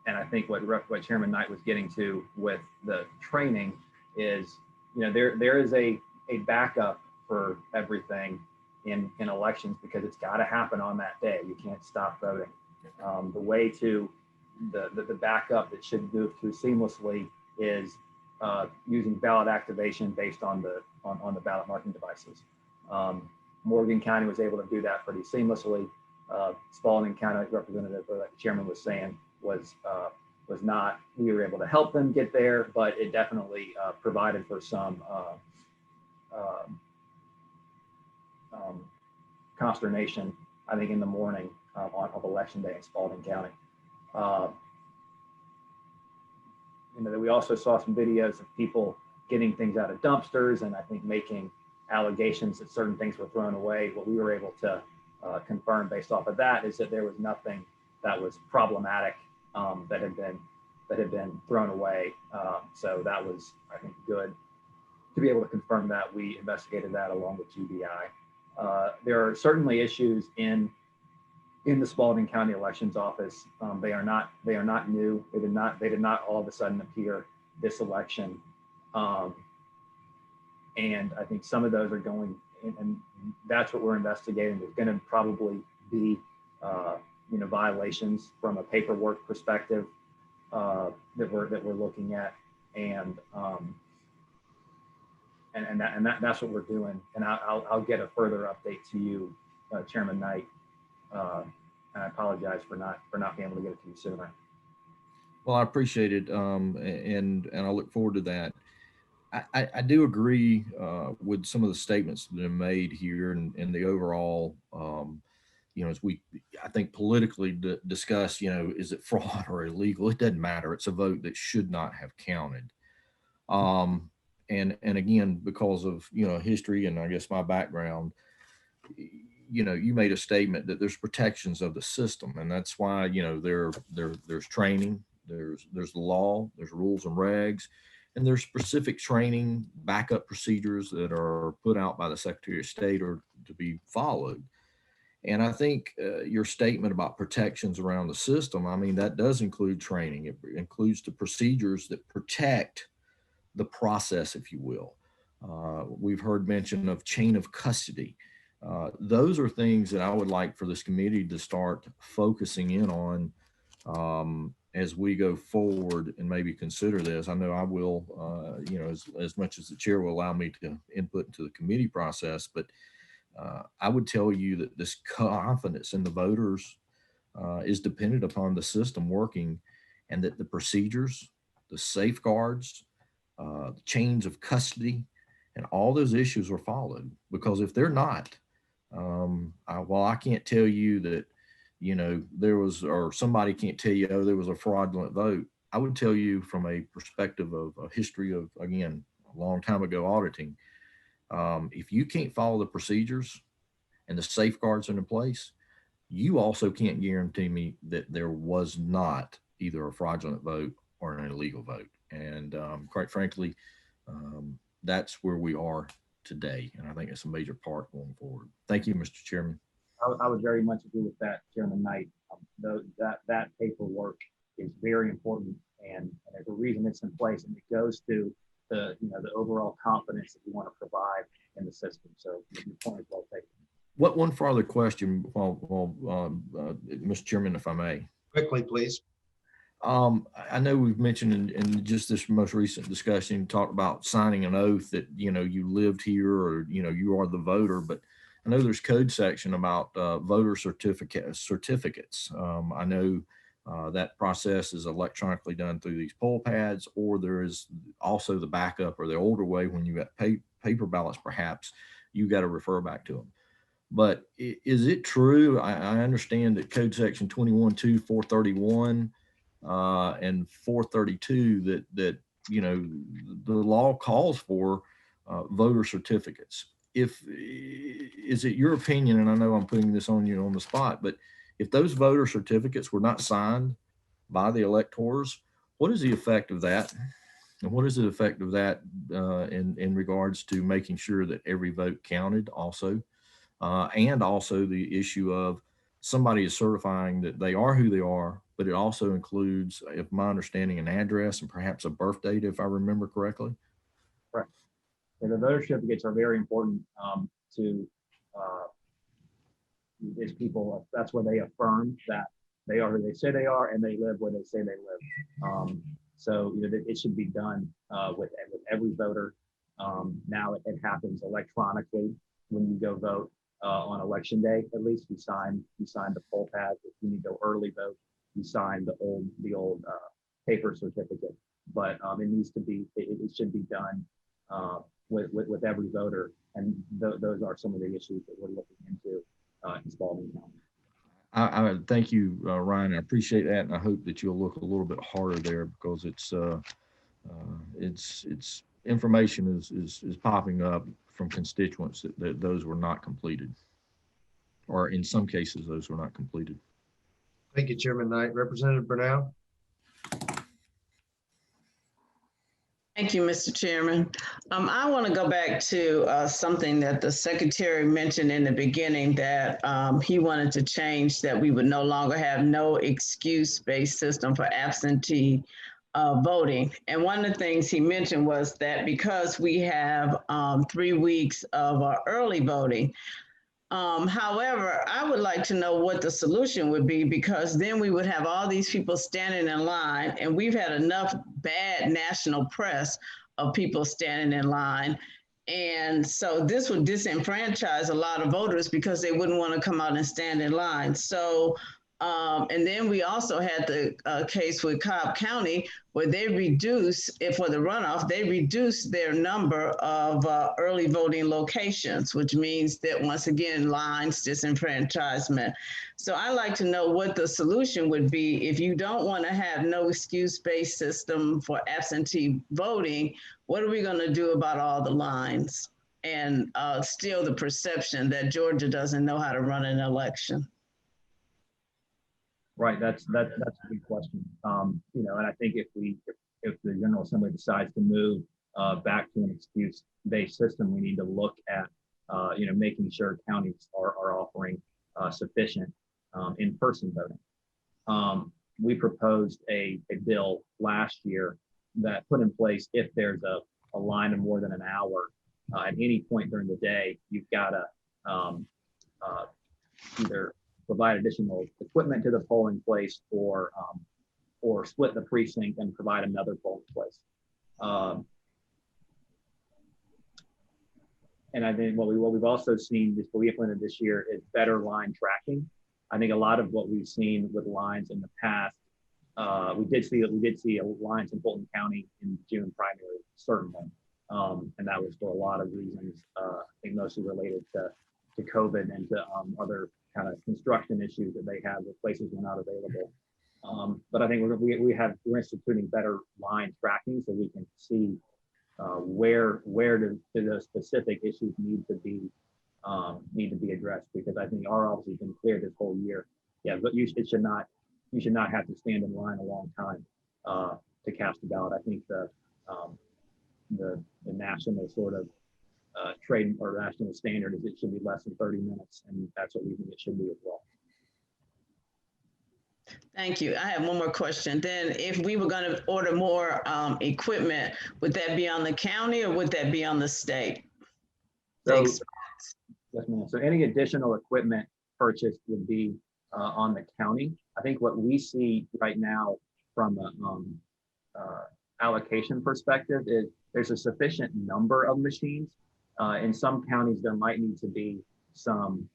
And I think what Chairman Knight was getting to with the training is, there is a backup for everything in elections because it's got to happen on that day. You can't stop voting. The way to the backup that should move through seamlessly is using ballot activation based on the ballot marking devices. Morgan County was able to do that pretty seamlessly. Spalding County Representative, like the chairman was saying, was not. We were able to help them get there, but it definitely provided for some consternation, I think, in the morning of election day in Spalding County. We also saw some videos of people getting things out of dumpsters, and I think making allegations that certain things were thrown away. What we were able to confirm based off of that is that there was nothing that was problematic that had been thrown away. So that was, I think, good to be able to confirm that. We investigated that along with GBI. There are certainly issues in the Spalding County Elections Office. They are not new. They did not all of a sudden appear this election. And I think some of those are going, and that's what we're investigating. There's going to probably be violations from a paperwork perspective that we're looking at, and that's what we're doing. And I'll get a further update to you, Chairman Knight. And I apologize for not being able to get it to you sooner. Well, I appreciate it, and I look forward to that. I do agree with some of the statements that are made here, and the overall, as I think politically discuss, is it fraud or illegal? It doesn't matter. It's a vote that should not have counted. And again, because of history and I guess my background, you made a statement that there's protections of the system, and that's why there's training, there's the law, there's rules and regs, and there's specific training backup procedures that are put out by the Secretary of State or to be followed. And I think your statement about protections around the system, I mean, that does include training. It includes the procedures that protect the process, if you will. We've heard mention of chain of custody. Those are things that I would like for this committee to start focusing in on as we go forward and maybe consider this. I know I will, as much as the chair will allow me to input into the committee process, but I would tell you that this confidence in the voters is dependent upon the system working, and that the procedures, the safeguards, the chains of custody, and all those issues are followed. Because if they're not, well, I can't tell you that, there was, or somebody can't tell you, oh, there was a fraudulent vote. I would tell you from a perspective of a history of, again, a long time ago auditing, if you can't follow the procedures and the safeguards in place, you also can't guarantee me that there was not either a fraudulent vote or an illegal vote. And quite frankly, that's where we are today. And I think it's a major part going forward. Thank you, Mr. Chairman. I would very much agree with that, Chairman Knight. That paperwork is very important, and there's a reason it's in place, and it goes to the overall confidence that you want to provide in the system. So your point is well taken. What one further question, Mr. Chairman, if I may? Quickly, please. I know we've mentioned in just this most recent discussion, talked about signing an oath that, you lived here, or, you are the voter, but I know there's code section about voter certificates. I know that process is electronically done through these poll pads, or there is also the backup or the older way when you got paper ballots, perhaps you got to refer back to them. But is it true? I understand that code section 21.2, 431 and 432 that the law calls for voter certificates. Is it your opinion, and I know I'm putting this on you on the spot, but if those voter certificates were not signed by the electors, what is the effect of that? And what is the effect of that in regards to making sure that every vote counted also? And also the issue of somebody is certifying that they are who they are, but it also includes, if my understanding, an address and perhaps a birth date, if I remember correctly. Correct. And the voter certificates are very important to these people. That's where they affirm that they are who they say they are, and they live where they say they live. So it should be done with every voter. Now it happens electronically. when you go vote on election day. At least you sign the poll pad. If you need to go early vote, you sign the old paper certificate. But it needs to be, it should be done with every voter, and those are some of the issues that we're looking into in Spalding County. I thank you, Ryan. I appreciate that, and I hope that you'll look a little bit harder there, because it's information is popping up from constituents that those were not completed, or in some cases those were not completed. Thank you, Chairman Knight. Representative Burnell. Thank you, Mr. Chairman. I want to go back to something that the Secretary mentioned in the beginning, that he wanted to change, that we would no longer have no excuse-based system for absentee voting. And one of the things he mentioned was that because we have 3 weeks of early voting, however, I would like to know what the solution would be, because then we would have all these people standing in line, and we've had enough bad national press of people standing in line. And so this would disenfranchise a lot of voters because they wouldn't want to come out and stand in line. So, and then we also had the case with Cobb County, where they reduced, for the runoff, they reduced their number of early voting locations, which means that once again, lines, disenfranchisement. So I'd like to know what the solution would be if you don't want to have no excuse-based system for absentee voting. What are we going to do about all the lines and still the perception that Georgia doesn't know how to run an election? Right, that's a good question. You know, and I think if the General Assembly decides to move back to an excuse-based system, we need to look at you know, making sure counties are offering sufficient in-person voting. We proposed a bill last year that put in place, if there's a line of more than an hour at any point during the day, you've got to either provide additional equipment to the polling place, or split the precinct and provide another polling place. And I think what we've also seen, what we implemented this year, is better line tracking. I think a lot of what we've seen with lines in the past, we did see lines in Fulton County in June primary, certainly, and that was for a lot of reasons. I think mostly related to COVID and to other kind of construction issues that they have, where places were not available. But I think we're instituting better line tracking, so we can see where do those specific issues need to be addressed. Because I think our office has been clear this whole year. Yeah, but you should not have to stand in line a long time to cast a ballot. I think the national sort of trade or national standard is it should be less than 30 minutes, and that's what we think it should be as well. Thank you. I have one more question. Then if we were going to order more equipment, would that be on the county or would that be on the state? So, yes, ma'am. So any additional equipment purchased would be on the county. I think what we see right now from a allocation perspective is there's a sufficient number of machines. In some counties, there might need to be some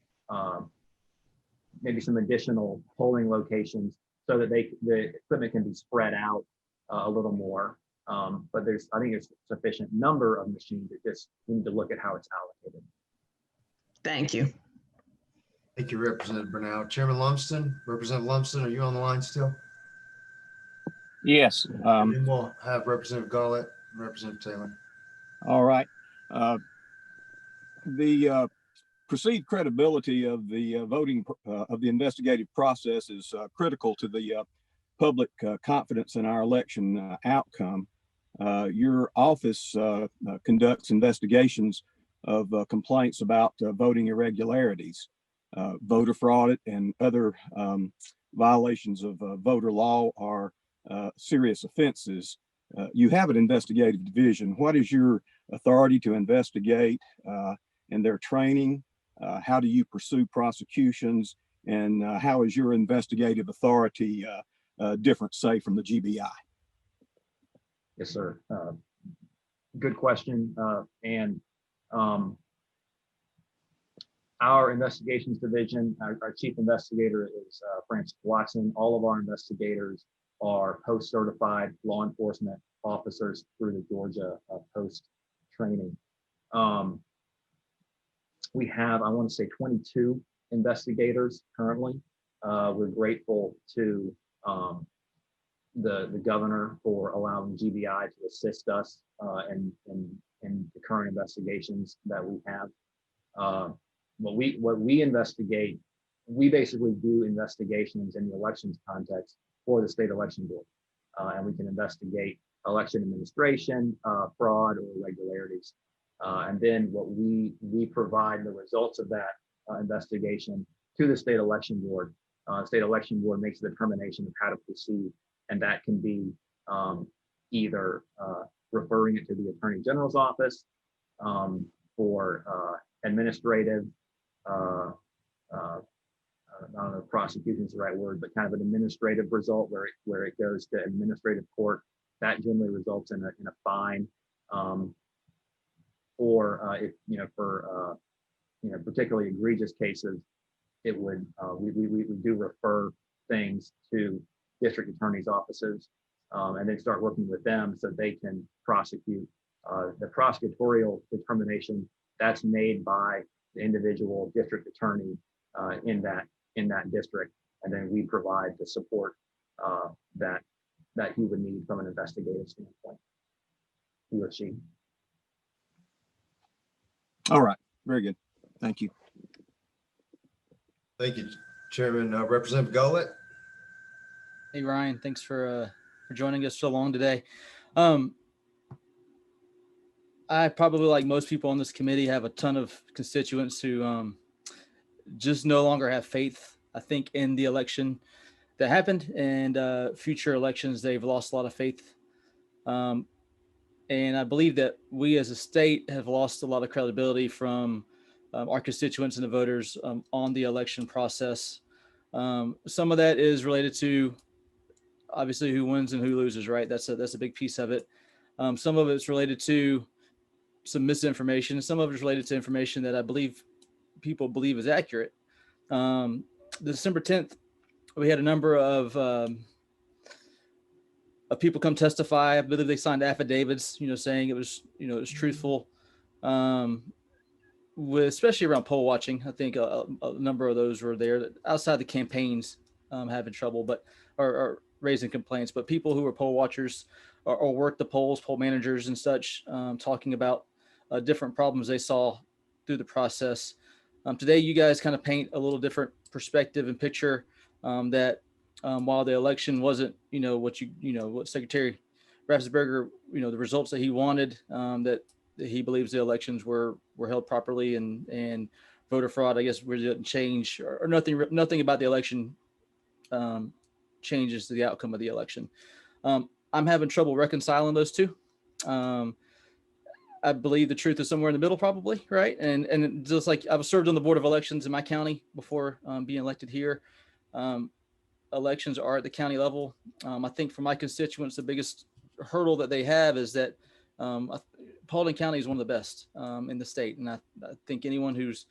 maybe some additional polling locations so that the equipment can be spread out a little more. But I think there's sufficient number of machines. We need to look at how it's allocated. Thank you. Thank you, Representative Burnell. Chairman Lumsden, Representative Lumsden, are you on the line still? Yes. And then we'll have Representative Gaulet and Representative Taylor. All right. The perceived credibility of the voting of the investigative process is critical to the public confidence in our election outcome. Your office conducts investigations of complaints about voting irregularities, voter fraud, and other violations of voter law are serious offenses. You have an investigative division. What is your authority to investigate and their training? How do you pursue prosecutions? And how is your investigative authority different, say, from the GBI? Yes, sir. Good question. And Our investigations division, our chief investigator is Francis Watson. All of our investigators are post-certified law enforcement officers through the Georgia post training. We have, I want to say, 22 investigators currently. We're grateful to the governor for allowing GBI to assist us in the current investigations that we have. What we investigate, we basically do investigations in the elections context for the state election board, and we can investigate election administration, fraud, or irregularities. And then what we provide the results of that investigation to the state election board. State election board makes a determination of how to proceed, and that can be either referring it to the attorney general's office for administrative, I don't know if prosecution is the right word, but kind of an administrative result where it goes to administrative court. That generally results in a fine, or if for particularly egregious cases, it would we do refer things to district attorney's offices, and then start working with them so they can prosecute. The prosecutorial determination that's made by the individual district attorney in that district, and then we provide the support that he would need from an investigative standpoint, he or she. All right, very good. Thank you. Thank you, Chairman. Representative Gullett. Hey, Ryan, thanks for joining us so long today. I probably, like most people on this committee, have a ton of constituents who just no longer have faith, I think, in the election that happened, and future elections. They've lost a lot of faith. And I believe that we as a state have lost a lot of credibility from our constituents and the voters on the election process. Some of that is related to obviously who wins and who loses, right? That's a big piece of it. Some of it's related to some misinformation. Some of it is related to information that I believe people believe is accurate. December 10th, we had a number of people come testify. I believe they signed affidavits, saying it was truthful. Especially around poll watching, I think a number of those were there that outside the campaigns having trouble, but or raising complaints. But people who were poll watchers or worked the polls, poll managers and such, talking about different problems they saw through the process. Today, you guys kind of paint a little different perspective and picture that while the election wasn't, what Secretary Raffensperger, the results that he wanted, that he believes the elections were held properly and voter fraud, I guess, really didn't change or nothing about the election changes the outcome of the election. I'm having trouble reconciling those two. I believe the truth is somewhere in the middle, probably, right? And just like I've served on the Board of Elections in my county before being elected here. Elections are at the county level. I think for my constituents, the biggest hurdle that they have is that Paulding County is one of the best in the state. And I think anyone who's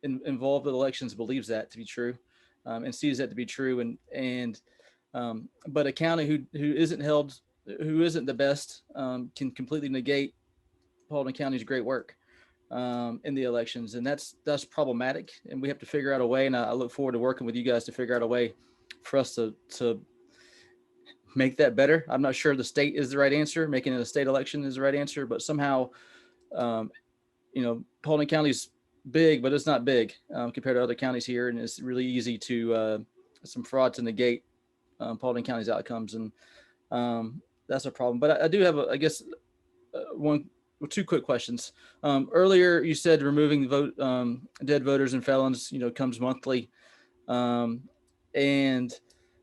involved with elections believes that to be true and sees that to be true. But a county who isn't the best can completely negate Paulding County's great work in the elections. And that's problematic. And we have to figure out a way. And I look forward to working with you guys to figure out a way for us to make that better. I'm not sure the state is the right answer. Making it a state election is the right answer, but somehow, Paulding County's big, but it's not big compared to other counties here. And it's really easy to some fraud to negate Paulding County's outcomes. And that's a problem. But I do have, two quick questions. Earlier, you said removing dead voters and felons, comes monthly. And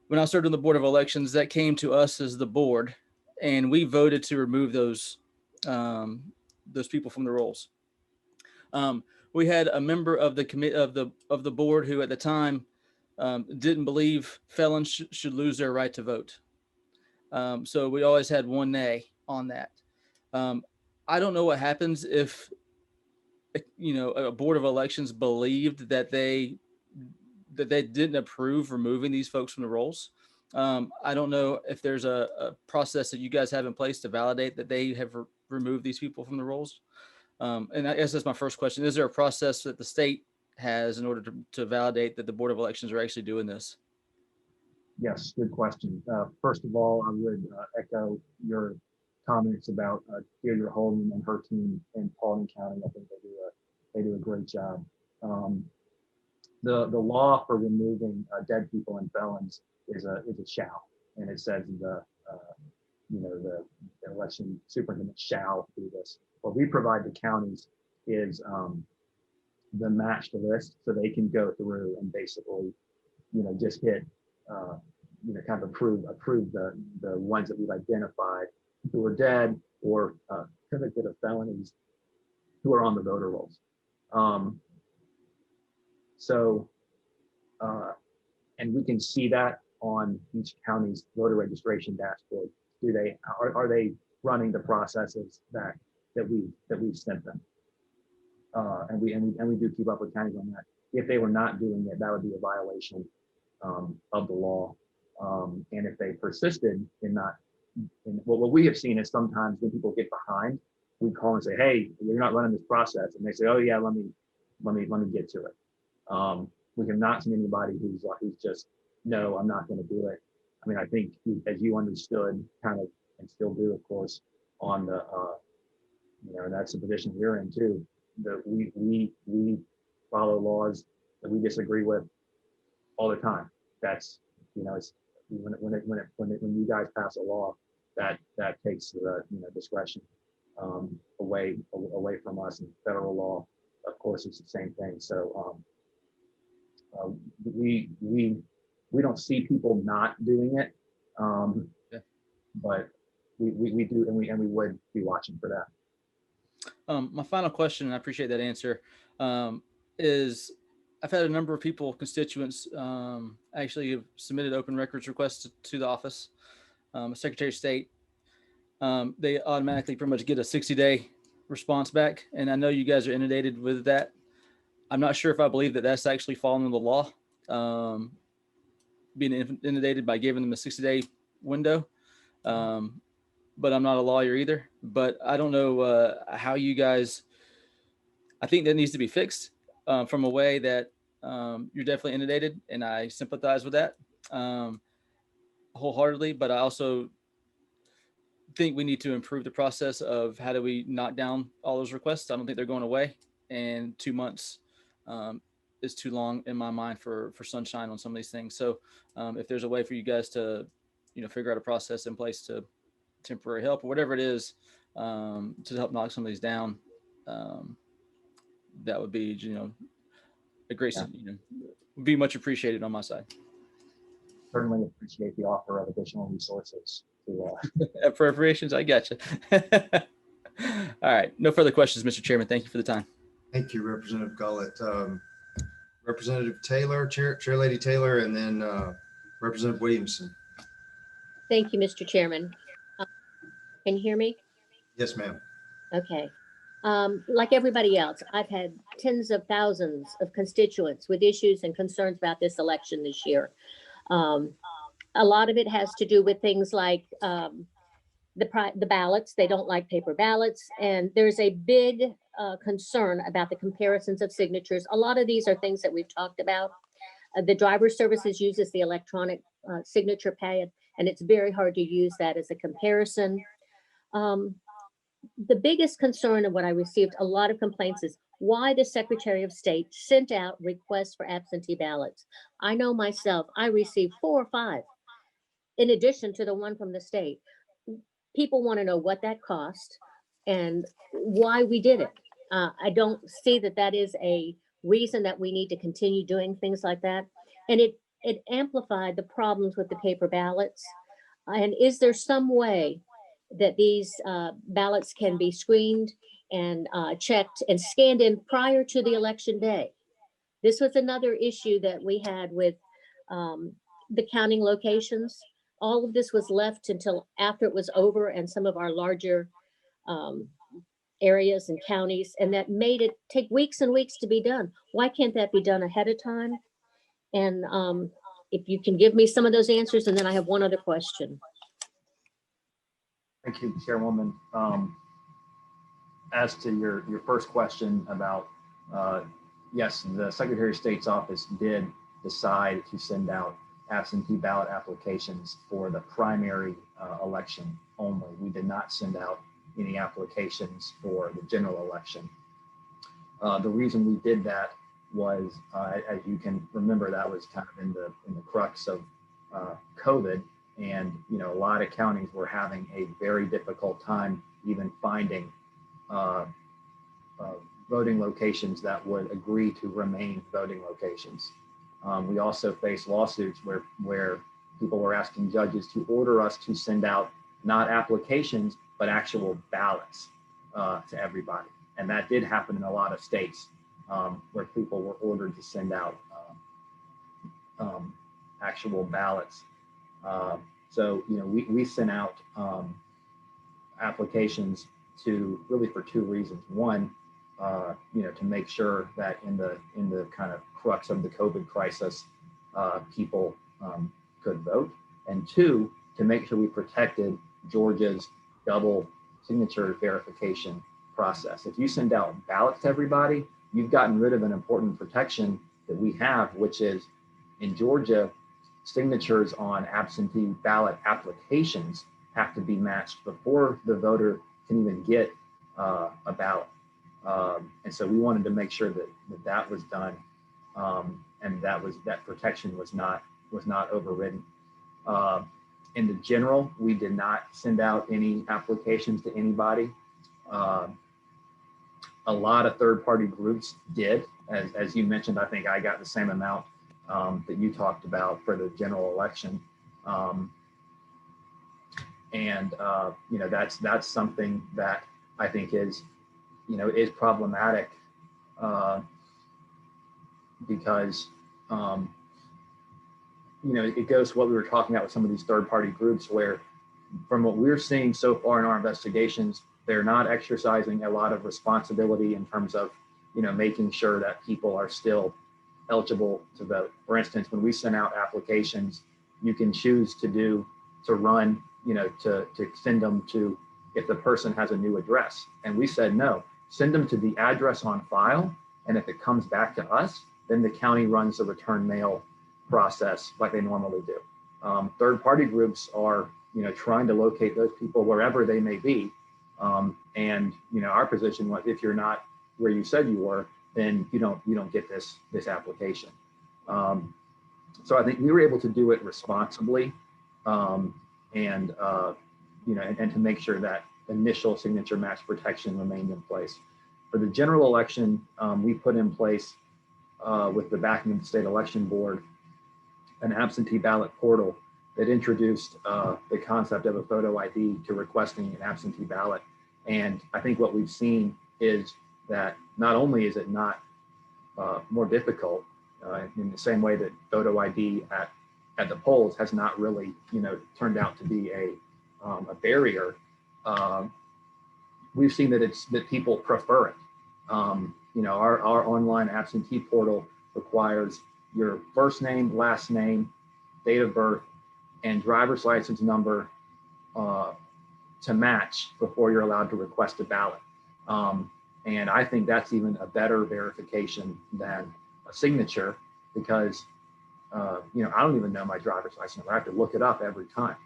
when I served on the Board of Elections, that came to us as the board, and we voted to remove those people from the rolls. We had a member of the committee of the board who, at the time, didn't believe felons should lose their right to vote. So we always had one nay on that. I don't know what happens if a board of elections believed that they didn't approve removing these folks from the rolls. I don't know if there's a process that you guys have in place to validate that they have removed these people from the rolls. And I guess that's my first question. Is there a process that the state has in order to validate that the Board of Elections are actually doing this? Yes, good question. First of all, I would echo your comments about Deirdre Holden and her team in Paulding County. I think they do a great job. The law for removing dead people and felons is a shall, and it says the election superintendent shall do this. What we provide to counties is the matched list, so they can go through and basically, just hit, kind of approve the ones that we've identified who are dead or convicted of felonies who are on the voter rolls. And we can see that on each county's voter registration dashboard. Are they running the processes that we've sent them? And we do keep up with counties on that. If they were not doing it, that would be a violation of the law. And if they persisted in not, what we have seen is sometimes when people get behind, we call and say, "Hey, you're not running this process," and they say, "Oh yeah, let me get to it." We have not seen anybody who's just, "No, I'm not going to do it." I mean, I think as you understood, kind of, and still do, of course, on the, and that's the position we're in too. That we follow laws that we disagree with all the time. That's, it's when you guys pass a law that takes the discretion away from us. And federal law, of course, it's the same thing. So we don't see people not doing it, but we do, and we would be watching for that. My final question, and I appreciate that answer, is I've had a number of people, constituents, actually have submitted open records requests to the office. Secretary of State, they automatically pretty much get a 60-day response back. And I know you guys are inundated with that. I'm not sure if I believe that that's actually fallen under the law, being inundated by giving them a 60-day window. But I'm not a lawyer either. But I don't know how you guys, I think that needs to be fixed from a way that you're definitely inundated, and I sympathize with that wholeheartedly. But I also think we need to improve the process of how do we knock down all those requests. I don't think they're going away, and 2 months is too long in my mind for sunshine on some of these things. So if there's a way for you guys to, figure out a process in place to temporary help or whatever it is to help knock some of these down, that would be, a great, would be much appreciated on my side. Certainly appreciate the offer of additional resources to appropriations. I got you. All right. No further questions, Mr. Chairman. Thank you for the time. Thank you, Representative Gullett. Representative Taylor, Chair Lady Taylor, and then Representative Williamson. Thank you, Mr. Chairman. Can you hear me? Yes, ma'am. Okay. Like everybody else, I've had tens of thousands of constituents with issues and concerns about this election this year. A lot of it has to do with things like the ballots. They don't like paper ballots. And there's a big concern about the comparisons of signatures. A lot of these are things that we've talked about. The driver services uses the electronic signature pad, and it's very hard to use that as a comparison. The biggest concern of what I received a lot of complaints is why the Secretary of State sent out requests for absentee ballots. I know myself, I received 4 or 5 in addition to the one from the state. People want to know what that cost and why we did it. I don't see that that is a reason that we need to continue doing things like that. And it amplified the problems with the paper ballots. And is there some way that these ballots can be screened and checked and scanned in prior to the election day? This was another issue that we had with the counting locations. All of this was left until after it was over, and some of our larger areas and counties, and that made it take weeks and weeks to be done. Why can't that be done ahead of time? And if you can give me some of those answers, and then I have one other question. Thank you, Chairwoman. As to your first question about, yes, the Secretary of State's office did decide to send out absentee ballot applications for the primary election only. We did not send out any applications for the general election. The reason we did that was, as you can remember, that was kind of in the crux of COVID, and a lot of counties were having a very difficult time even finding voting locations that would agree to remain voting locations. We also faced lawsuits where people were asking judges to order us to send out not applications, but actual ballots to everybody. And that did happen in a lot of states where people were ordered to send out actual ballots. So, we sent out applications really for two reasons. One, to make sure that in the kind of crux of the COVID crisis, people could vote. And two, to make sure we protected Georgia's double signature verification process. If you send out ballots to everybody, you've gotten rid of an important protection that we have, which is in Georgia, signatures on absentee ballot applications have to be matched before the voter can even get a ballot. And so we wanted to make sure that was done, and that protection was not overridden. In the general, we did not send out any applications to anybody. A lot of third-party groups did, as you mentioned. I think I got the same amount that you talked about for the general election. That's something that I think is problematic because it goes to what we were talking about with some of these third-party groups, where from what we're seeing so far in our investigations, they're not exercising a lot of responsibility in terms of making sure that people are still eligible to vote. For instance, when we send out applications, you can choose to run, to send them to, if the person has a new address. And we said, no, send them to the address on file. And if it comes back to us, then the county runs the return mail process like they normally do. Third-party groups are, trying to locate those people wherever they may be. And our position was, if you're not where you said you were, then you don't get this application. So I think we were able to do it responsibly, and to make sure that initial signature match protection remained in place. For the general election, we put in place, with the backing of the State Election Board, an absentee ballot portal that introduced the concept of a photo ID to requesting an absentee ballot. And I think what we've seen is that not only is it not more difficult, in the same way that photo ID at the polls has not really, turned out to be a barrier. We've seen that people prefer it. Our online absentee portal requires your first name, last name, date of birth, and driver's license number to match before you're allowed to request a ballot. And I think that's even a better verification than a signature, because I don't even know my driver's license number. I have to look it up every time,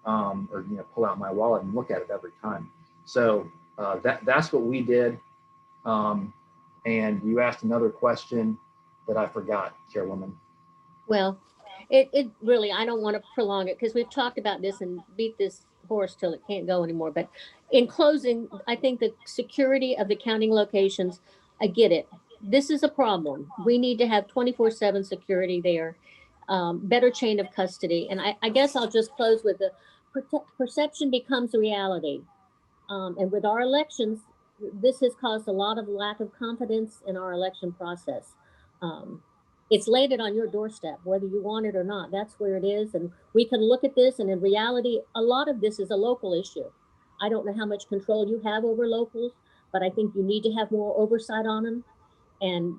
or pull out my wallet and look at it every time. So that's what we did. And you asked another question that I forgot, Chairwoman. Well, it really, I don't want to prolong it because we've talked about this and beat this horse till it can't go anymore. But in closing, I think the security of the counting locations, I get it. This is a problem. We need to have 24/7 security there, better chain of custody. And I guess I'll just close with the perception becomes reality. And with our elections, this has caused a lot of lack of confidence in our election process. It's laid it on your doorstep, whether you want it or not. That's where it is. And we can look at this, and in reality, a lot of this is a local issue. I don't know how much control you have over locals, but I think you need to have more oversight on them, and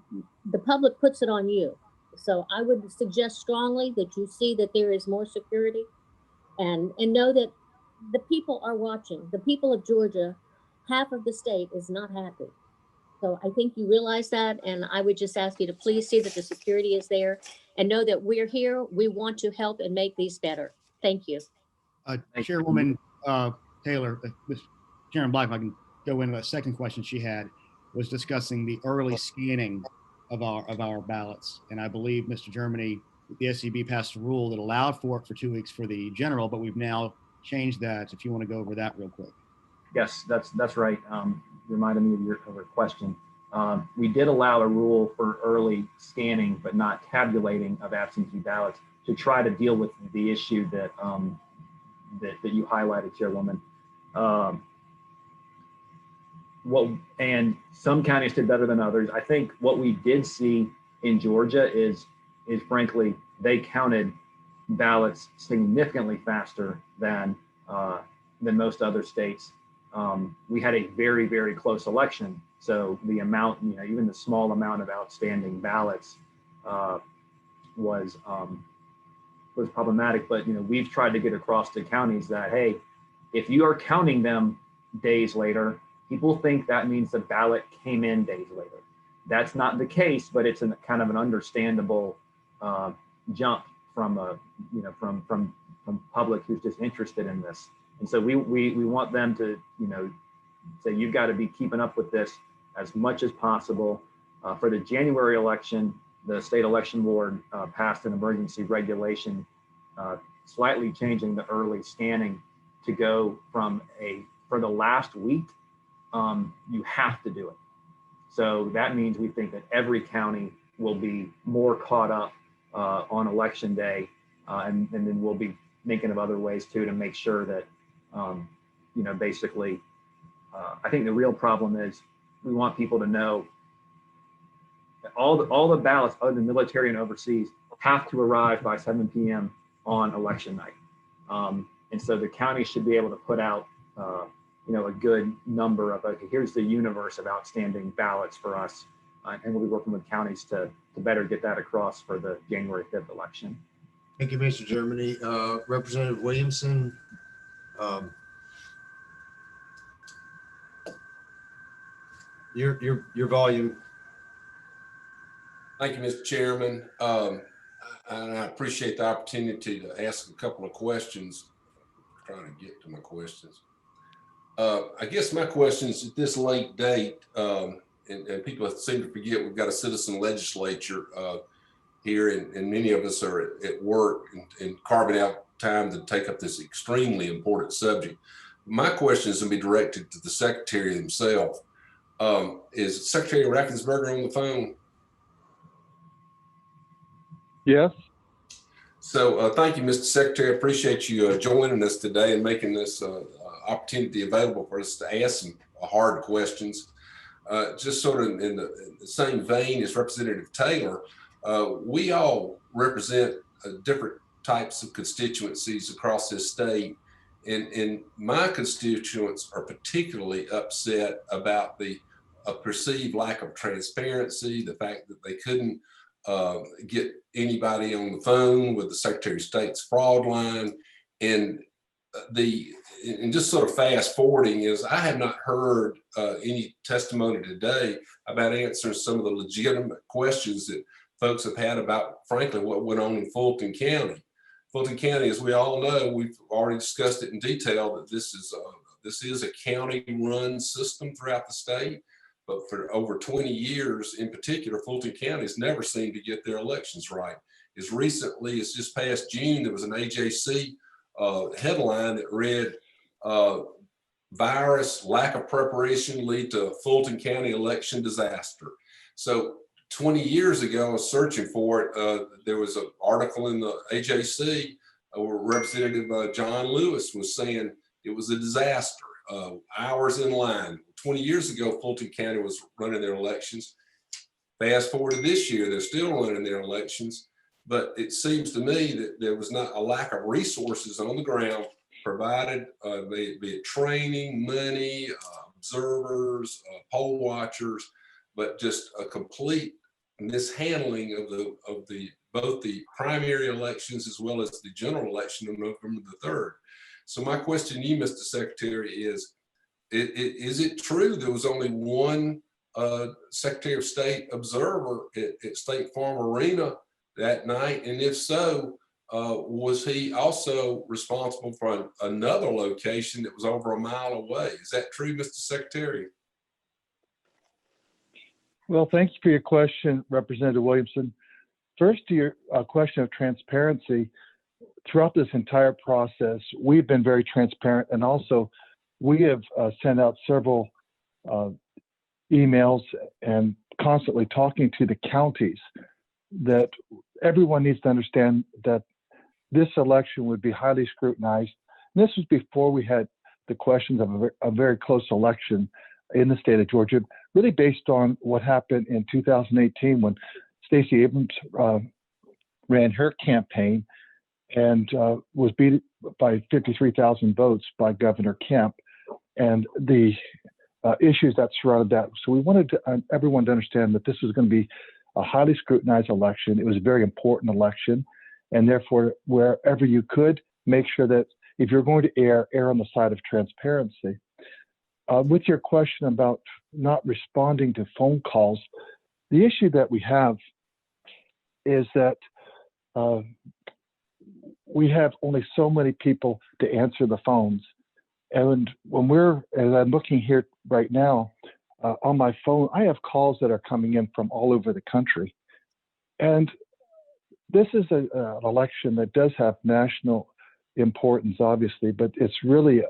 the public puts it on you. So I would suggest strongly that you see that there is more security, and know that the people are watching. The people of Georgia, half of the state is not happy. So I think you realize that, and I would just ask you to please see that the security is there and know that we're here. We want to help and make these better. Thank you. Chairwoman Taylor, Chairman Black, if I can go into that second question she had, was discussing the early scanning of our ballots. And I believe Mr. Germany, the SEB passed a rule that allowed for it for 2 weeks for the general, but we've now changed that. If you want to go over that real quick. Yes, that's right. Reminded me of your question. We did allow a rule for early scanning, but not tabulating of absentee ballots to try to deal with the issue that that you highlighted, Chairwoman. And some counties did better than others. I think what we did see in Georgia is frankly, they counted ballots significantly faster than most other states. We had a very, very close election. So the amount, even the small amount of outstanding ballots was problematic. But, we've tried to get across to counties that, hey, if you are counting them days later, people think that means the ballot came in days later. That's not the case, but it's kind of an understandable jump from from public who's just interested in this. And so we want them to, say you've got to be keeping up with this as much as possible. For the January election, the state election board passed an emergency regulation, slightly changing the early scanning to go from for the last week, you have to do it. So that means we think that every county will be more caught up on election day, and then we'll be thinking of other ways too to make sure that, basically, I think the real problem is we want people to know that all the ballots other than military and overseas have to arrive by 7 p.m. on election night. And so the county should be able to put out, a good number of, okay, here's the universe of outstanding ballots for us. And we'll be working with counties to better get that across for the January 5th election. Thank you, Mr. Germany. Representative Williamson. Your volume. Thank you, Mr. Chairman. And I appreciate the opportunity to ask a couple of questions. I'm trying to get to my questions. I guess my question is at this late date, and people seem to forget we've got a citizen legislature here, and many of us are at work and carving out time to take up this extremely important subject. My question is going to be directed to the Secretary himself. Is Secretary Raffensperger on the phone? Yes. So thank you, Mr. Secretary. I appreciate you joining us today and making this opportunity available for us to ask some hard questions. Just sort of in the same vein as Representative Taylor, we all represent different types of constituencies across this state. And my constituents are particularly upset about the perceived lack of transparency, the fact that they couldn't get anybody on the phone with the Secretary of State's fraud line. And just sort of fast forwarding is I have not heard any testimony today about answering some of the legitimate questions that folks have had about, frankly, what went on in Fulton County. Fulton County, as we all know, we've already discussed it in detail, that this is a county-run system throughout the state. But for over 20 years, in particular, Fulton County has never seemed to get their elections right. As recently as this past June, there was an AJC headline that read, virus, lack of preparation lead to Fulton County election disaster. So 20 years ago, I was searching for it. There was an article in the AJC where Representative John Lewis was saying it was a disaster, hours in line. 20 years ago, Fulton County was running their elections. Fast forward to this year, they're still running their elections. But it seems to me that there was not a lack of resources on the ground provided, be it training, money, observers, poll watchers, but just a complete mishandling of both the primary elections as well as the general election on November the 3rd. So my question to you, Mr. Secretary, is it true there was only one Secretary of State observer at State Farm Arena that night? And if so, was he also responsible for another location that was over a mile away? Is that true, Mr. Secretary? Well, thank you for your question, Representative Williamson. First, to your question of transparency, throughout this entire process, we've been very transparent, and also we have sent out several emails and constantly talking to the counties that everyone needs to understand that this election would be highly scrutinized. And this was before we had the questions of a very close election in the state of Georgia, really based on what happened in 2018 when Stacey Abrams ran her campaign and was beat by 53,000 votes by Governor Kemp, and the issues that surrounded that. So we wanted everyone to understand that this was going to be a highly scrutinized election. It was a very important election, and therefore, wherever you could, make sure that if you're going to err on the side of transparency. With your question about not responding to phone calls, the issue that we have is that we have only so many people to answer the phones. And as I'm looking here right now on my phone, I have calls that are coming in from all over the country. And this is an election that does have national importance, obviously, but it's really,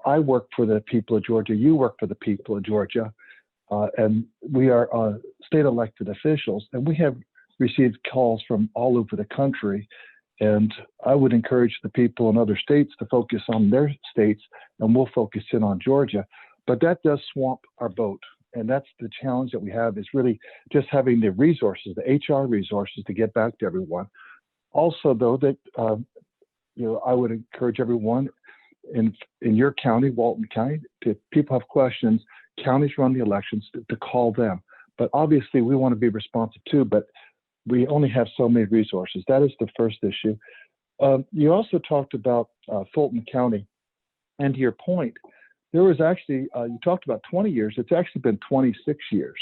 I work for the people of Georgia, you work for the people of Georgia, and we are state elected officials, and we have received calls from all over the country. And I would encourage the people in other states to focus on their states, and we'll focus in on Georgia. But that does swamp our vote. And that's the challenge that we have, is really just having the resources, the HR resources, to get back to everyone. Also, though, that I would encourage everyone in your county, Walton County, if people have questions, counties run the elections, to call them. But obviously, we want to be responsive too, but we only have so many resources. That is the first issue. You also talked about Fulton County, and to your point, there was actually, you talked about 20 years, it's actually been 26 years.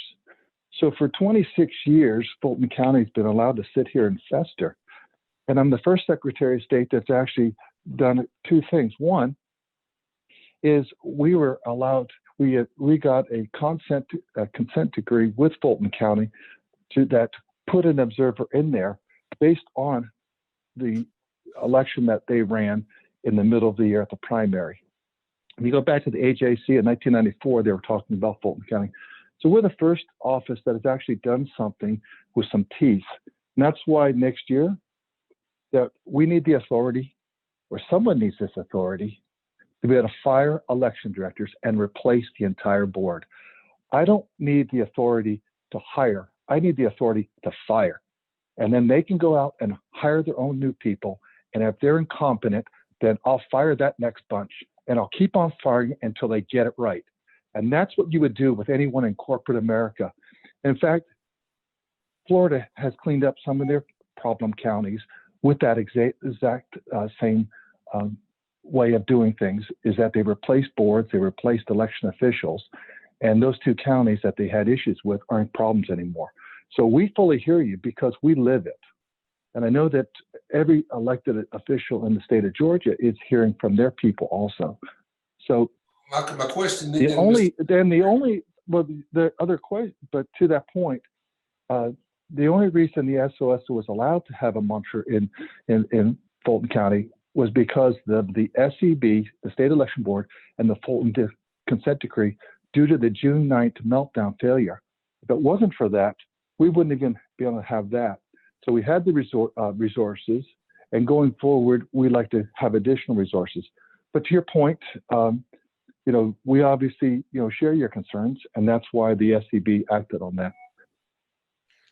So for 26 years, Fulton County has been allowed to sit here and fester. And I'm the first Secretary of State that's actually done two things. One is we were allowed, we got a consent decree with Fulton County that put an observer in there based on the election that they ran in the middle of the year at the primary. If you go back to the AJC in 1994, they were talking about Fulton County. So we're the first office that has actually done something with some teeth. And that's why next year that we need the authority, or someone needs this authority, to be able to fire election directors and replace the entire board. I don't need the authority to hire. I need the authority to fire. And then they can go out and hire their own new people. And if they're incompetent, then I'll fire that next bunch. And I'll keep on firing until they get it right. And that's what you would do with anyone in corporate America. In fact, Florida has cleaned up some of their problem counties with that exact same way of doing things, is that they replaced boards, they replaced election officials, and those two counties that they had issues with aren't problems anymore. So we fully hear you because we live it. And I know that every elected official in the state of Georgia is hearing from their people also. So my question the other question, but to that point, the only reason the SOS was allowed to have a mantra in Fulton County was because the SEB, the State Election Board, and the Fulton consent decree, due to the June 9th meltdown failure. If it wasn't for that, we wouldn't even be able to have that. So we had the resources, and going forward, we'd like to have additional resources. But to your point, we obviously, share your concerns, and that's why the SEB acted on that.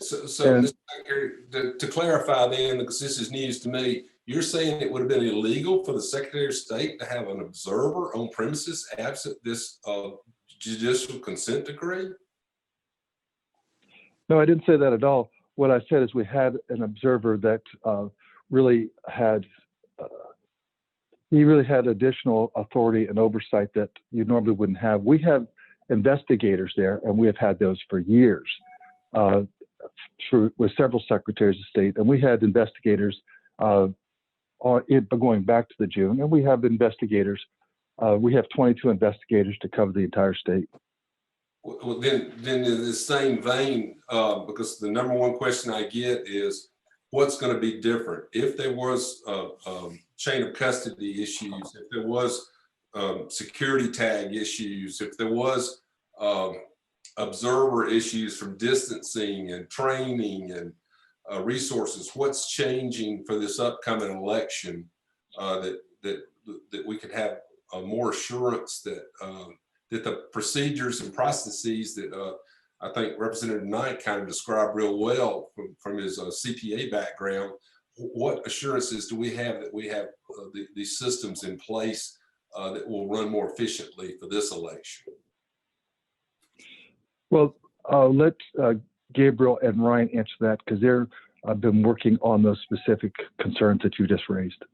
So Mr. Secretary, to clarify then, because this is news to me, you're saying it would have been illegal for the Secretary of State to have an observer on premises absent this judicial consent decree? No, I didn't say that at all. What I said is we had an observer that really had, he really had additional authority and oversight that you normally wouldn't have. We have investigators there, and we have had those for years with several secretaries of state, and we had investigators going back to the June, and we have investigators. We have 22 investigators to cover the entire state. Well, then in the same vein, because the number one question I get is, what's going to be different if there was chain of custody issues, if there was security tag issues, if there was observer issues from distancing and training and resources? What's changing for this upcoming election that we could have more assurance that that the procedures and processes that I think Representative Knight kind of described real well from his CPA background, what assurances do we have that we have these systems in place that will run more efficiently for this election? Well, let Gabriel and Ryan answer that, because they're been working on those specific concerns that you just raised.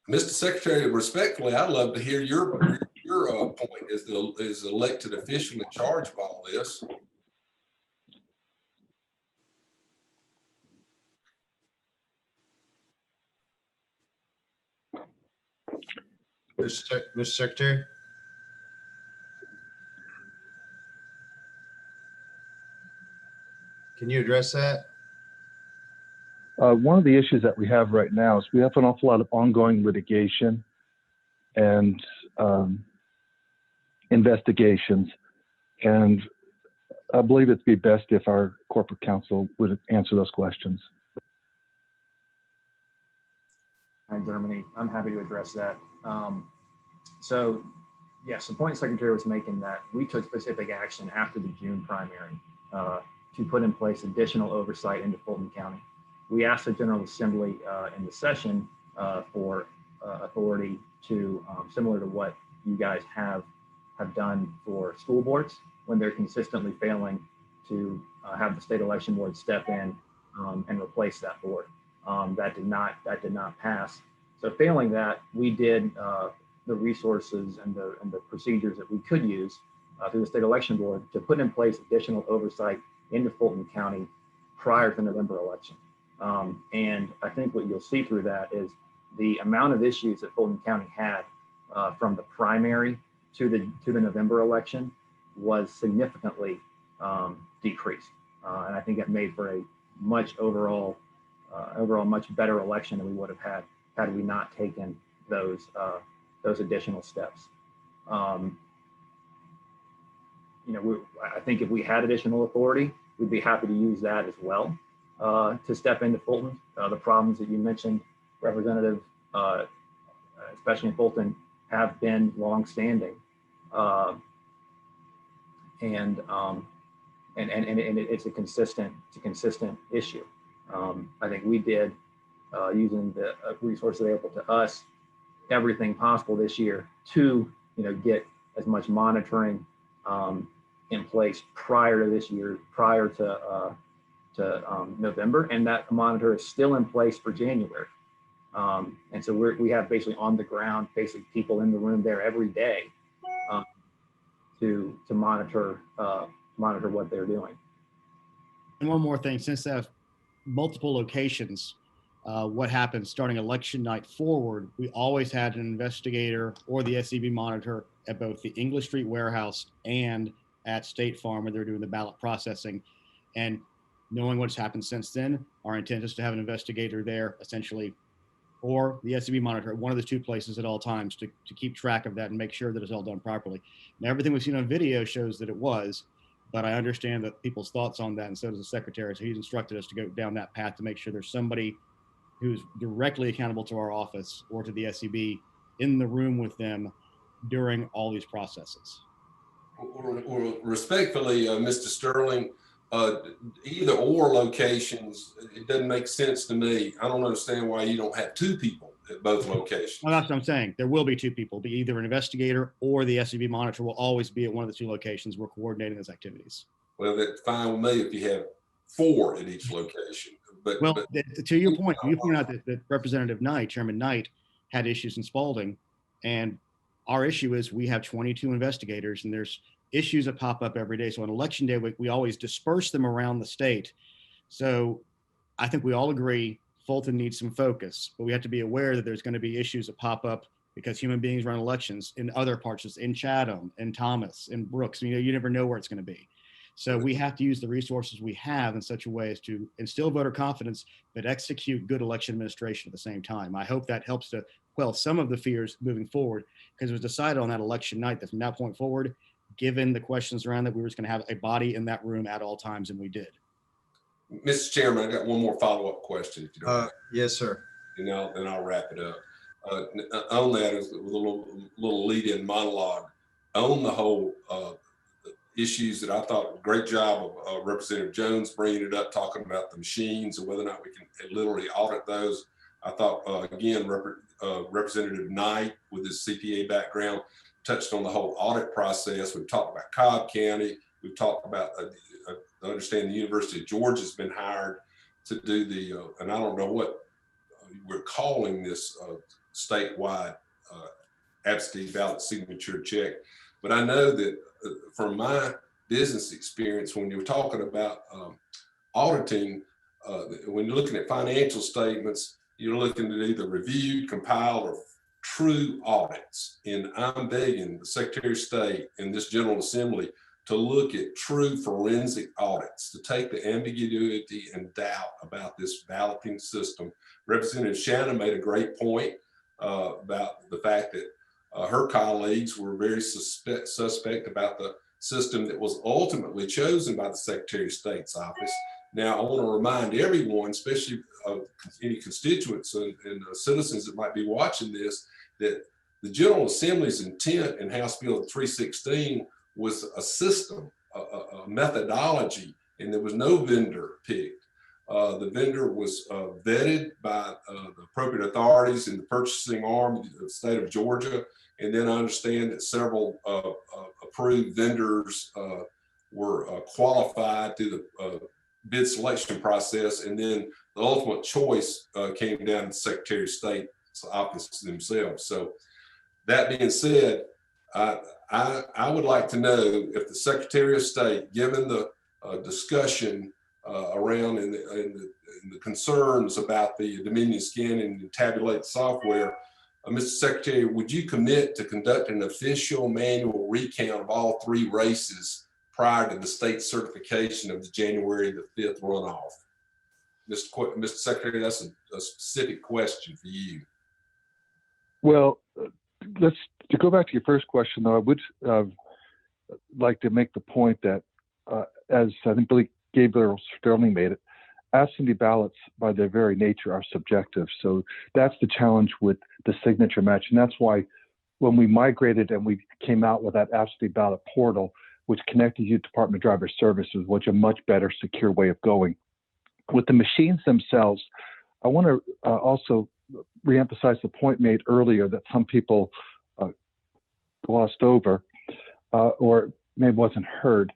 Mr. Secretary, respectfully, I'd love to hear your point as the elected official in charge of all this. Mr. Secretary? Can you address that? One of the issues that we have right now is we have an awful lot of ongoing litigation and investigations, and I believe it'd be best if our corporate counsel would answer those questions. Hi, Germany. I'm happy to address that. So yes, the point the Secretary was making, that we took specific action after the June primary to put in place additional oversight into Fulton County. We asked the General Assembly in the session for authority to, similar to what you guys have done for school boards when they're consistently failing to have the state election board step in and replace that board. That did not pass. So failing that, we did the resources and the procedures that we could use through the state election board to put in place additional oversight into Fulton County prior to the November election. And I think what you'll see through that is the amount of issues that Fulton County had from the primary to the November election was significantly decreased. And I think it made for a much overall much better election than we would have had we not taken those additional steps. I think if we had additional authority, we'd be happy to use that as well to step into Fulton. The problems that you mentioned, Representative, especially in Fulton, have been longstanding, and it's a consistent issue. I think we did, using the resources available to us, everything possible this year to get as much monitoring in place prior to this year, prior to November, and that monitor is still in place for January. And so we have basically on the ground, basically people in the room there every day to monitor what they're doing. And one more thing, since they have multiple locations, what happens starting election night forward, we always had an investigator or the SCB monitor at both the English Street Warehouse and at State Farm where they're doing the ballot processing. And knowing what's happened since then, our intent is to have an investigator there essentially, or the SCB monitor at one of the two places at all times to keep track of that and make sure that it's all done properly. Now, everything we've seen on video shows that it was, but I understand that people's thoughts on that, and so does the Secretary. So he's instructed us to go down that path to make sure there's somebody who's directly accountable to our office or to the SCB in the room with them during all these processes. Well, respectfully, Mr. Sterling, either or locations, it doesn't make sense to me. I don't understand why you don't have two people at both locations. Well, that's what I'm saying. There will be two people, be either an investigator or the SCV monitor will always be at one of the two locations. We're coordinating those activities. Well, that's fine with me if you have 4 at each location. But to your point, you point out that Representative Knight, Chairman Knight, had issues in Spalding, and our issue is we have 22 investigators, and there's issues that pop up every day. So on election day, we always disperse them around the state. So I think we all agree Fulton needs some focus, but we have to be aware that there's going to be issues that pop up because human beings run elections in other parts, in Chatham, in Thomas, in Brooks. You never know where it's going to be. So we have to use the resources we have in such a way as to instill voter confidence, but execute good election administration at the same time. I hope that helps to quell some of the fears moving forward, because it was decided on that election night that from that point forward, given the questions around that, we were just going to have a body in that room at all times, and we did. Mr. Chairman, I got one more follow-up question. If you don't mind. Yes, sir. And I'll wrap it up. On that is a little lead-in monologue on the whole issues that I thought great job of Representative Jones bringing it up, talking about the machines and whether or not we can literally audit those. I thought, again, Representative Knight with his CPA background touched on the whole audit process. We've talked about Cobb County. We've talked about, I understand the University of Georgia has been hired to do the, and I don't know what we're calling this statewide absentee ballot signature check. But I know that from my business experience, when you're talking about auditing, when you're looking at financial statements, you're looking at either reviewed, compiled, or true audits. And I'm begging the Secretary of State and this General Assembly to look at true forensic audits, to take the ambiguity and doubt about this balloting system. Representative Shannon made a great point about the fact that her colleagues were very suspect about the system that was ultimately chosen by the Secretary of State's office. Now, I want to remind everyone, especially any constituents and citizens that might be watching this, that the General Assembly's intent in House Bill 316 was a system, a methodology, and there was no vendor picked. The vendor was vetted by the appropriate authorities in the purchasing arm of the state of Georgia. And then I understand that several approved vendors were qualified through the bid selection process. And then the ultimate choice came down to the Secretary of State's office themselves. So that being said, I would like to know if the Secretary of State, given the discussion around and the concerns about the Dominion scanning and tabulate software, Mr. Secretary, would you commit to conduct an official manual recount of all 3 races prior to the state certification of the January the 5th runoff? Mr. Secretary, that's a specific question for you. Well, to go back to your first question, though, I would like to make the point that, as I think Billy Gabriel Sterling made it, absentee ballots by their very nature are subjective. So that's the challenge with the signature match. And that's why when we migrated and we came out with that absentee ballot portal, which connected you to Department of Driver Services, was a much better, secure way of going. With the machines themselves, I want to also reemphasize the point made earlier that some people glossed over or maybe wasn't heard.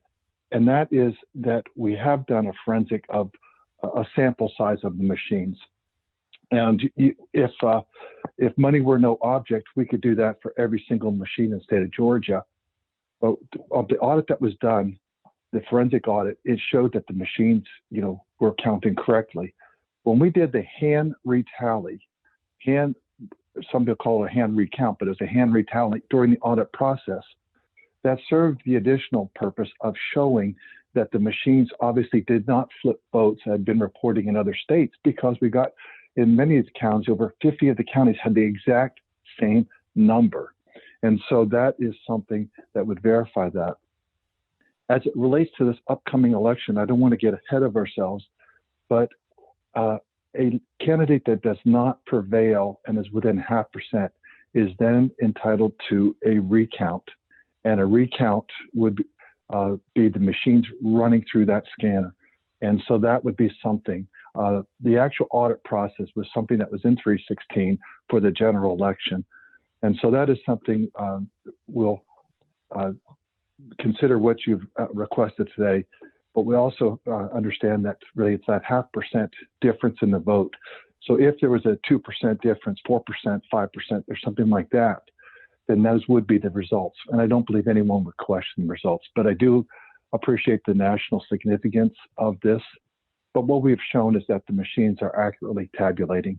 And that is that we have done a forensic of a sample size of the machines. And if money were no object, we could do that for every single machine in the state of Georgia. But of the audit that was done, the forensic audit, it showed that the machines, were counting correctly. When we did the hand retally, some people call it a hand recount, but it's a hand retally during the audit process, that served the additional purpose of showing that the machines obviously did not flip votes that had been reporting in other states, because we got, in many of the counties, over 50 of the counties had the exact same number. And so that is something that would verify that. As it relates to this upcoming election, I don't want to get ahead of ourselves, but a candidate that does not prevail and is within 0.5% is then entitled to a recount. And a recount would be the machines running through that scanner. And so that would be something. The actual audit process was something that was in 316 for the general election. And so that is something we'll consider what you've requested today. But we also understand that really it's that 0.5% difference in the vote. So if there was a 2% difference, 4%, 5%, or something like that, then those would be the results. And I don't believe anyone would question the results. But I do appreciate the national significance of this. But what we've shown is that the machines are accurately tabulating.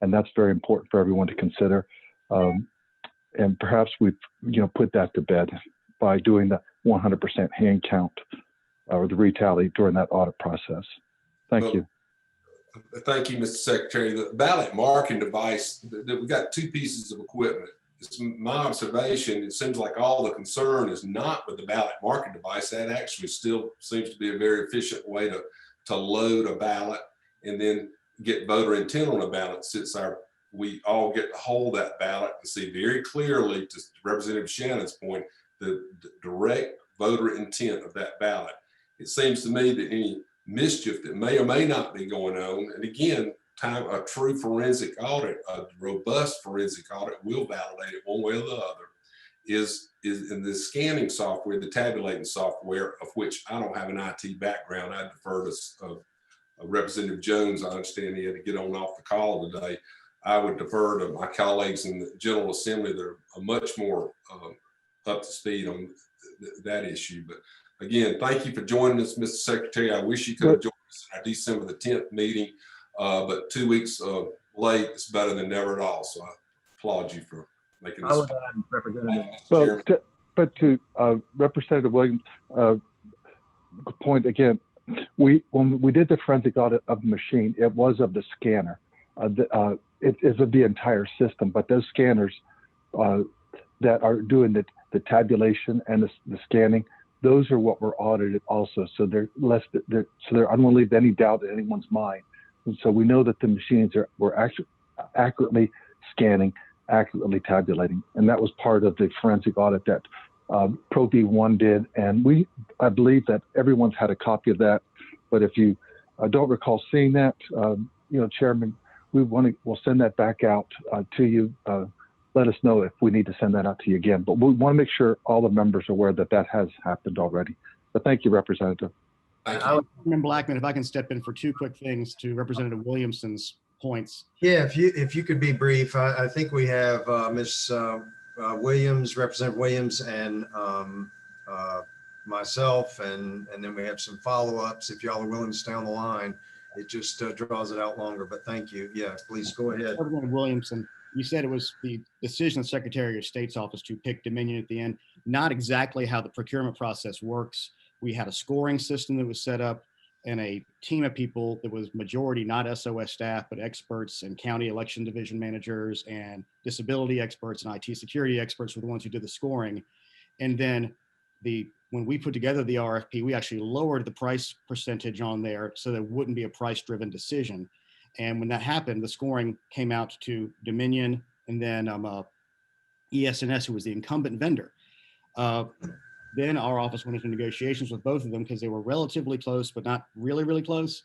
And that's very important for everyone to consider. And perhaps we've put that to bed by doing the 100% hand count or the retally during that audit process. Thank you. Thank you, Mr. Secretary. The ballot marking device, we've got two pieces of equipment. It's my observation, it seems like all the concern is not with the ballot marking device. That actually still seems to be a very efficient way to load a ballot and then get voter intent on a ballot, since we all get to hold that ballot and see very clearly, to Representative Shannon's point, the direct voter intent of that ballot. It seems to me that any mischief that may or may not be going on, and again, a true forensic audit, a robust forensic audit will validate it one way or the other, is in the scanning software, the tabulating software, of which I don't have an IT background. I defer to Representative Jones. I understand he had to get on off the call today. I would defer to my colleagues in the General Assembly that are much more up to speed on that issue. But again, thank you for joining us, Mr. Secretary. I wish you could have joined us in our December the 10th meeting, but 2 weeks late is better than never at all. So I applaud you for making this. But to Representative Williams' point again, when we did the forensic audit of the machine, it was of the scanner. It is of the entire system, but those scanners that are doing the tabulation and the scanning, those are what were audited also. So they're I don't want to leave any doubt in anyone's mind. And so we know that the machines were actually accurately scanning, accurately tabulating. And that was part of the forensic audit that Pro V1 did. And I believe that everyone's had a copy of that. But if you don't recall seeing that, Chairman, we'll send that back out to you. Let us know if we need to send that out to you again. But we want to make sure all the members are aware that that has happened already. But thank you, Representative. Chairman Blackman, if I can step in for two quick things to Representative Williamson's points. Yeah, if you could be brief. I think we have Ms. Williams, Representative Williams, and myself, and then we have some follow-ups. If y'all are willing to stay on the line, it just draws it out longer. But thank you. Yeah, please go ahead. Representative Williamson, you said it was the decision of the Secretary of State's office to pick Dominion at the end. Not exactly how the procurement process works. We had a scoring system that was set up, and a team of people that was majority not SOS staff, but experts and county election division managers and disability experts and IT security experts were the ones who did the scoring. And then when we put together the RFP, we actually lowered the price percentage on there so there wouldn't be a price-driven decision. And when that happened, the scoring came out to Dominion and then ES&S, who was the incumbent vendor. Then our office went into negotiations with both of them because they were relatively close, but not really, really close.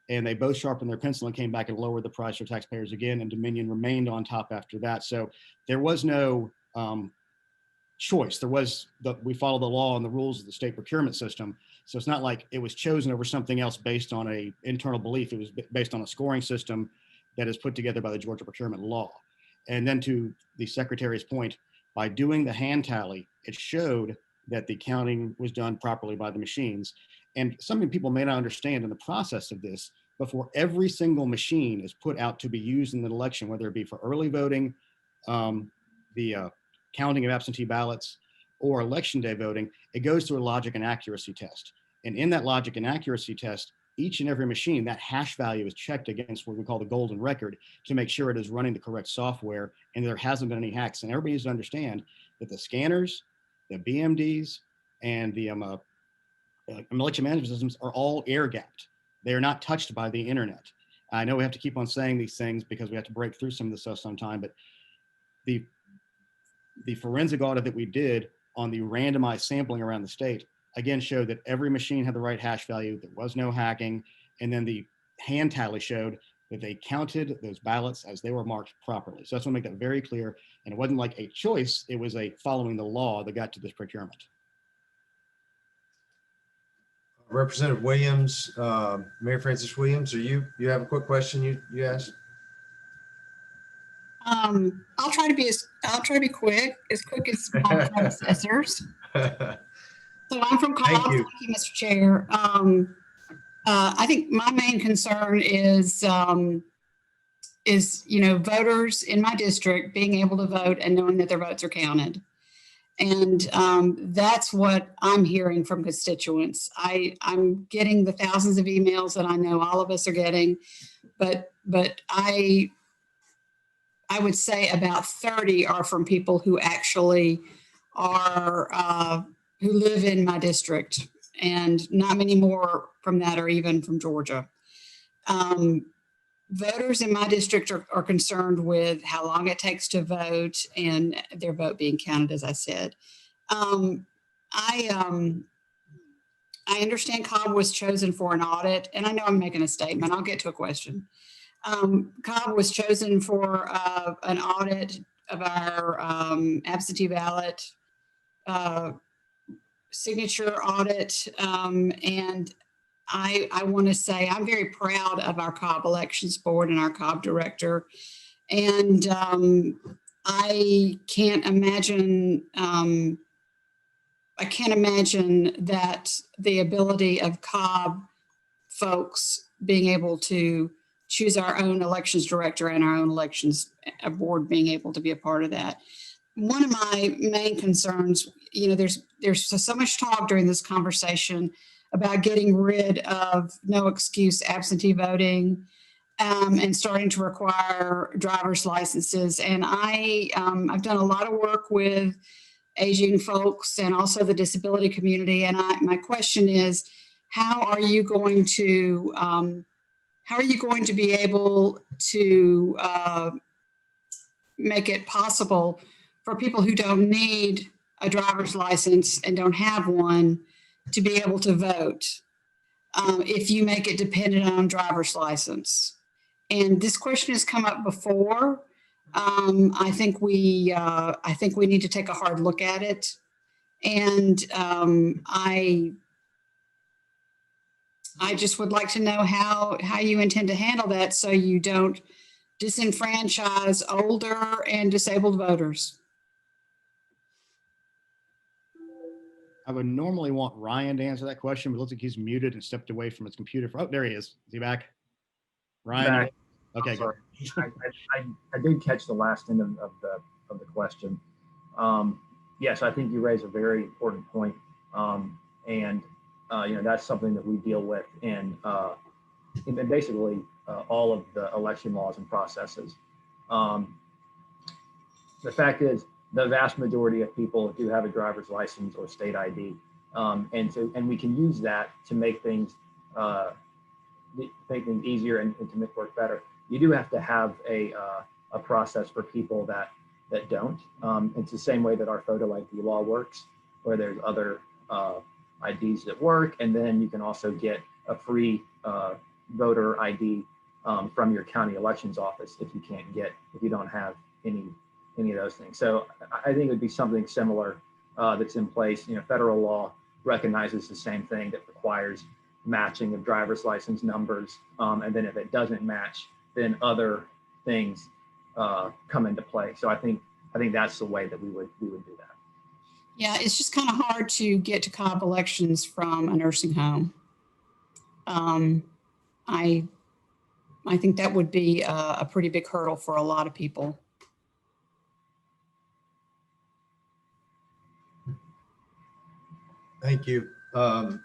And they both sharpened their pencil and came back and lowered the price for taxpayers again. And Dominion remained on top after that. So there was no choice. We followed the law and the rules of the state procurement system. So it's not like it was chosen over something else based on an internal belief. It was based on a scoring system that is put together by the Georgia procurement law. And then to the Secretary's point, by doing the hand tally, it showed that the counting was done properly by the machines. And something people may not understand in the process of this, before every single machine is put out to be used in the election, whether it be for early voting, the counting of absentee ballots, or election day voting, it goes through a logic and accuracy test. And in that logic and accuracy test, each and every machine, that hash value is checked against what we call the golden record to make sure it is running the correct software and there hasn't been any hacks. And everybody needs to understand that the scanners, the BMDs, and the election management systems are all air gapped. They are not touched by the internet. I know we have to keep on saying these things because we have to break through some of this stuff sometime, but the forensic audit that we did on the randomized sampling around the state, again, showed that every machine had the right hash value. There was no hacking. And then the hand tally showed that they counted those ballots as they were marked properly. So I just want to make that very clear. And it wasn't like a choice, it was a following the law that got to this procurement. Representative Williams, Mayor Francis Williams, you have a quick question you asked? I'll try to be quick as my predecessors. So I'm from Cobb. Thank you, Mr. Chair. I think my main concern is voters in my district being able to vote and knowing that their votes are counted. And that's what I'm hearing from constituents. I'm getting the thousands of emails that I know all of us are getting, but I would say about 30 are from people who actually are, who live in my district, and not many more from that are even from Georgia. Voters in my district are concerned with how long it takes to vote and their vote being counted, as I said. I understand Cobb was chosen for an audit, and I know I'm making a statement. I'll get to a question. Cobb was chosen for an audit of our absentee ballot signature audit, and I want to say I'm very proud of our Cobb Elections Board and our Cobb director, and I can't imagine that the ability of Cobb folks being able to choose our own elections director and our own elections board being able to be a part of that. One of my main concerns, there's so much talk during this conversation about getting rid of no excuse absentee voting and starting to require driver's licenses. And I've done a lot of work with aging folks and also the disability community. And my question is, how are you going to be able to make it possible for people who don't need a driver's license and don't have one to be able to vote if you make it dependent on driver's license? And this question has come up before. I think we need to take a hard look at it. And I just would like to know how you intend to handle that so you don't disenfranchise older and disabled voters. I would normally want Ryan to answer that question, but it looks like he's muted and stepped away from his computer. Oh, there he is. Is he back? Ryan? Back. Okay, good. I did catch the last end of the question. Yes, I think you raise a very important point. That's something that we deal with in basically all of the election laws and processes. The fact is, the vast majority of people do have a driver's license or state ID, and we can use that to make things easier and to make work better. You do have to have a process for people that don't. It's the same way that our photo ID law works, where there's other IDs that work, and then you can also get a free voter ID from your county elections office if you don't have any of those things. So I think it would be something similar that's in place. Federal law recognizes the same thing, that requires matching of driver's license numbers, and then if it doesn't match, then other things come into play. So I think that's the way that we would do that. Yeah, it's just kind of hard to get to Cobb Elections from a nursing home. I think that would be a pretty big hurdle for a lot of people. Thank you. I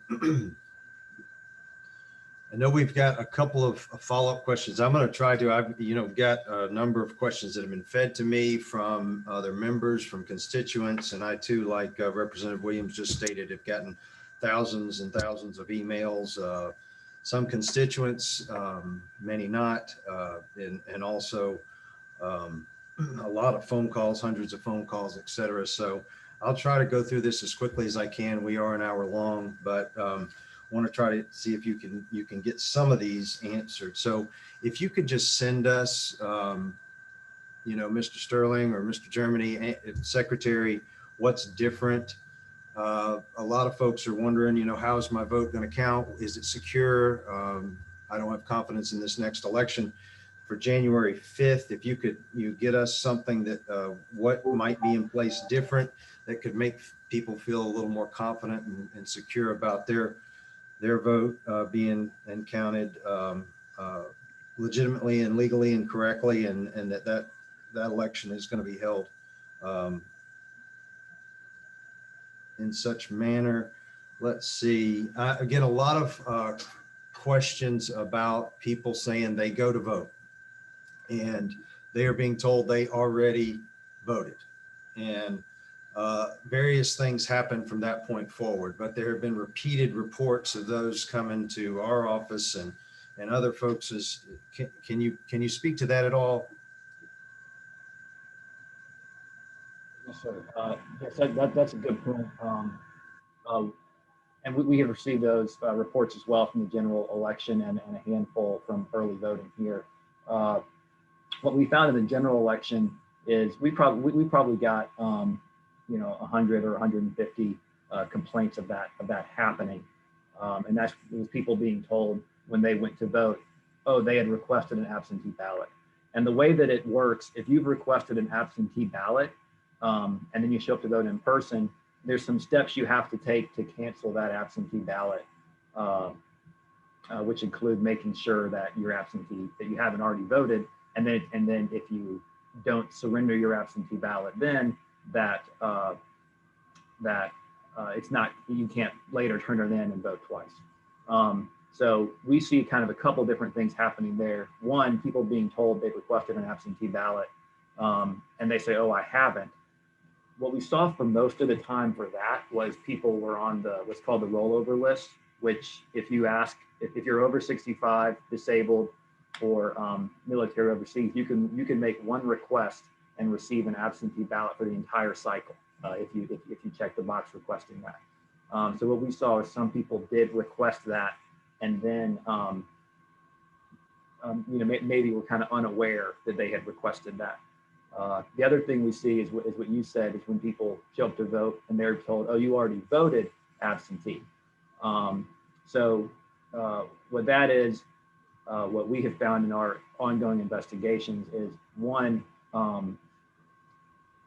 know we've got a couple of follow-up questions. I'm going to try to, I've got a number of questions that have been fed to me from other members, from constituents, and I too, like Representative Williams just stated, have gotten thousands and thousands of emails, some constituents, many not, and also a lot of phone calls, hundreds of phone calls, et cetera. So I'll try to go through this as quickly as I can. We are an hour long, but want to try to see if you can get some of these answered. So if you could just send us, Mr. Sterling or Mr. Germany, Secretary, what's different. A lot of folks are wondering, how is my vote going to count? Is it secure? I don't have confidence in this next election. For January 5th, if you get us something that what might be in place different that could make people feel a little more confident and secure about their vote being and counted legitimately and legally and correctly, and that election is going to be held in such manner. Let's see. I get a lot of questions about people saying they go to vote and they are being told they already voted. And various things happen from that point forward, but there have been repeated reports of those coming to our office and other folks. Can you speak to that at all? Yes, sir. Yes, that's a good point. And we have received those reports as well from the general election and a handful from early voting here. What we found in the general election is we probably got 100 or 150 complaints of that happening, and it was people being told when they went to vote, oh, they had requested an absentee ballot. And the way that it works, if you've requested an absentee ballot and then you show up to vote in person, there's some steps you have to take to cancel that absentee ballot, which include making sure that you're absentee, that you haven't already voted. And then if you don't surrender your absentee ballot, then it's not, you can't later turn it in and vote twice. So we see kind of a couple different things happening there. One, people being told they've requested an absentee ballot and they say, oh, I haven't. What we saw for most of the time for that was people were on what's called the rollover list, which if you ask, if you're over 65, disabled, or military overseas, you can make one request and receive an absentee ballot for the entire cycle if you check the box requesting that. So what we saw is some people did request that, and then maybe were kind of unaware that they had requested that. The other thing we see is what you said, is when people show up to vote and they're told, oh, you already voted absentee. So what that is, what we have found in our ongoing investigations is, one,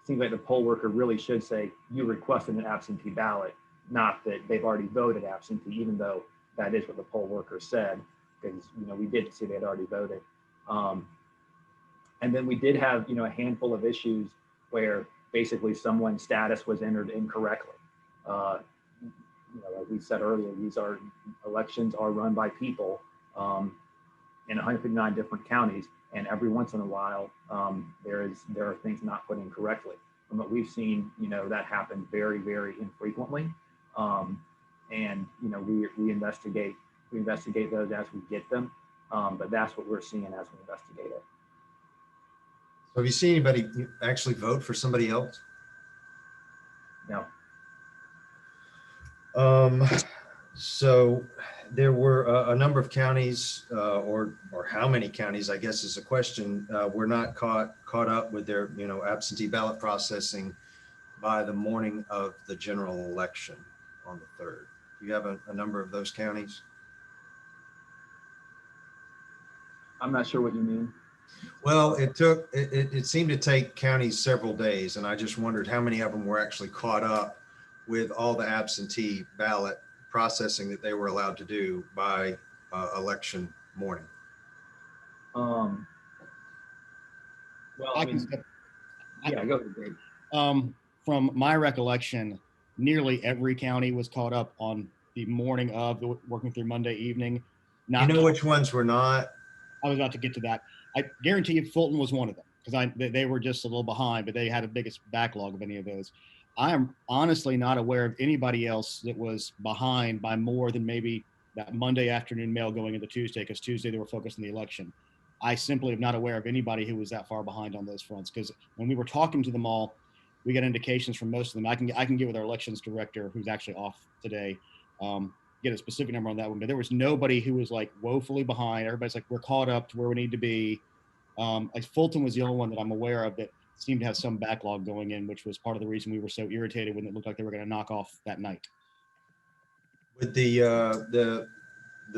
seems like the poll worker really should say you requested an absentee ballot, not that they've already voted absentee, even though that is what the poll worker said, because we did see they had already voted. And then we did have a handful of issues where basically someone's status was entered incorrectly. Like we said earlier, elections are run by people in 159 different counties, and every once in a while there are things not put in correctly. From what we've seen, that happens very, very infrequently, and we investigate those as we get them, but that's what we're seeing as we investigate it. So have you seen anybody actually vote for somebody else? No. So there were a number of counties, or how many counties, I guess is a question, were not caught up with their absentee ballot processing by the morning of the general election on the 3rd. Do you have a number of those counties? I'm not sure what you mean. Well, it seemed to take counties several days, and I just wondered how many of them were actually caught up with all the absentee ballot processing that they were allowed to do by election morning. Well, Go ahead, Dave. From my recollection, nearly every county was caught up on the morning of working through Monday evening. Which ones were not? I was about to get to that. I guarantee you Fulton was one of them, because they were just a little behind, but they had the biggest backlog of any of those. I am honestly not aware of anybody else that was behind by more than maybe that Monday afternoon mail going into Tuesday, because Tuesday they were focused on the election. I simply am not aware of anybody who was that far behind on those fronts, because when we were talking to them all, we got indications from most of them. I can get with our elections director, who's actually off today. get a specific number on that one, but there was nobody who was like woefully behind. Everybody's like, we're caught up to where we need to be. Like Fulton was the only one that I'm aware of that seemed to have some backlog going in, which was part of the reason we were so irritated when it looked like they were going to knock off that night. With the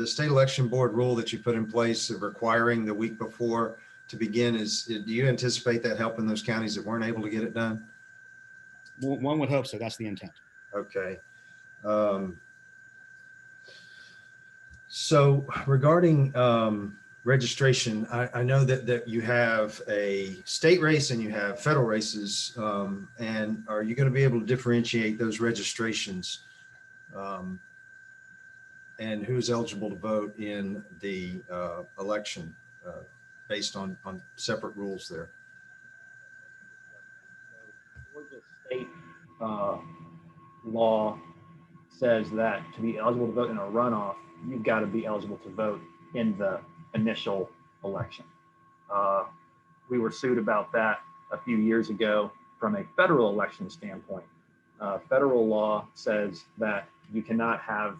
state election board rule that you put in place of requiring the week before to begin, do you anticipate that helping those counties that weren't able to get it done? One would hope so. That's the intent. Okay. So regarding registration, I know that you have a state race and you have federal races, and are you going to be able to differentiate those registrations and who's eligible to vote in the election based on separate rules there? Georgia state law says that to be eligible to vote in a runoff, you've got to be eligible to vote in the initial election. We were sued about that a few years ago from a federal election standpoint. Federal law says that you cannot have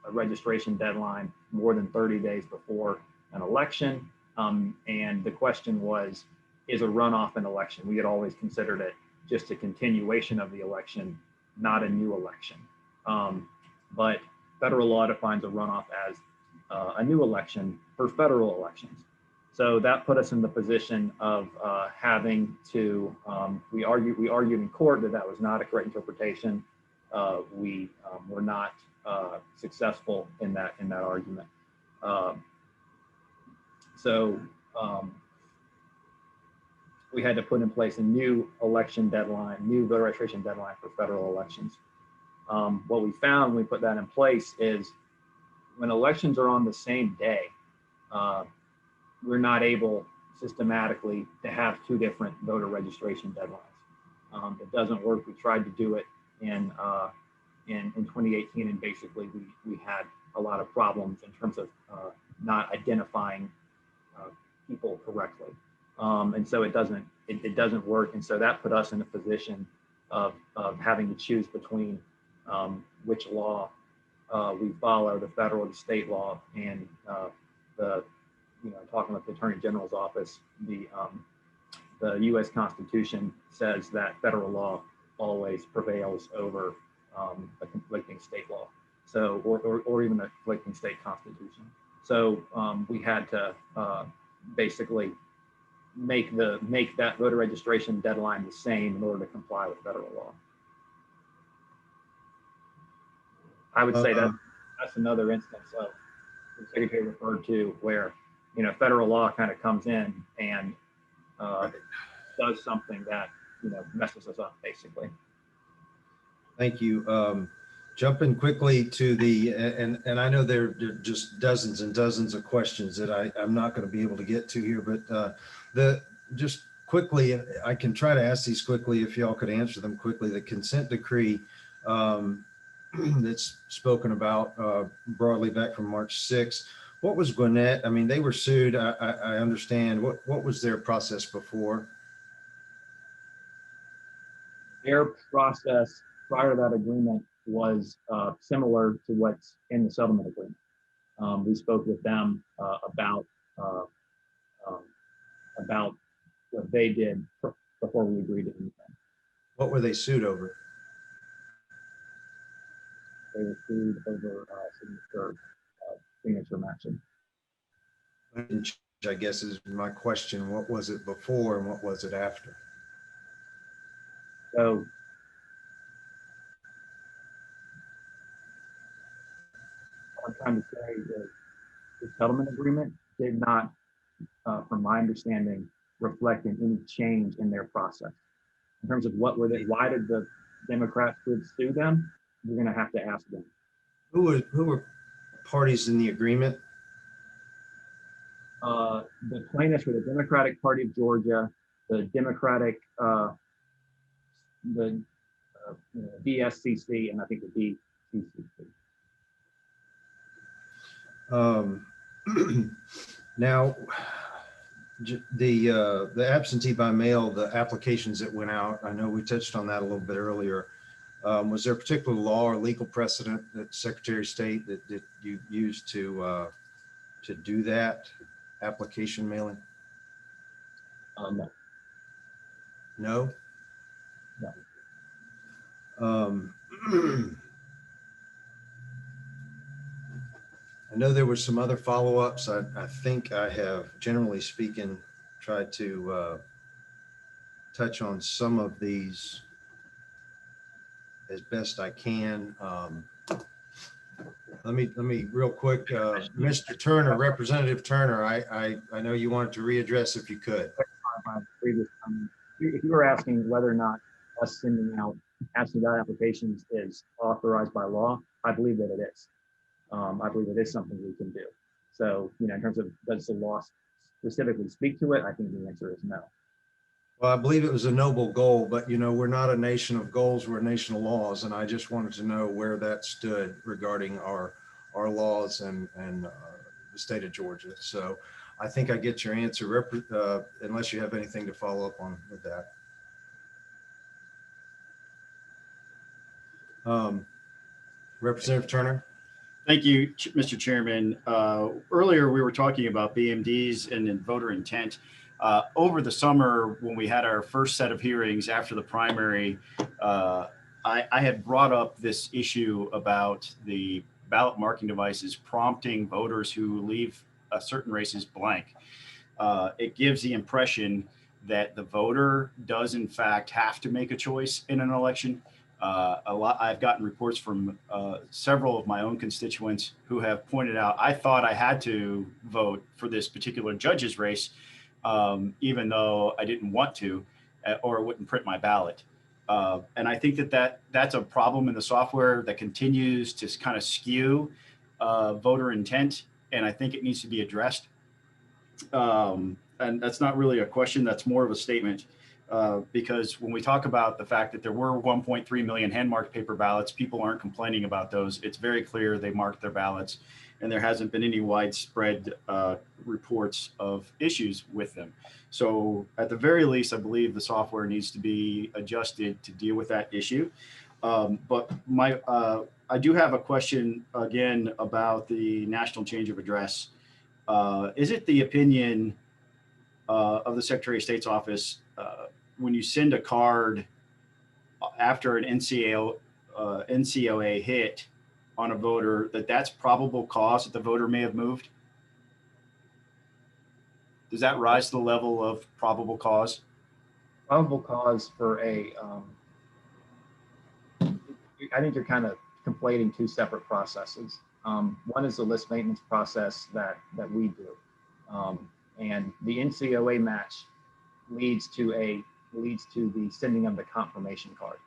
a registration deadline more than 30 days before an election. And the question was, is a runoff an election? We had always considered it just a continuation of the election, not a new election. But federal law defines a runoff as a new election for federal elections. So that put us in the position of having to, we argued in court that was not a correct interpretation. We were not successful in that argument. So we had to put in place a new election deadline, new voter registration deadline for federal elections. What we found when we put that in place is when elections are on the same day, we're not able systematically to have two different voter registration deadlines. It doesn't work. We tried to do it in 2018, and basically we had a lot of problems in terms of not identifying people correctly. And so it doesn't work. And so that put us in a position of having to choose between which law we follow, the federal or the state law, and talking with the Attorney General's office, the U.S. Constitution says that federal law always prevails over a conflicting state law, so or even a conflicting state constitution. So we had to basically make that voter registration deadline the same in order to comply with federal law. I would say that's another instance of the Secretary referred to where, federal law kind of comes in and does something that, messes us up, basically. Thank you. Jumping quickly to and I know there are just dozens and dozens of questions that I'm not going to be able to get to here, but just quickly, I can try to ask these quickly if y'all could answer them quickly. The consent decree that's spoken about broadly back from March 6th. What was Gwinnett? I mean, they were sued. I understand. What was their process before? Their process prior to that agreement was similar to what's in the settlement agreement. We spoke with them about what they did before we agreed to anything. What were they sued over? They were sued over signature matching. I guess is my question. What was it before and what was it after? So what I'm trying to say is the settlement agreement did not, from my understanding, reflect in any change in their process. In terms of what were they, why did the Democrats sue them? You're going to have to ask them. Who were parties in the agreement? The plaintiffs were the Democratic Party of Georgia, the Democratic, the DSCC, and I think the DCCC. Now, the absentee by mail, the applications that went out, I know we touched on that a little bit earlier. Was there a particular law or legal precedent that the Secretary of State that you used to do that application mailing? No. No? No. I know there were some other follow-ups. I think I have, generally speaking, tried to touch on some of these as best I can. Let me real quick, Mr. Turner, Representative Turner, I know you wanted to readdress if you could. If you were asking whether or not us sending out absentee ballot applications is authorized by law, I believe that it is. I believe it is something we can do. So, in terms of does the law specifically speak to it, I think the answer is no. Well, I believe it was a noble goal, but we're not a nation of goals, we're a nation of laws. And I just wanted to know where that stood regarding our laws and the state of Georgia. So I think I get your answer, unless you have anything to follow up on with that. Representative Turner. Thank you, Mr. Chairman. Earlier, we were talking about BMDs and voter intent. Over the summer, when we had our first set of hearings after the primary, I had brought up this issue about the ballot marking devices prompting voters who leave certain races blank. It gives the impression that the voter does in fact have to make a choice in an election. I've gotten reports from several of my own constituents who have pointed out, I thought I had to vote for this particular judge's race, even though I didn't want to, or it wouldn't print my ballot. And I think that's a problem in the software that continues to kind of skew voter intent, and I think it needs to be addressed. And that's not really a question, that's more of a statement. Because when we talk about the fact that there were 1.3 million hand-marked paper ballots, people aren't complaining about those. It's very clear they marked their ballots, and there hasn't been any widespread reports of issues with them. So at the very least, I believe the software needs to be adjusted to deal with that issue. But I do have a question again about the national change of address. Is it the opinion of the Secretary of State's office when you send a card after an NCOA hit on a voter, that's probable cause that the voter may have moved? Does that rise to the level of probable cause? Probable cause for I think you're kind of conflating two separate processes. One is the list maintenance process that we do. And the NCOA match leads to the sending of the confirmation card.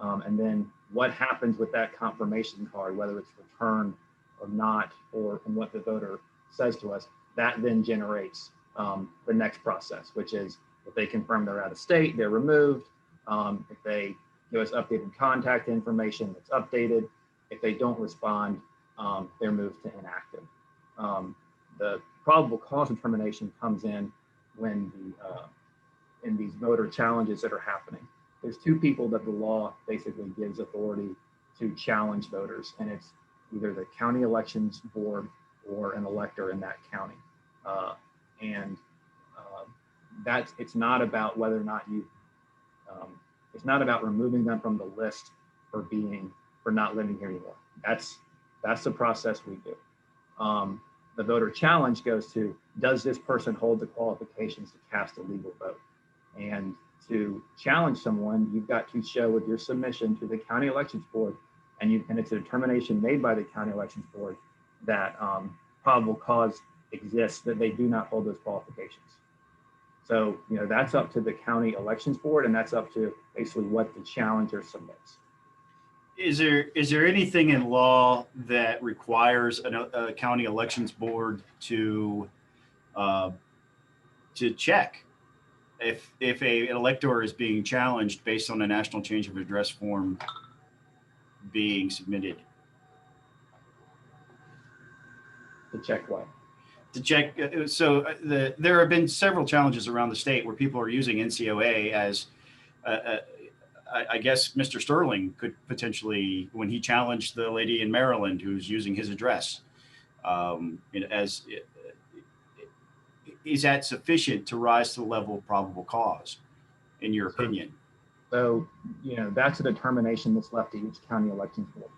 And then what happens with that confirmation card, whether it's returned or not, and what the voter says to us, that then generates the next process, which is if they confirm they're out of state, they're removed. If they give us updated contact information, that's updated. If they don't respond, they're moved to inactive. The probable cause determination comes in when in these voter challenges that are happening. There's two people that the law basically gives authority to challenge voters, and it's either the county elections board or an elector in that county. It's not about whether or not it's not about removing them from the list for not living here anymore. That's the process we do. The voter challenge goes to, does this person hold the qualifications to cast a legal vote? And to challenge someone, you've got to show with your submission to the county elections board, and it's a determination made by the county elections board that probable cause exists that they do not hold those qualifications. So, that's up to the county elections board, and that's up to basically what the challenger submits. Is there anything in law that requires a county elections board to check if an elector is being challenged based on a national change of address form being submitted? To check what? To check. So there have been several challenges around the state where people are using NCOA as I guess Mr. Sterling could potentially, when he challenged the lady in Maryland who's using his address, is that sufficient to rise to the level of probable cause, in your opinion? So, that's a determination that's left to each county elections board.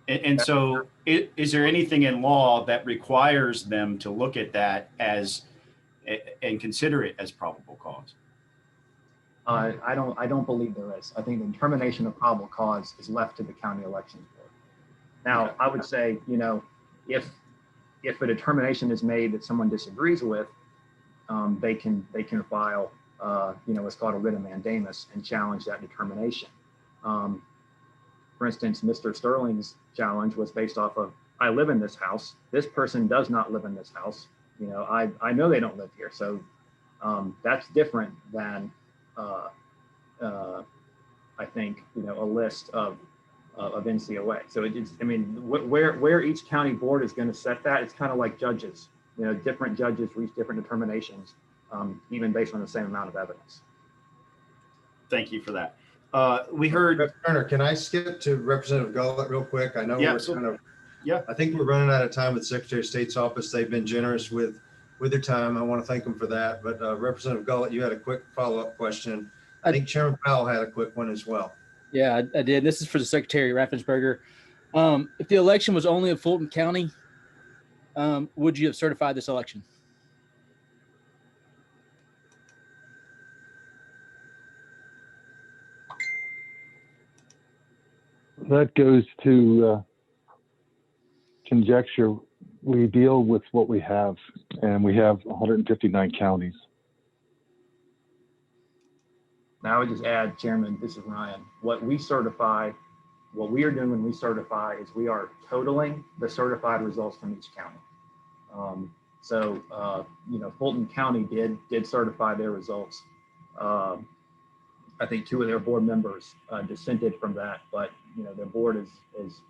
And so is there anything in law that requires them to look at that and consider it as probable cause? I don't believe there is. I think the determination of probable cause is left to the county elections board. Now, I would say, if a determination is made that someone disagrees with, they can file, what's called a writ of mandamus and challenge that determination. For instance, Mr. Sterling's challenge was based off of, I live in this house. This person does not live in this house. I know they don't live here. So that's different than, I think, a list of NCOA. So where each county board is going to set that, it's kind of like judges. Different judges reach different determinations, even based on the same amount of evidence. Thank you for that. We heard. Turner, can I skip to Representative Gullett real quick? I know we're kind of. Yeah. I think we're running out of time with the Secretary of State's office. They've been generous with their time. I want to thank them for that. But Representative Gullett, you had a quick follow-up question. I think Chairman Powell had a quick one as well. Yeah, I did. This is for the Secretary Raffensperger. If the election was only in Fulton County, would you have certified this election? That goes to conjecture. We deal with what we have, and we have 159 counties. Now I would just add, Chairman, this is Ryan. What we are doing when we certify is we are totaling the certified results from each county. Fulton County did certify their results. I think 2 of their board members dissented from that, but their board is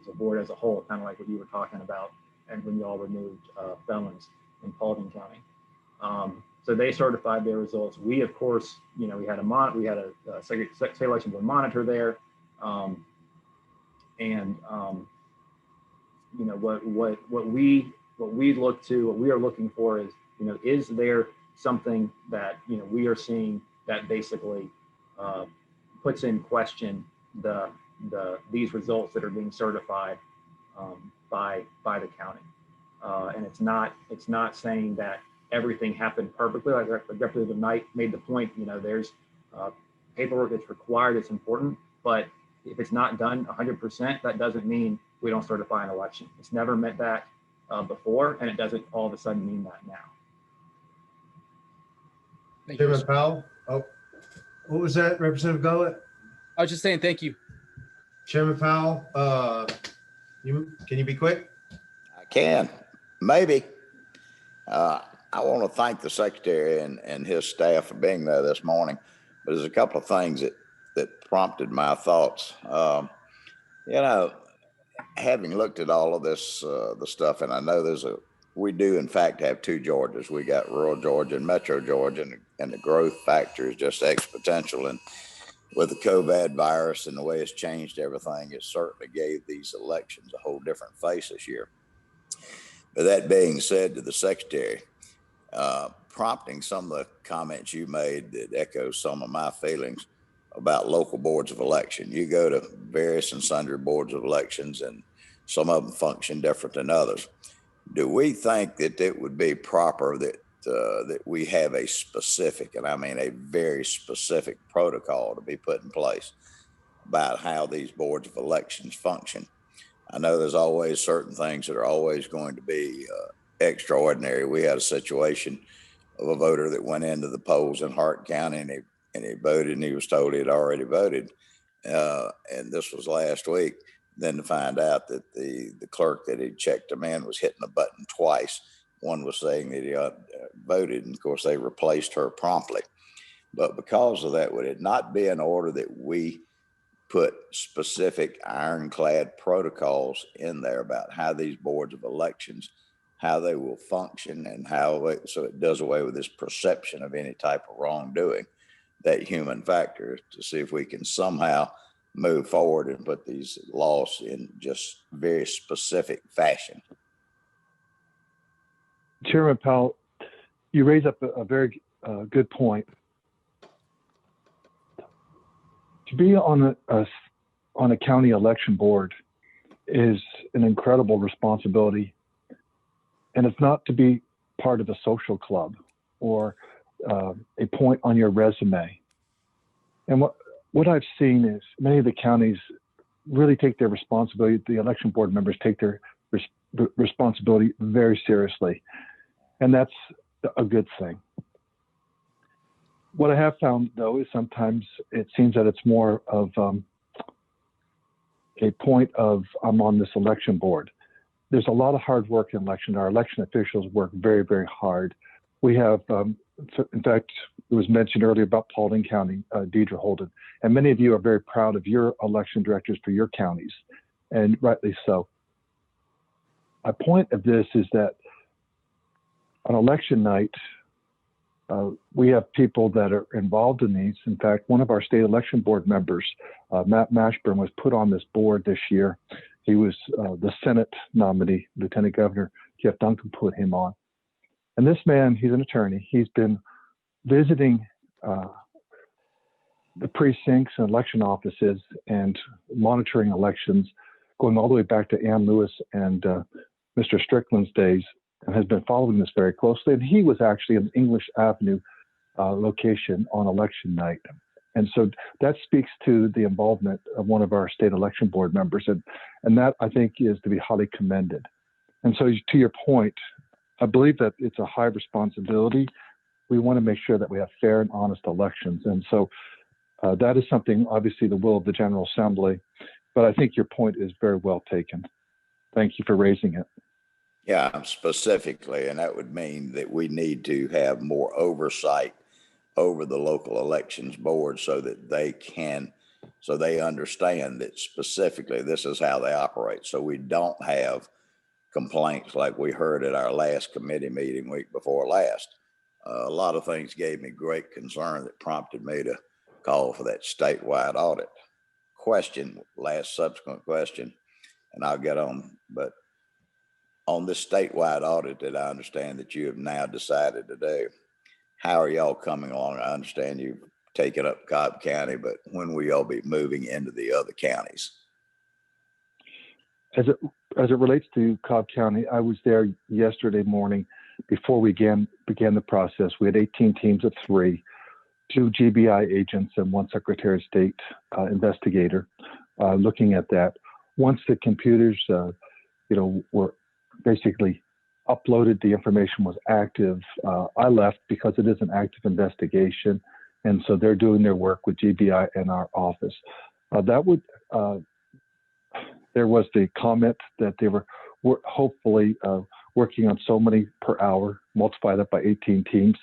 a board as a whole, kind of like what you were talking about, and when y'all removed felons in Paulding County. So they certified their results. We, of course, we had a state election board monitor there, what we are looking for is, is there something that we are seeing that basically puts in question these results that are being certified by the county, and it's not saying that everything happened perfectly. Like Representative Knight made the point, there's paperwork that's required, it's important, but if it's not done 100%, that doesn't mean we don't certify an election. It's never meant that before, and it doesn't all of a sudden mean that now. Chairman Powell? Oh, what was that, Representative Gullett? I was just saying thank you. Chairman Powell, can you be quick? I can, maybe. I want to thank the Secretary and his staff for being there this morning, but there's a couple of things that prompted my thoughts. Having looked at all of this, the stuff, and I know we do in fact have 2 Georgias. We got rural Georgia and metro Georgia, and the growth factor is just exponential. And with the COVID virus and the way it's changed everything, it certainly gave these elections a whole different face this year. But that being said, to the Secretary, prompting some of the comments you made that echo some of my feelings about local boards of election. You go to various and sundry boards of elections, and some of them function different than others. Do we think that it would be proper that we have a specific, and I mean a very specific protocol to be put in place about how these boards of elections function? I know there's always certain things that are always going to be extraordinary. We had a situation of a voter that went into the polls in Hart County, and he voted, and he was told he had already voted. And this was last week. Then to find out that the clerk that had checked him in was hitting the button twice. One was saying that he voted, and of course they replaced her promptly. But because of that, would it not be in order that we put specific ironclad protocols in there about how these boards of elections, how they will function, and so it does away with this perception of any type of wrongdoing, that human factor, to see if we can somehow move forward and put these laws in just very specific fashion. Chairman Powell, you raise up a very good point. To be on a county election board is an incredible responsibility, and it's not to be part of a social club or a point on your resume. And what I've seen is many of the counties really take their responsibility. The election board members take their responsibility very seriously, and that's a good thing. What I have found, though, is sometimes it seems that it's more of a point of I'm on this election board. There's a lot of hard work in election. Our election officials work very, very hard. We have, in fact, it was mentioned earlier about Paulding County, Deidre Holden, and many of you are very proud of your election directors for your counties, and rightly so. My point of this is that on election night, we have people that are involved in these. In fact, one of our state election board members, Matt Mashburn, was put on this board this year. He was the Senate nominee. Lieutenant Governor Jeff Duncan put him on. And this man, he's an attorney. He's been visiting the precincts and election offices and monitoring elections, going all the way back to Ann Lewis and Mr. Strickland's days, and has been following this very closely. And he was actually in English Avenue location on election night. And so that speaks to the involvement of one of our state election board members. And that, I think, is to be highly commended. And so to your point, I believe that it's a high responsibility. We want to make sure that we have fair and honest elections. And so that is something, obviously, the will of the General Assembly. But I think your point is very well taken. Thank you for raising it. Yeah, specifically, and that would mean that we need to have more oversight over the local elections board so that they understand that specifically this is how they operate. So we don't have complaints like we heard at our last committee meeting week before last. A lot of things gave me great concern that prompted me to call for that statewide audit. Last subsequent question, and I'll get on, but on this statewide audit that I understand that you have now decided to do, how are y'all coming along? I understand you've taken up Cobb County, but when will y'all be moving into the other counties? As it relates to Cobb County, I was there yesterday morning before we began the process. We had 18 teams of 3, 2 GBI agents and 1 Secretary of State investigator looking at that. Once the computers, were basically uploaded, the information was active. I left because it is an active investigation, and so they're doing their work with GBI and our office. There was the comment that they were hopefully working on so many per hour, multiply that by 18 teams,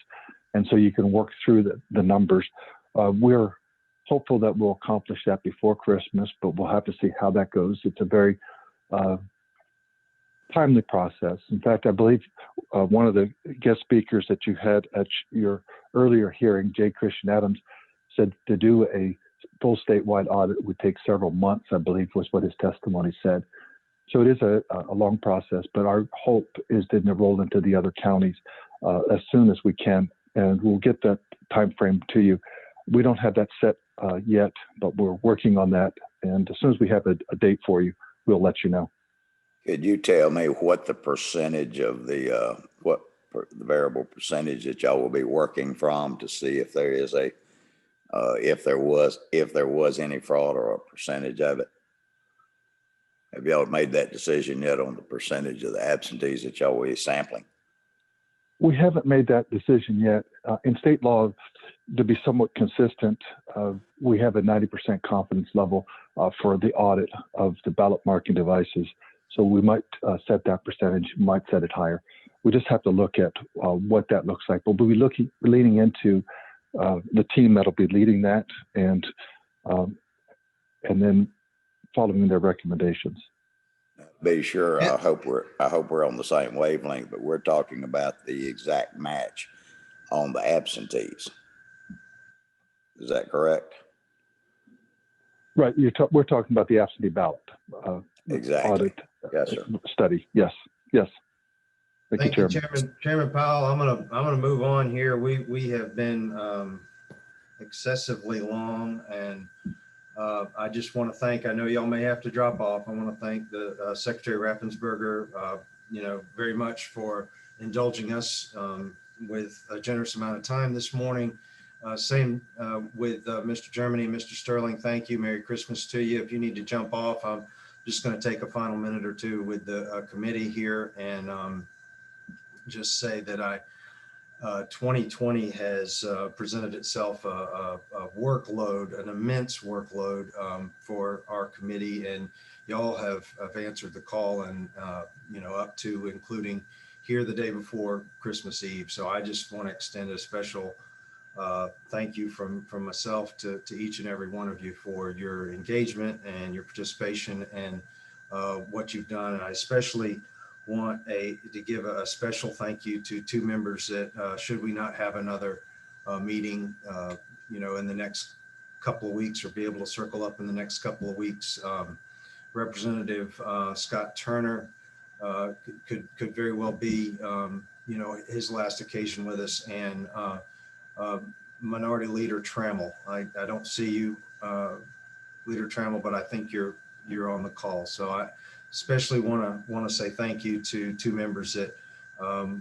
and so you can work through the numbers. We're hopeful that we'll accomplish that before Christmas, but we'll have to see how that goes. It's a very timely process. In fact, I believe one of the guest speakers that you had at your earlier hearing, J. Christian Adams, said to do a full statewide audit would take several months, I believe was what his testimony said. So it is a long process, but our hope is to enroll into the other counties as soon as we can, and we'll get that time frame to you. We don't have that set yet, but we're working on that, and as soon as we have a date for you, we'll let you know. Could you tell me what the percentage of the variable percentage that y'all will be working from to see if there is if there was any fraud or a percentage of it? Have y'all made that decision yet on the percentage of the absentees that y'all will be sampling? We haven't made that decision yet. In state law, to be somewhat consistent, we have a 90% confidence level for the audit of the ballot marking devices. So we might set that percentage, might set it higher. We just have to look at what that looks like. But we'll be leaning into the team that'll be leading that, and then following their recommendations. Be sure, I hope we're on the same wavelength, but we're talking about the exact match on the absentees. Is that correct? Right, we're talking about the absentee ballot. Exactly. Audit Yes, sir. study. Yes, yes. Thank you, Chairman. Chairman Powell, I'm gonna move on here. We have been excessively long, and I just want to thank, I know y'all may have to drop off. I want to thank the Secretary Raffensperger, very much for indulging us with a generous amount of time this morning. Same with Mr. Germany, Mr. Sterling. Thank you. Merry Christmas to you. If you need to jump off, I'm just going to take a final minute or two with the committee here and just say that 2020 has presented itself a workload, an immense workload for our committee, and y'all have answered the call, and up to including here the day before Christmas Eve. So I just want to extend a special thank you from myself to each and every one of you for your engagement and your participation and what you've done. And I especially want to give a special thank you to two members that should we not have another meeting, in the next couple of weeks, or be able to circle up in the next couple of weeks. Representative Scott Turner could very well be, his last occasion with us, and Minority Leader Trammell. I don't see you, Leader Trammell, but I think you're on the call. So I especially want to say thank you to two members that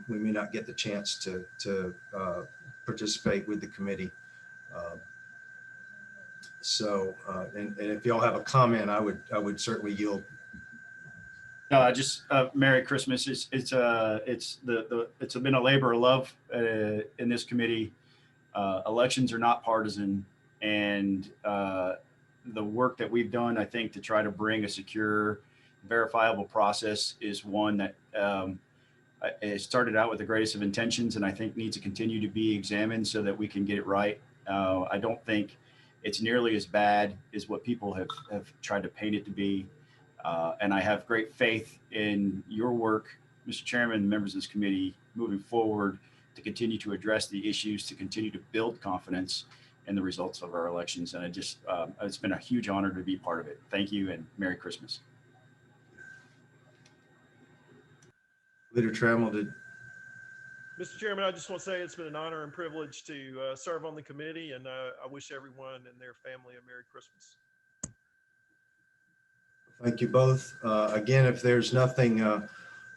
we may not get the chance to participate with the committee. And if y'all have a comment, I would certainly yield. No, I just Merry Christmas. It's been a labor of love in this committee. Elections are not partisan, and the work that we've done, I think, to try to bring a secure, verifiable process is one that it started out with the greatest of intentions, and I think needs to continue to be examined so that we can get it right. I don't think it's nearly as bad as what people have tried to paint it to be. And I have great faith in your work, Mr. Chairman, and members of this committee, moving forward to continue to address the issues, to continue to build confidence in the results of our elections. And it's been a huge honor to be part of it. Thank you, and Merry Christmas. Leader Trammell, Mr. Chairman, I just want to say it's been an honor and privilege to serve on the committee, and I wish everyone and their family a Merry Christmas. Thank you both. Again, if there's nothing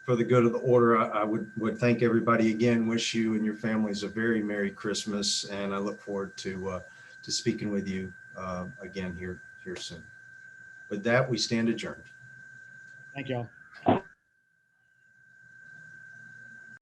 for the good of the order, I would thank everybody again, wish you and your families a very Merry Christmas, and I look forward to speaking with you again here soon. With that, we stand adjourned. Thank y'all.